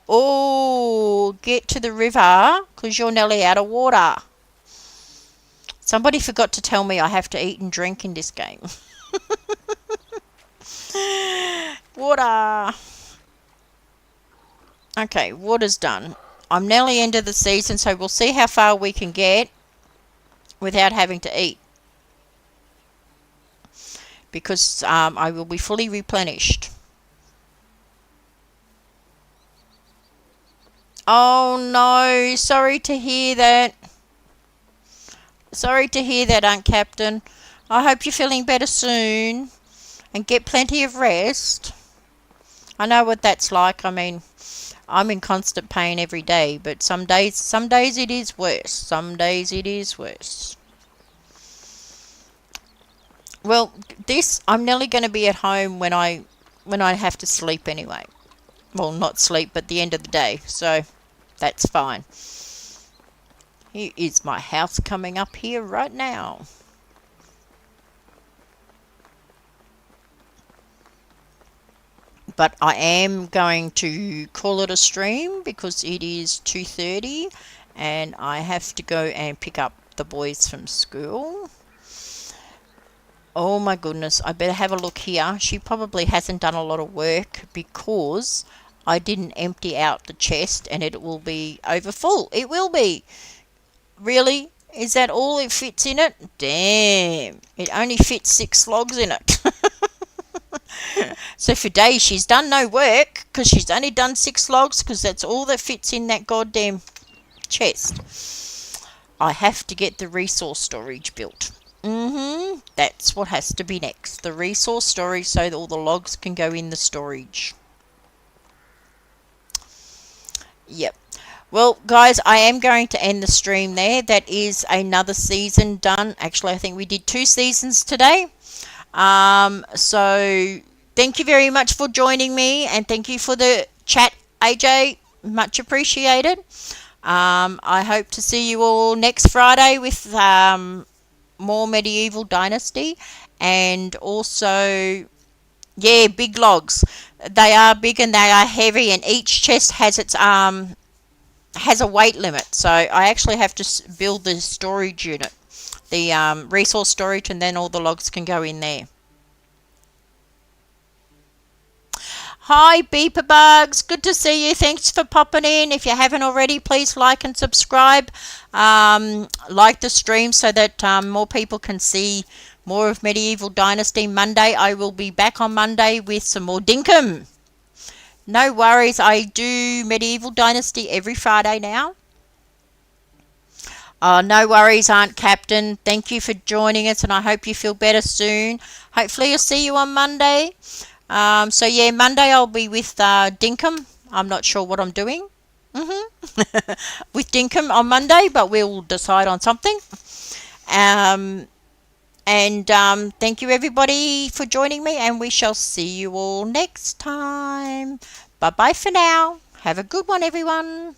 Oh, get to the river because you're nearly out of water. Somebody forgot to tell me I have to eat and drink in this game. Water. Okay, water's done. I'm nearly end of the season, so we'll see how far we can get without having to eat. Because I will be fully replenished. Oh no, sorry to hear that. Sorry to hear that, Aunt Captain. I hope you're feeling better soon and get plenty of rest. I know what that's like. I mean, I'm in constant pain every day, but some days it is worse. Some days it is worse. Well, I'm nearly going to be at home when I have to sleep anyway. Well, not sleep, but the end of the day. So that's fine. Here is my house coming up here right now. But I am going to call it a stream because it is 2:30 and I have to go and pick up the boys from school. Oh my goodness, I better have a look here. She probably hasn't done a lot of work because I didn't empty out the chest and it will be over full. It will be. Really? Is that all it fits in it? Damn. It only fits 6 logs in it. So for days she's done no work because she's only done 6 logs because that's all that fits in that goddamn chest. I have to get the resource storage built. That's what has to be next. The resource storage so that all the logs can go in the storage. Yep. Well, guys, I am going to end the stream there. That is another season done. Actually, I think we did 2 seasons today. So thank you very much for joining me and thank you for the chat, AJ. Much appreciated. I hope to see you all next Friday with more Medieval Dynasty and also, yeah, big logs. They are big and they are heavy and each chest has its has a weight limit. So I actually have to build the storage unit, the resource storage, and then all the logs can go in there. Hi, Beeper Bugs. Good to see you. Thanks for popping in. If you haven't already, please like and subscribe. Like the stream so that more people can see more of Medieval Dynasty. Monday, I will be back on Monday with some more Dinkum. No worries. I do Medieval Dynasty every Friday now. No worries, Aunt Captain. Thank you for joining us and I hope you feel better soon. Hopefully I'll see you on Monday. So yeah, Monday I'll be with Dinkum. I'm not sure what I'm doing with Dinkum on Monday, but we'll decide on something. And thank you everybody for joining me and we shall see you all next time. Bye bye for now. Have a good one, everyone.